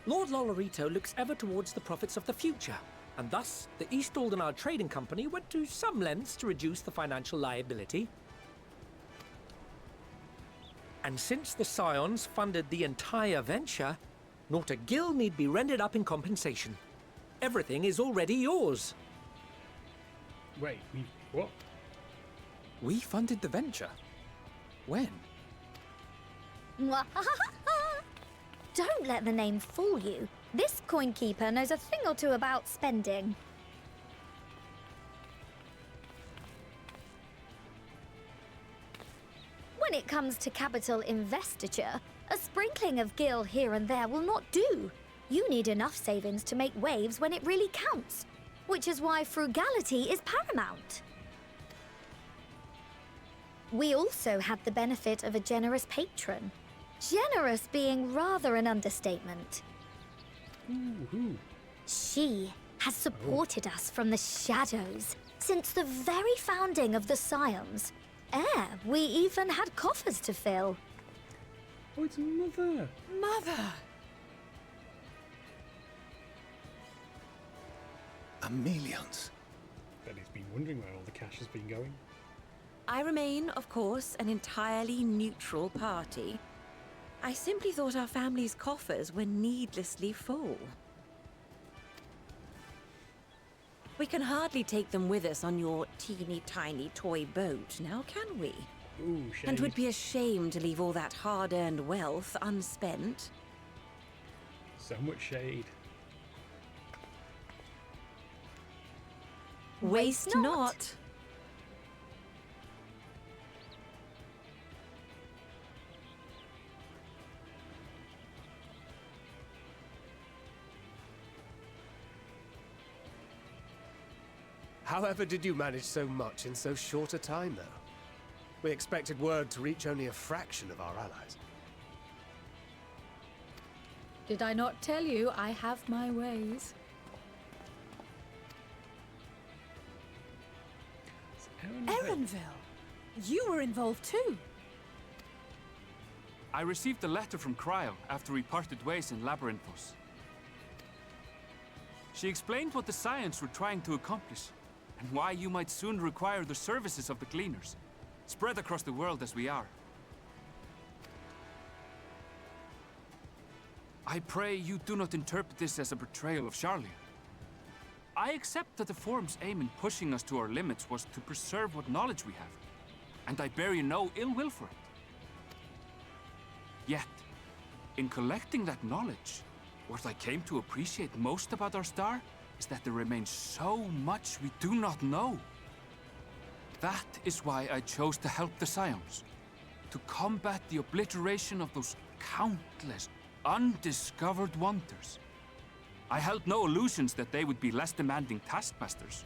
Lord Loporrits looks ever towards the profits of the future, and thus the East Aldenar Trading Company went to some lengths to reduce the financial liability. And since the Scions funded the entire venture, not a gill need be rendered up in compensation. Everything is already yours. Wait, what? We funded the venture? When? Don't let the name fool you. This coin keeper knows a thing or two about spending. When it comes to capital investiture, a sprinkling of gil here and there will not do. You need enough savings to make waves when it really counts, which is why frugality is paramount. We also had the benefit of a generous patron. Generous being rather an understatement. She has supported us from the shadows since the very founding of the Scions. We even had coffers to fill. Oh, it's Mother! Mother! Amelians. Betty's been wondering where all the cash has been going. I remain, of course, an entirely neutral party. I simply thought our family's coffers were needlessly full. We can hardly take them with us on your teeny-tiny toy boat, now can we? Ooh, And shade. would be a shame to leave all that hard-earned wealth unspent. So much shade. Waste not. However did you manage so much in so short a time, though? We expected word to reach only a fraction of our allies. Did I not tell you I have my ways? Erenville! You were involved too! I received a letter from Cryo after we parted ways in Labyrinthos. She explained what the Scions were trying to accomplish, and why you might soon require the services of the Gleaners, spread across the world as we are. I pray you do not interpret this as a betrayal of Sharlayan. I accept that the Forum's aim in pushing us to our limits was to preserve what knowledge we have, and I bear you no ill will for it. Yet, in collecting that knowledge, what I came to appreciate most about our star is that there remains so much we do not know. That is why I chose to help the Scions, to combat the obliteration of those countless undiscovered wonders. I held no illusions that they would be less demanding taskmasters.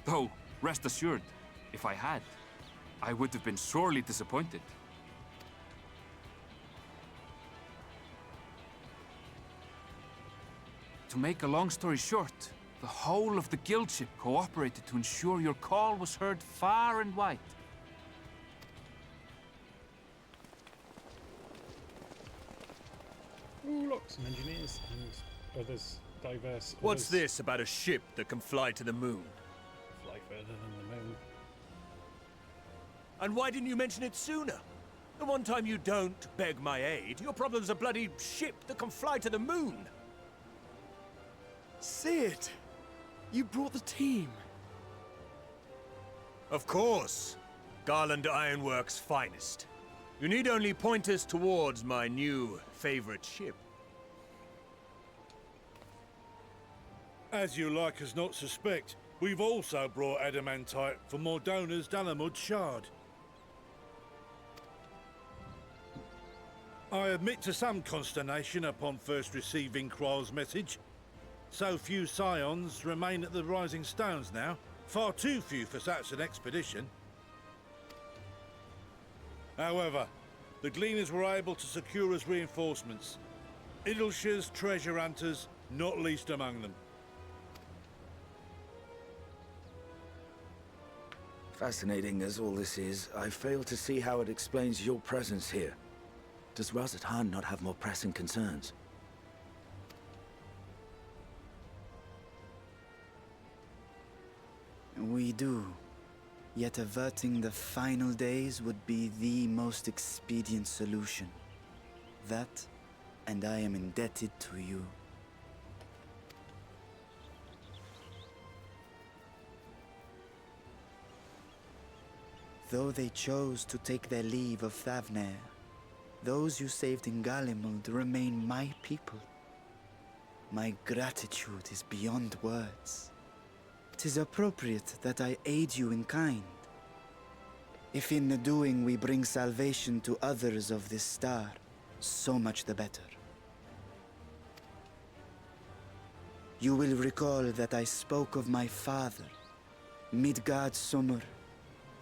Though, rest assured, if I had, I would have been sorely disappointed. To make a long story short, the whole of the guild ship cooperated to ensure your call was heard far and wide. Ooh, look, some engineers and others, diverse. What's others this about a ship that can fly to the moon? Fly further than the moon. And why didn't you mention it sooner? The one time you don't beg my aid, your problem's a bloody ship that can fly to the moon. Sid, you brought the team. Of course. Garland Ironworks' finest. You need only point us towards my new favorite ship. As you like us not suspect, we've also brought Adamantite for Mordona's Dalamud Shard. I admit to some consternation upon first receiving Kryl's message. So few Scions remain at the Rising Stones now. Far too few for such an expedition. However, the Gleaners were able to secure us reinforcements. Idleshires, treasure hunters, not least among them. Fascinating as all this is, I fail to see how it explains your presence here. Does Razat-Han not have more pressing concerns? We do. Yet averting the final days would be the most expedient solution. That, and I am indebted to you. Though they chose to take their leave of Thavnair, those you saved in Galimund remain my people. My gratitude is beyond words. 'Tis appropriate that I aid you in kind. If in the doing we bring salvation to others of this star, so much the better. You will recall that I spoke of my father, Midgard Summer,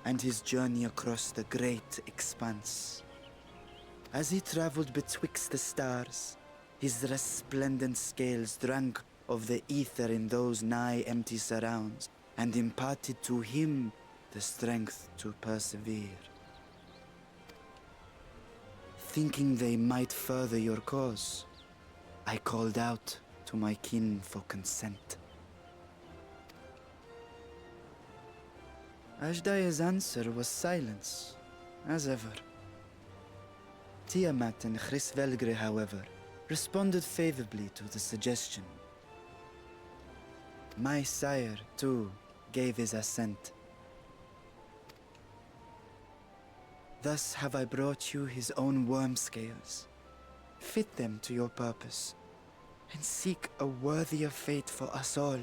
and his journey across the great expanse. As he traveled betwixt the stars, his resplendent scales drank of the ether in those nigh empty surrounds, and imparted to him the strength to persevere. Thinking they might further your cause, I called out to my kin for consent. Ashdai's answer was silence, as ever. Tiamat and Chrisvelgre, however, responded favorably to the suggestion. My sire, too, gave his assent. Thus have I brought you his own worm scales. Fit them to your purpose, and seek a worthier fate for us all.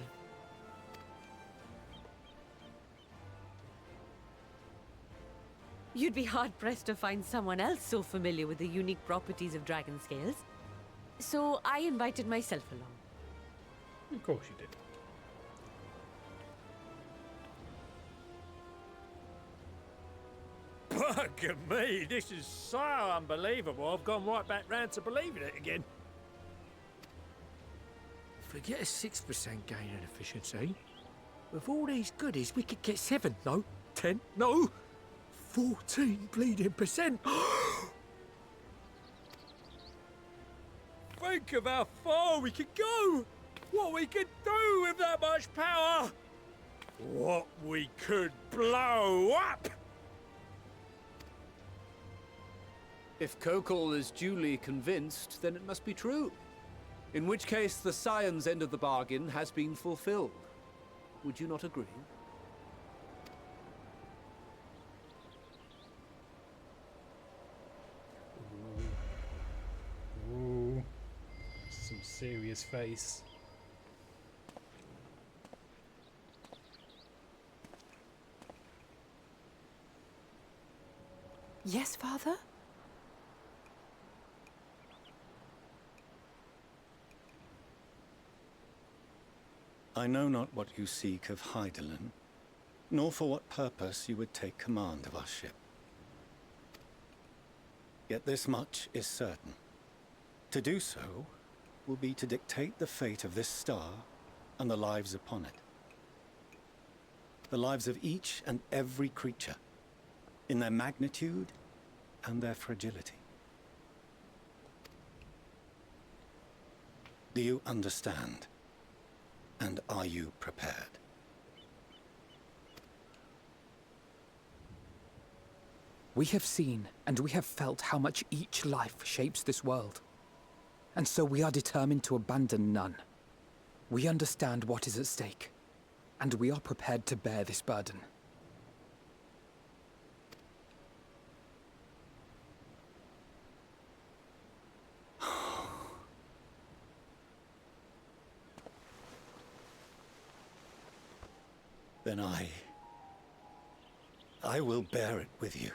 You'd be hard-pressed to find someone else so familiar with the unique properties of dragon scales. So I invited myself along. Of course you did. Bugger me, this is so unbelievable. I've gone right back round to believing it again. Forget a 6% gain in efficiency. With all these goodies, we could get 7, no, 10, no, 14 bleeding percent. Think of how far we could go. What we could do with that much power. What we could blow up. If Kokol is duly convinced, then it must be true. In which case, the Scion's end of the bargain has been fulfilled. Would you not agree? Ooh. Some serious face. Yes, Father? I know not what you seek of Hydaelyn, nor for what purpose you would take command of our ship. Yet this much is certain. To do so will be to dictate the fate of this star and the lives upon it. The lives of each and every creature, in their magnitude and their fragility. Do you understand? And are you prepared? We have seen and we have felt how much each life shapes this world. And so we are determined to abandon none. We understand what is at stake, and we are prepared to bear this burden. Then I will bear it with you.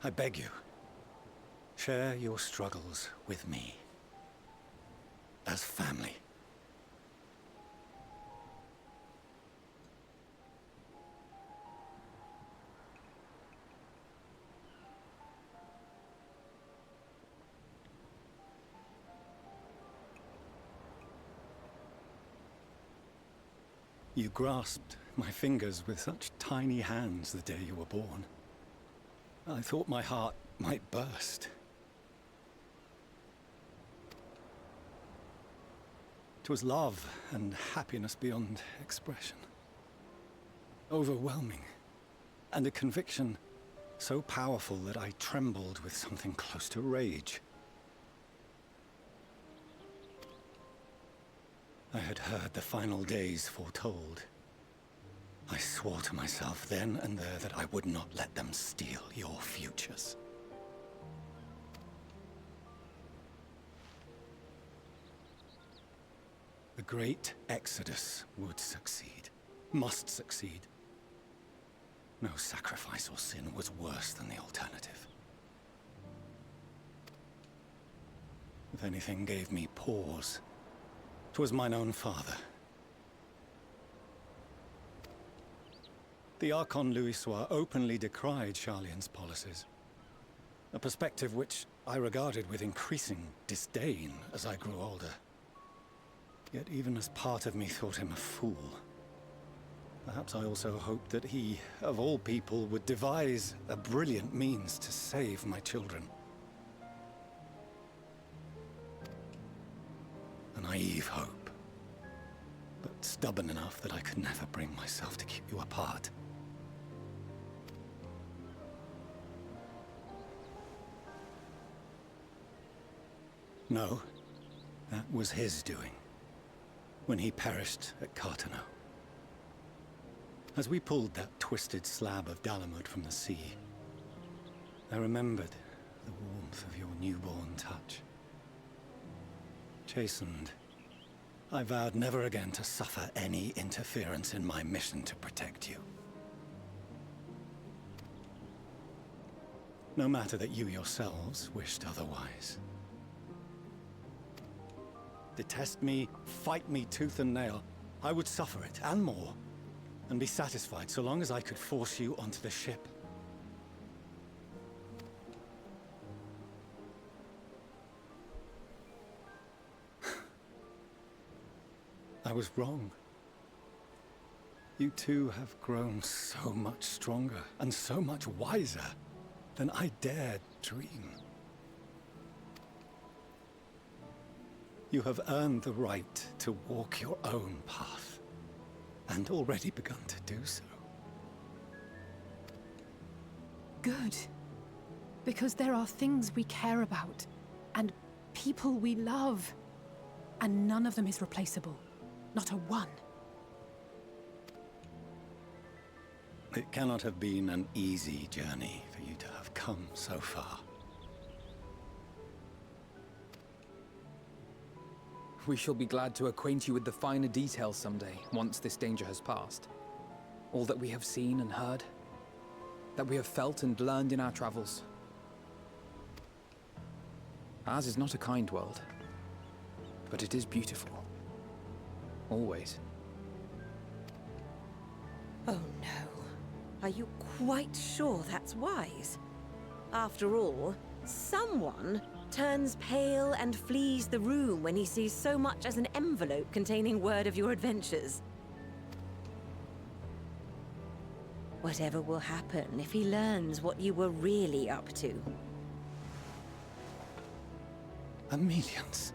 I beg you, share your struggles with me. As family. You grasped my fingers with such tiny hands the day you were born. I thought my heart might burst. 'Twas love and happiness beyond expression. Overwhelming, and a conviction so powerful that I trembled with something close to rage. I had heard the final days foretold. I swore to myself then and there that I would not let them steal your futures. The great Exodus would succeed, must succeed. No sacrifice or sin was worse than the alternative. If anything gave me pause, 'twas mine own father. The Archon Louisoix openly decried Sharlayan's policies, a perspective which I regarded with increasing disdain as I grew older. Yet even as part of me thought him a fool, perhaps I also hoped that he, of all people, would devise a brilliant means to save my children. A naive hope, but stubborn enough that I could never bring myself to keep you apart. No, that was his doing, when he perished at Cartano. As we pulled that twisted slab of Dalamud from the sea, I remembered the warmth of your newborn touch. Chastened, I vowed never again to suffer any interference in my mission to protect you. No matter that you yourselves wished otherwise. Detest me, fight me tooth and nail, I would suffer it, and more, and be satisfied so long as I could force you onto the ship. I was wrong. You two have grown so much stronger and so much wiser than I dared dream. You have earned the right to walk your own path, and already begun to do so. Good. Because there are things we care about, and people we love, and none of them is replaceable. Not a one. It cannot have been an easy journey for you to have come so far. We shall be glad to acquaint you with the finer details someday, once this danger has passed. All that we have seen and heard, that we have felt and learned in our travels. Ours is not a kind world, but it is beautiful. Always. Oh no. Are you quite sure that's wise? After all, someone turns pale and flees the room when he sees so much as an envelope containing word of your adventures. Whatever will happen if he learns what you were really up to? Amelians.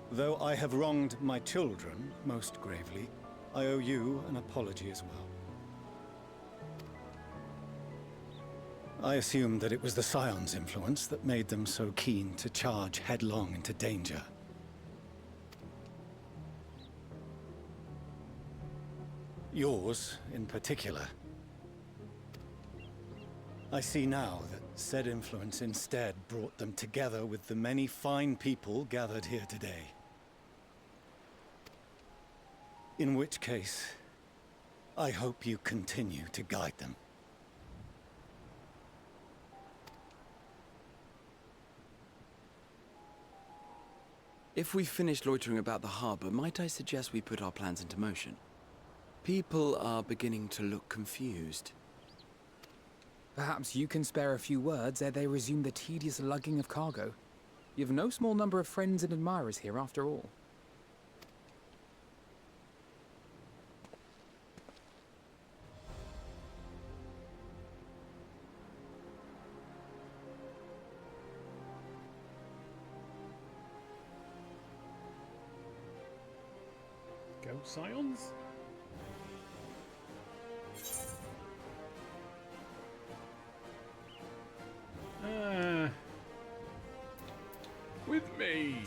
Though I have wronged my children most gravely, I owe you an apology as well. I assumed that it was the Scion's influence that made them so keen to charge headlong into danger. Yours, in particular. I see now that said influence instead brought them together with the many fine people gathered here today. In which case, I hope you continue to guide them. If we've finished loitering about the harbor, might I suggest we put our plans into motion? People are beginning to look confused. Perhaps you can spare a few words ere they resume the tedious lugging of cargo. You have no small number of friends and admirers here, after all. Go, Scions. With me.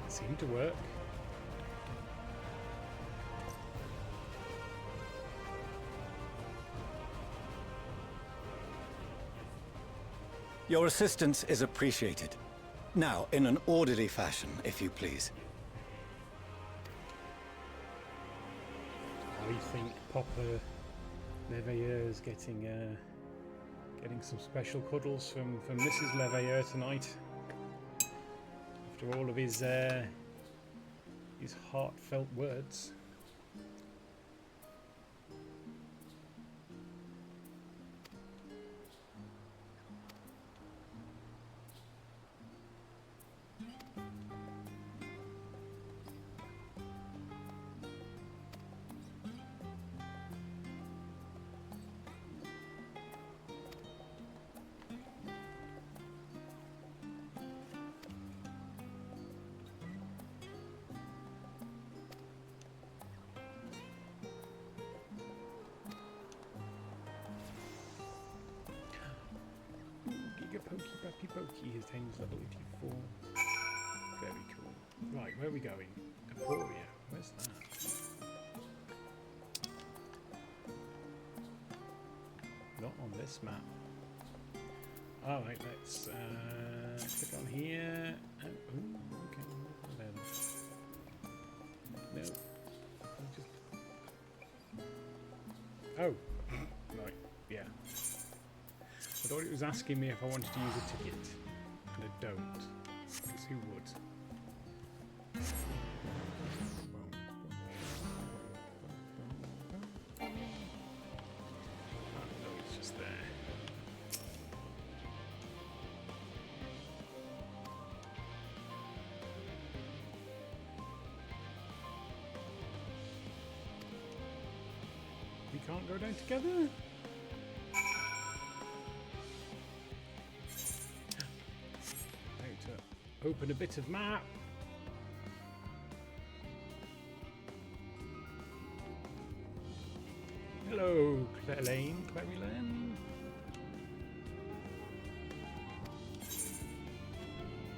Seemed to work. Your assistance is appreciated. Now, in an orderly fashion, if you please. I think Popper Leveilleur's getting some special cuddles from Mrs. Leveilleur tonight. After all of his heartfelt words. ability attains level 84. Very cool. Right, where are we going? Aporia. Where's that? Not on this map. Alright, let's click on here. Ooh, okay, there. No. Oh, right, yeah. I thought it was asking me if I wanted to use a ticket, and I don't, because who would? Oh, no, it's just there. We can't go down together? Open a bit of map. Hello, Claryland.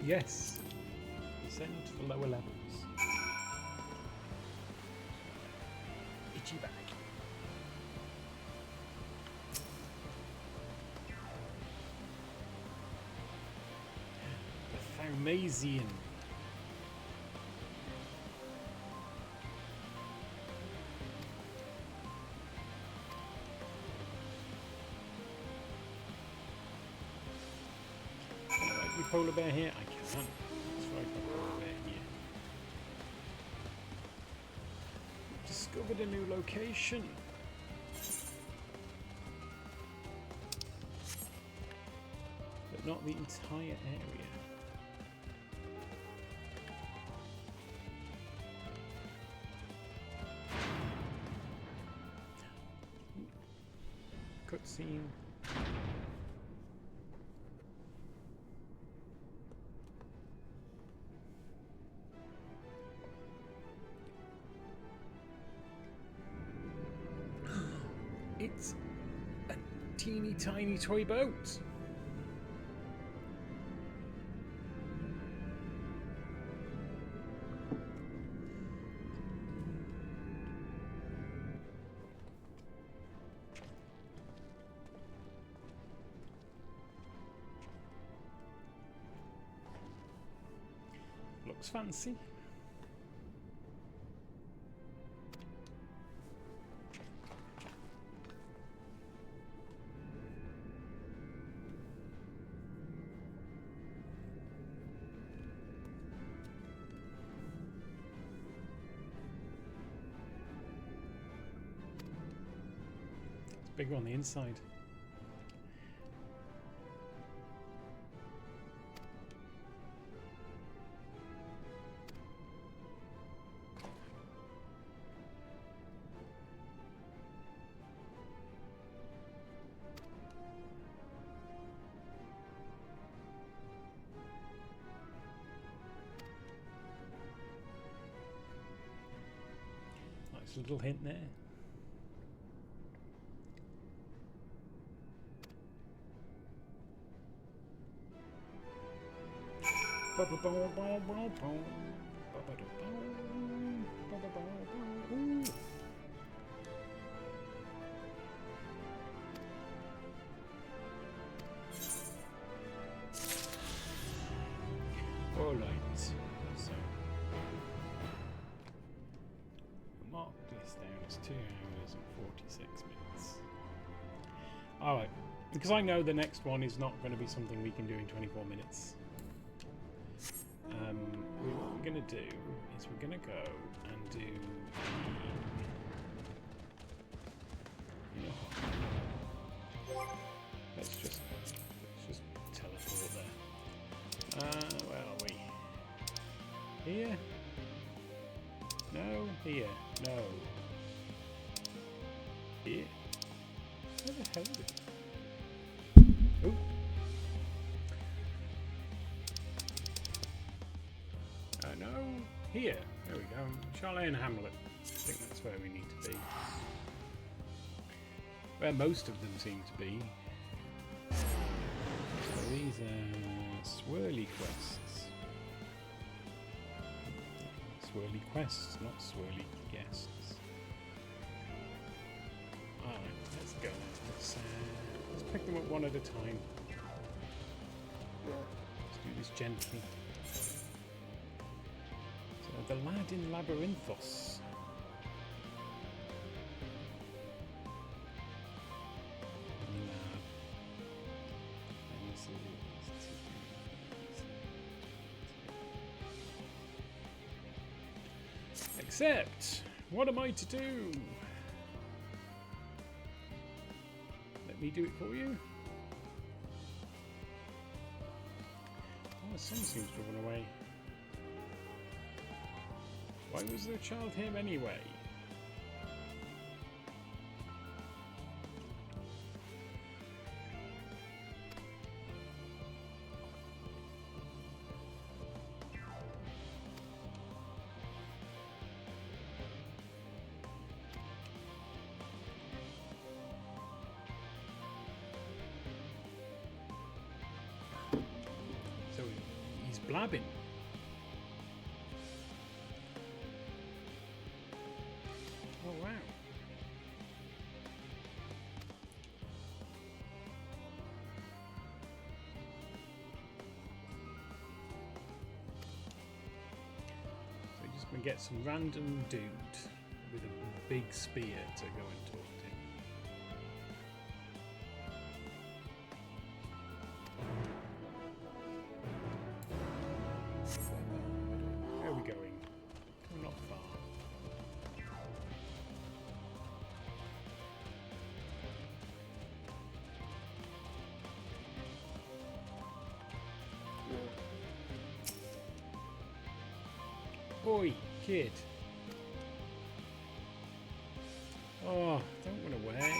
Yes. Send to the lower levels. Itchy back. Amazing. Can I ride my polar bear here? I can. Let's ride my polar bear here. Discovered a new location. But not the entire area. Cutscene. It's a teeny tiny toy boat. Looks fancy. It's bigger on the inside. Nice little hint there. All right, so mark this down as 2 hours and 46 minutes. All right, because I know the next one is not going to be something we can do in 24 minutes. What we're going to do is we're going to go and do let's just teleport there. Where are we? Here? No, here. No. Here? Where the hell is it? Oh. No, here. There we go. Sharlayan Hamlet. I think that's where we need to be. Where most of them seem to be. So these are Swirly quests. Swirly quests, not swirly guests. Alright, let's go. Let's pick them up one at a time. Let's do this gently. So, the lad in Labyrinthos. Sept, what am I to do? Let me do it for you. Oh, the sun seems to have run away. Why was there a child here anyway? Blabbing. Oh wow. So you're just gonna get some random dude with a big spear to go and talk to. Oi, kid. Oh, don't run away.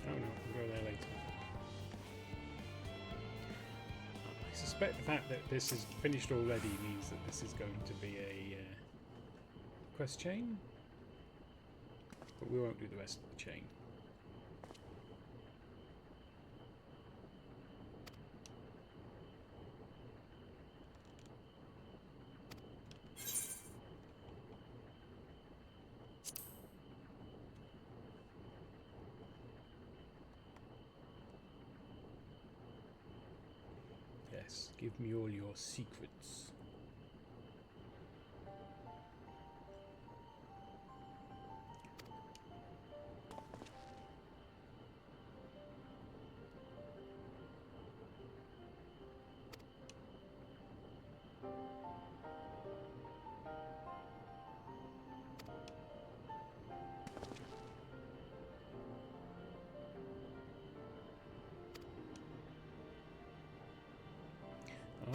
Oh no, we'll go there later. I suspect the fact that this is finished already means that this is going to be a quest chain, but we won't do the rest of the chain. Yes, give me all your secrets.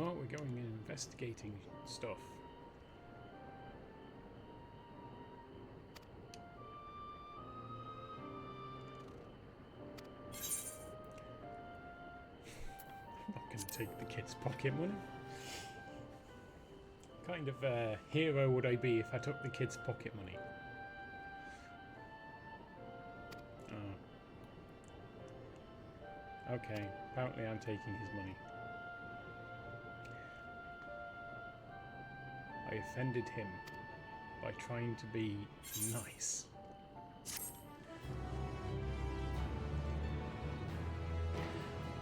Oh, we're going and investigating stuff. I'm not going to take the kid's pocket money. What kind of hero would I be if I took the kid's pocket money? Oh. Okay, apparently I'm taking his money. I offended him by trying to be nice.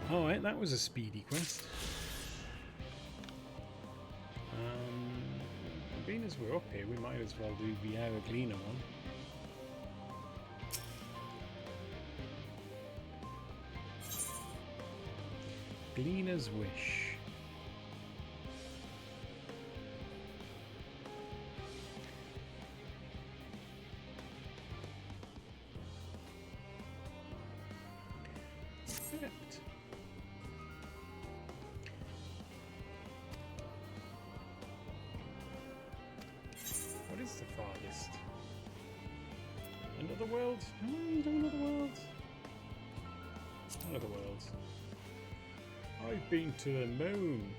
Alright, that was a speedy quest. Being as we're up here, we might as well do the Gleaner one. Gleaner's Wish. Sept. What is the farthest? Another world? No, you do another world. Another world. I've been to the moon.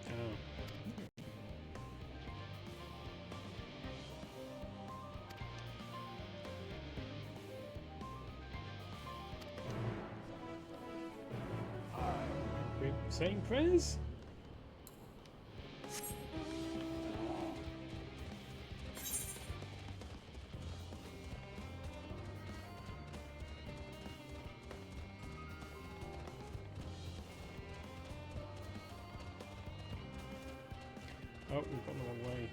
Oh. We're saying prayers? Oh, we've gone the wrong way.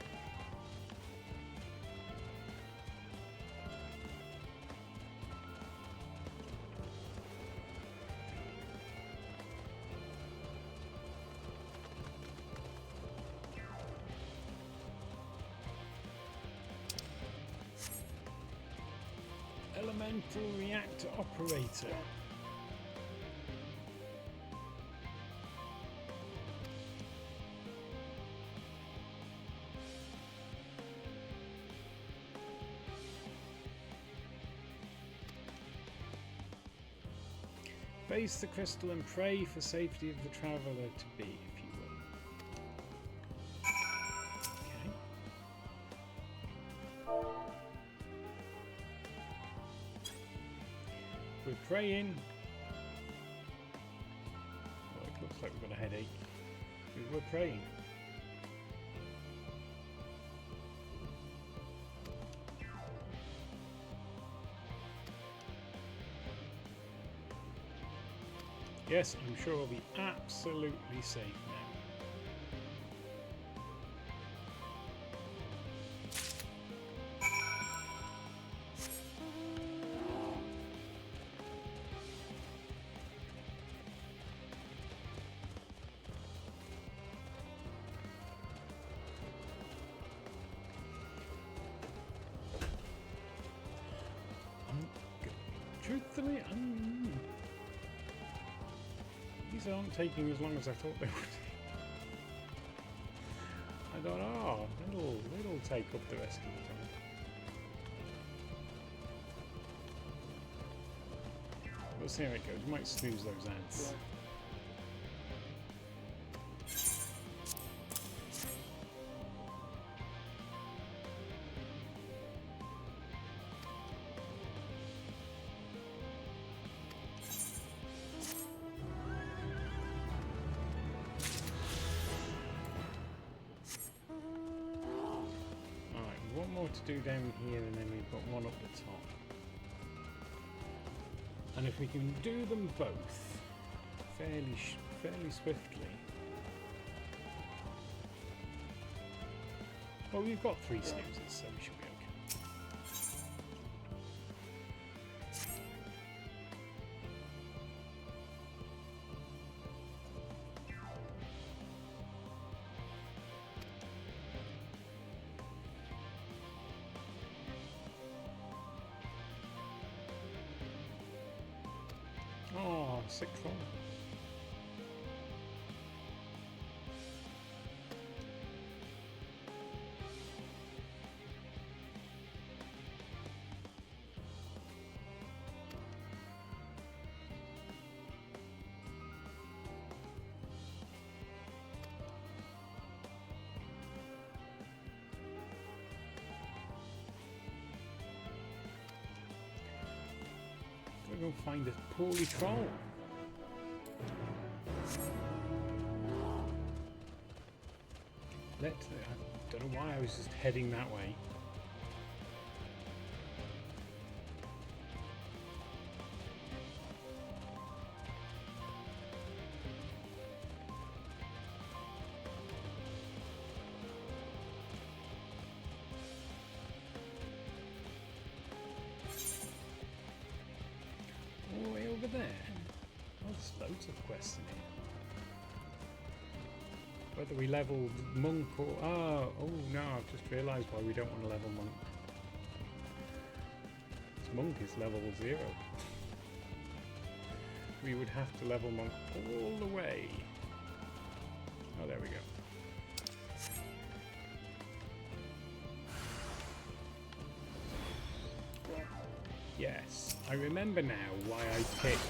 Elemental reactor operator. Face the crystal and pray for safety of the traveller to be, if you will. Okay. We're praying. Well, it looks like we've got a headache. We're praying. Yes, I'm sure we'll be absolutely safe now. Truthfully, these aren't taking as long as I thought they would. I thought, oh, it'll take up the rest of the time. We'll see how it goes. We might snooze those ants. To do down here, and then we've got one up the top. And if we can do them both fairly swiftly. Well, we've got 3 snoozes, so we should be okay. Oh, sick troll. Gotta go find a poorly troll. I don't know why I was just heading that way. All the way over there. Oh, there's loads of quests in here. Whether we leveled monk or... Oh no, I've just realised why we don't want to level monk. This monk is level 0. We would have to level monk all the way. Oh, there we go. Yes, I remember now why I picked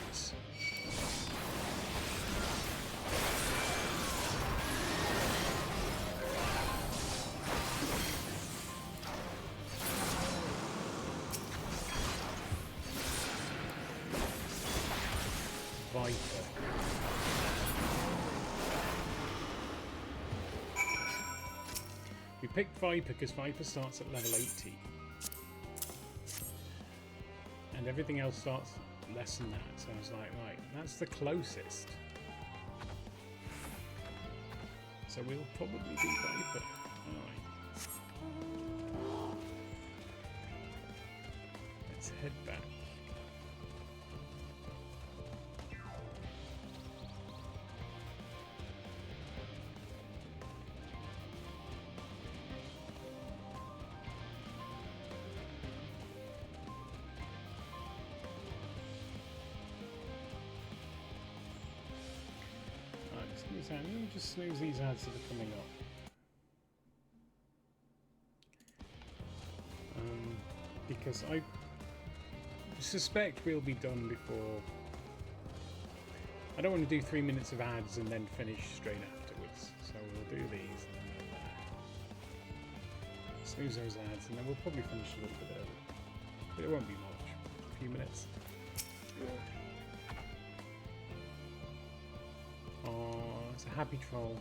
Viper. We picked Viper because Viper starts at level 80. And everything else starts less than that. So I was like, right, that's the closest. So we'll probably be Viper. Alright. Let's head back. Let me just snooze these ads that are coming up. Because I suspect we'll be done before. I don't want to do 3 minutes of ads and then finish straight afterwards. So we'll do these and then we'll snooze those ads and then we'll probably finish a little bit early. But it won't be much. A few minutes. Oh, it's a happy troll.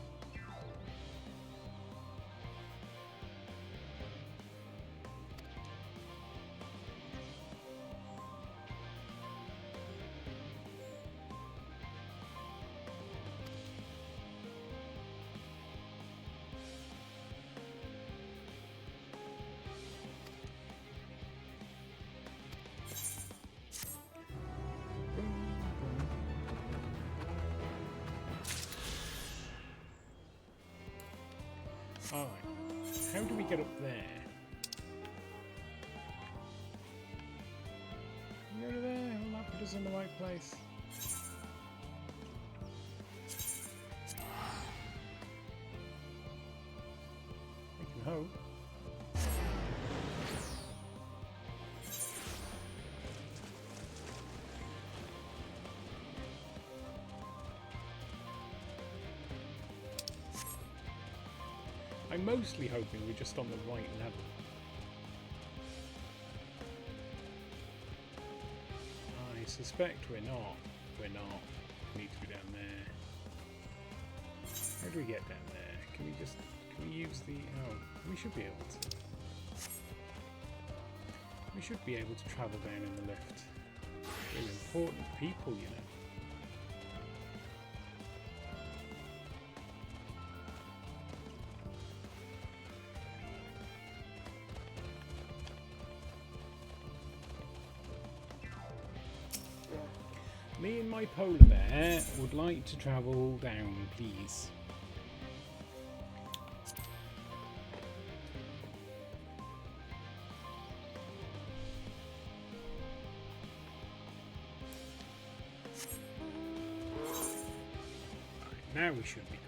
Alright, how do we get up there? Go to there, will that put us in the right place? We can hope. I'm mostly hoping we're just on the right level. I suspect we're not. We're not. We need to go down there. How do we get down there? Can we use the... Oh, we should be able to. We should be able to travel down in the lift. We're important people, you know. Me and my polar bear would like to travel down, please. Now we should be good.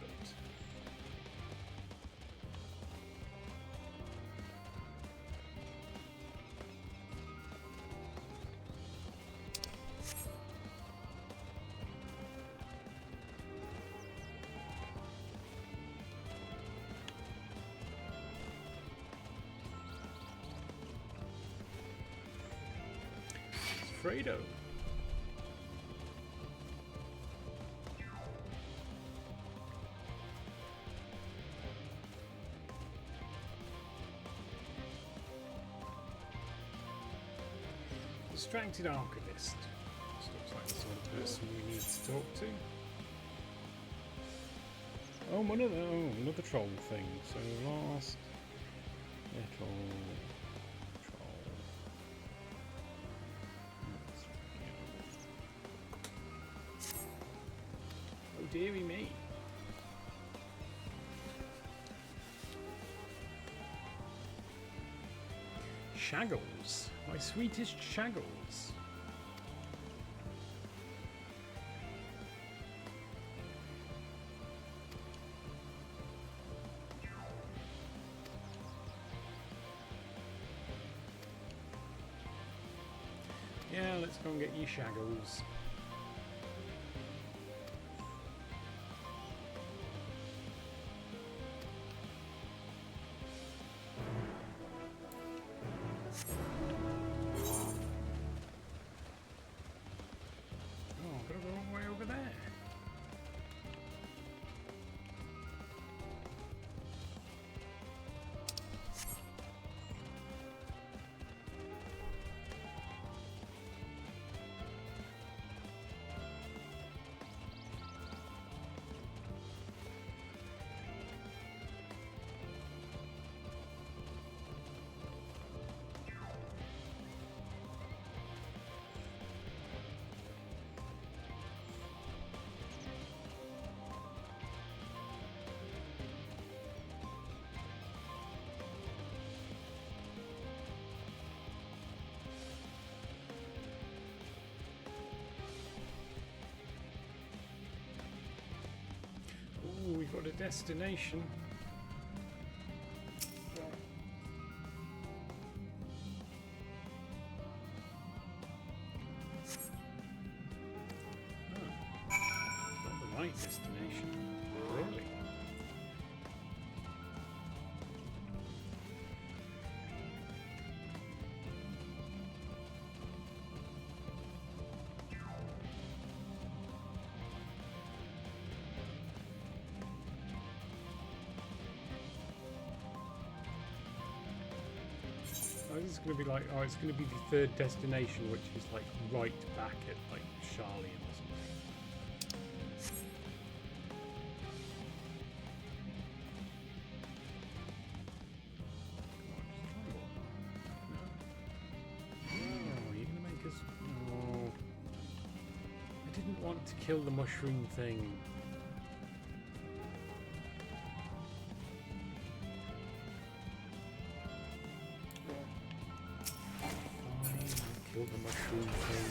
Fredo. Distracted archivist. This looks like the sort of person we need to talk to. Oh, another troll thing. So last little troll. Oh dearie me. Shaggles, my sweetest Shaggles. let's go and get you shaggles. Oh, I've got to go all the way over there. Ooh, we've got a destination. Not the right destination, clearly. Oh, this is going to be like, oh, it's going to be the third destination, which is like right back at like Sharlayan or something. Oh, you're going to make us... Oh. I didn't want to kill the mushroom thing. Kill the mushroom thing.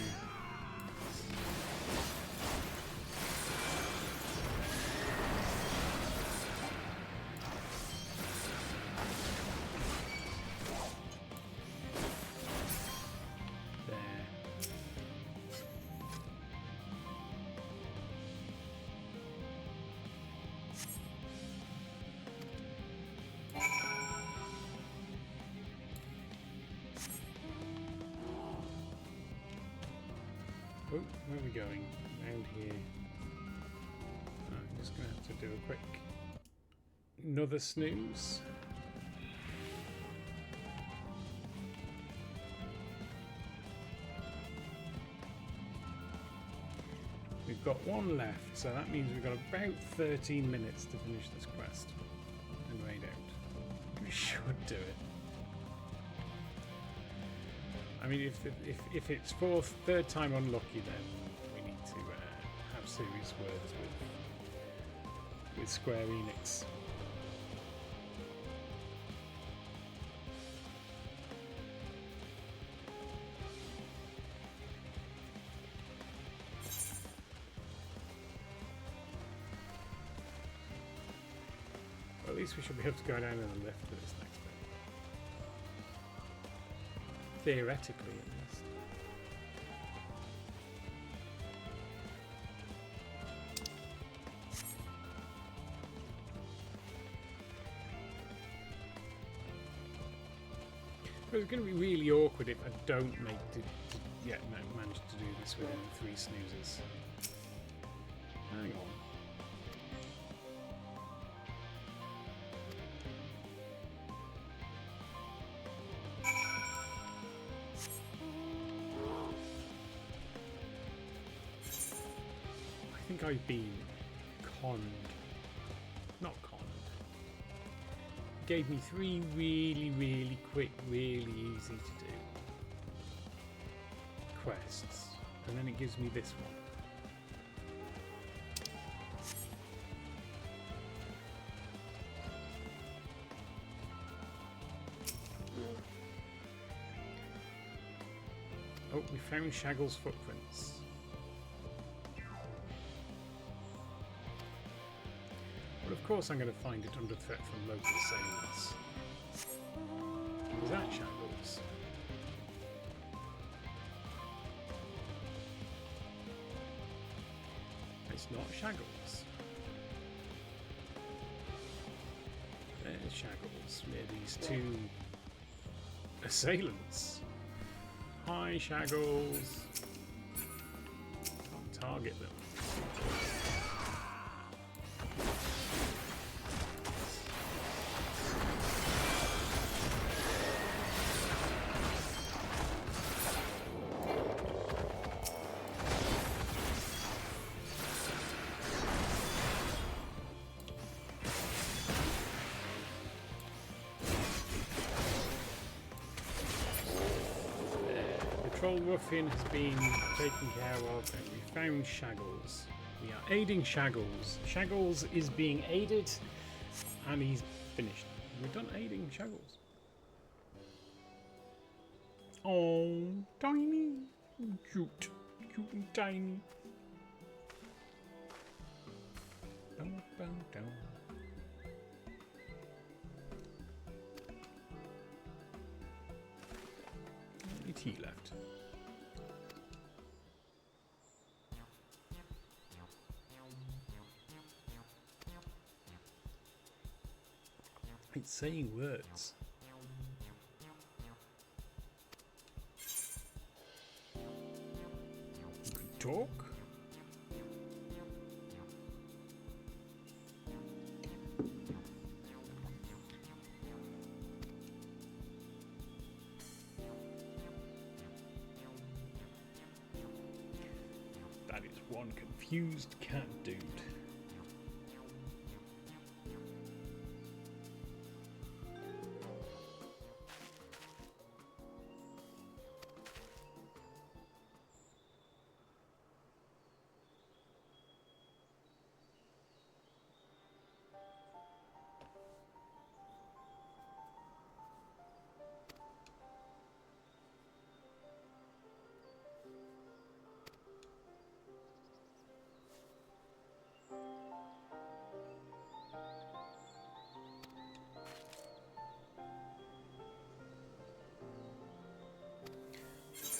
Oh, where are we going? Around here. I'm just going to have to do a quick another snooze. We've got one left, so that means we've got about 13 minutes to finish this quest and raid out. We should do it. I mean, if it's third time unlucky, then we need to have serious words with Square Enix. Well, at least we should be able to go down in the lift for this next bit. Theoretically, at least. But it's going to be really awkward if I don't manage to do this within 3 snoozes. Hang on. I think I've been conned. Not conned. Gave me 3 really quick, really easy to do quests, and then it gives me this one. Oh, we found Shaggle's footprints. But of course I'm going to find it under threat from local assailants. Is that Shaggles? it's not Shaggles. There's Shaggles near these two assailants. Hi, Shaggles. Can't target them. Troll Ruffian has been taken care of, and we found Shaggles. We are aiding Shaggles. Shaggles is being aided, and he's finished. We're done aiding Shaggles. Oh, tiny, cute, cute and tiny. Bow, bow, down. Only tea left. It's saying words. You can talk. That is one confused cat dude.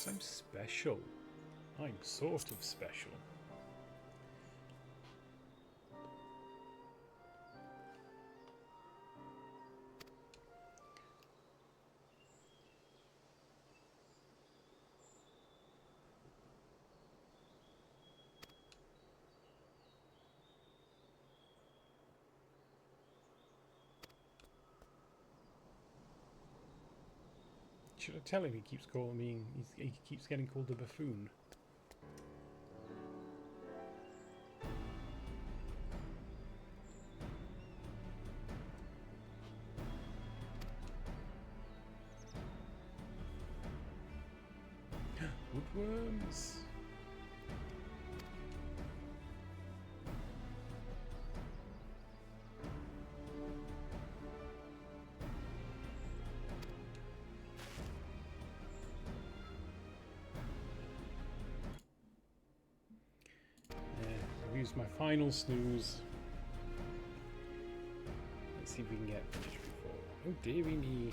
I'm special. I'm sort of special. Should I tell him he keeps calling me? He keeps getting called a buffoon. Woodworms. Use my final snooze. Let's see if we can get finished before. Oh dearie me.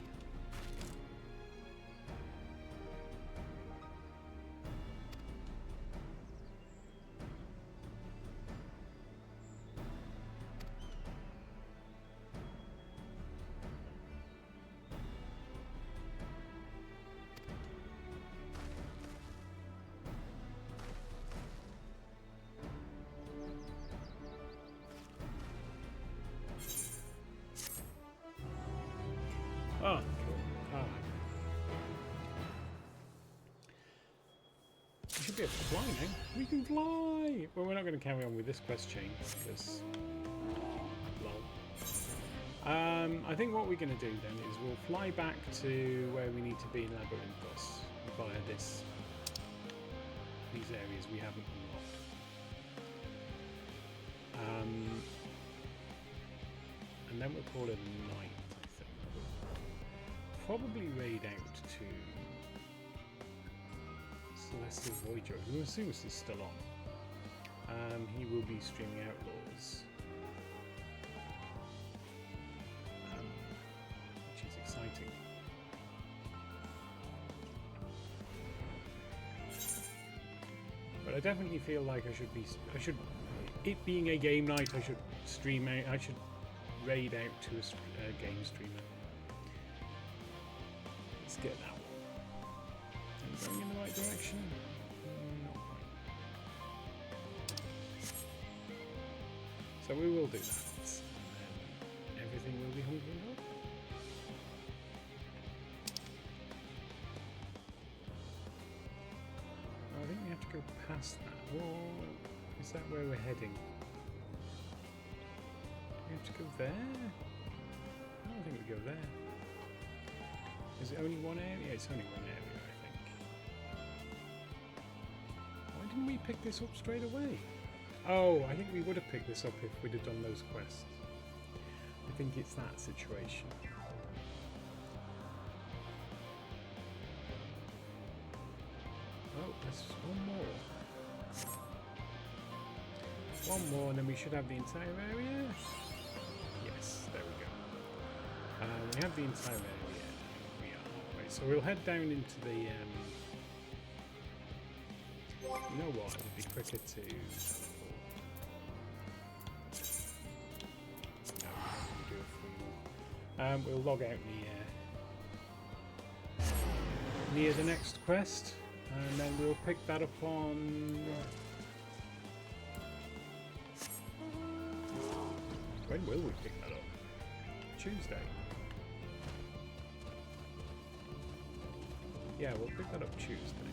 Oh, cool. We should be able to fly now. We can fly! Well, we're not going to carry on with this quest chain because... lol. I think what we're going to do then is we'll fly back to where we need to be in Labyrinthos via these areas we haven't unlocked. And then we'll call it a night. Probably raid out to Celestial Voyager, who assumes is still on. He will be streaming Outlaws, which is exciting. But I definitely feel like I should it being a game night, I should stream out. I should raid out to a game streamer. Let's get that one. Are we going in the right direction? Not quite. So we will do that. And then everything will be hunking up. I think we have to go past that. Whoa. Is that where we're heading? We have to go there? I don't think we go there. Is it only one area? It's only one area, I think. Why didn't we pick this up straight away? Oh, I think we would have picked this up if we'd have done those quests. I think it's that situation. Oh, there's one more. One more, and then we should have the entire area. Yes, there we go. We have the entire area. We are halfway. So we'll head down into the. You know what? It would be quicker to. No, we'll do it for more. We'll log out near the next quest, and then we'll pick that up on. When will we pick that up? Tuesday. Yeah, we'll pick that up Tuesday.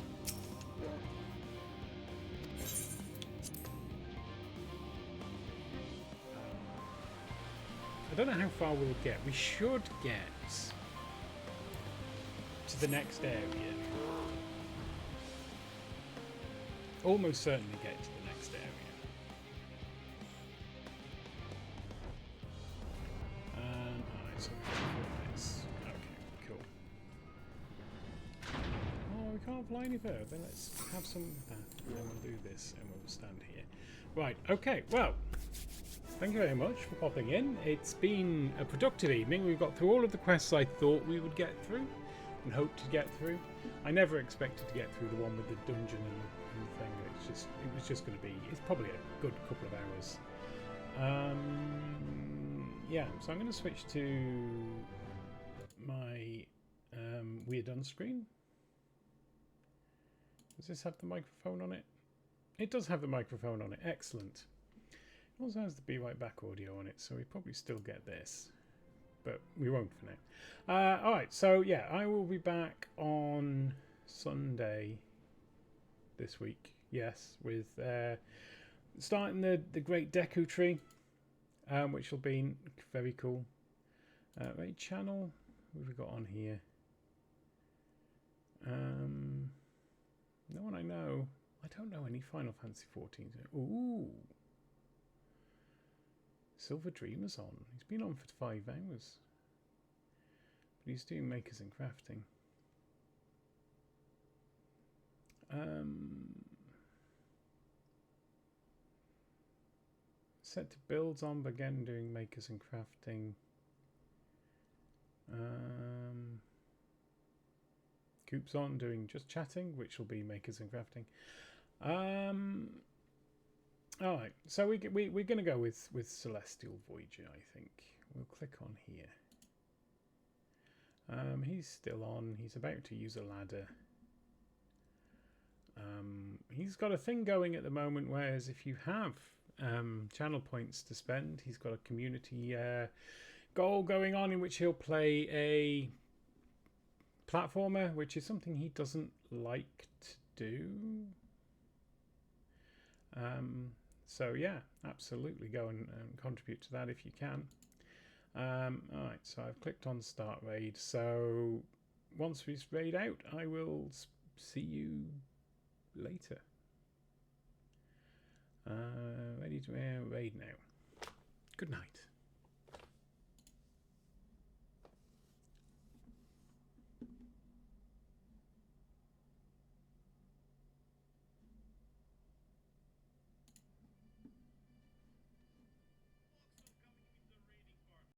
I don't know how far we'll get. We should get to the next area. Almost certainly get to the next area. Alright, so okay, cool. Oh, we can't fly any further. Let's have some of that. And then we'll do this and we'll stand here. Right, okay, well. Thank you very much for popping in. It's been a productive evening. We've got through all of the quests I thought we would get through and hoped to get through. I never expected to get through the one with the dungeon and the thing. It was just going to be. It's probably a good couple of hours. Yeah, so I'm going to switch to my We're Done screen. Does this have the microphone on it? It does have the microphone on it. Excellent. It also has the Be Right Back audio on it, so we probably still get this. But we won't for now. Alright, so yeah, I will be back on Sunday this week. Yes, with starting the Great Deku Tree, which will be very cool. Right, channel, what have we got on here? No one I know. I don't know any Final Fantasy 14. Ooh. Silver Dreamer's on. He's been on for 5 hours. But he's doing makers and crafting. Set to builds on, again doing makers and crafting. Coop's on doing just chatting, which will be makers and crafting. Alright, so we're going to go with Celestial Voyager, I think. We'll click on here. He's still on. He's about to use a ladder. He's got a thing going at the moment, whereas if you have channel points to spend, he's got a community goal going on in which he'll play a platformer, which is something he doesn't like to do. So yeah, absolutely go and contribute to that if you can. Alright, so I've clicked on Start Raid. So once we raid out, I will see you later. Ready to raid now. Good night.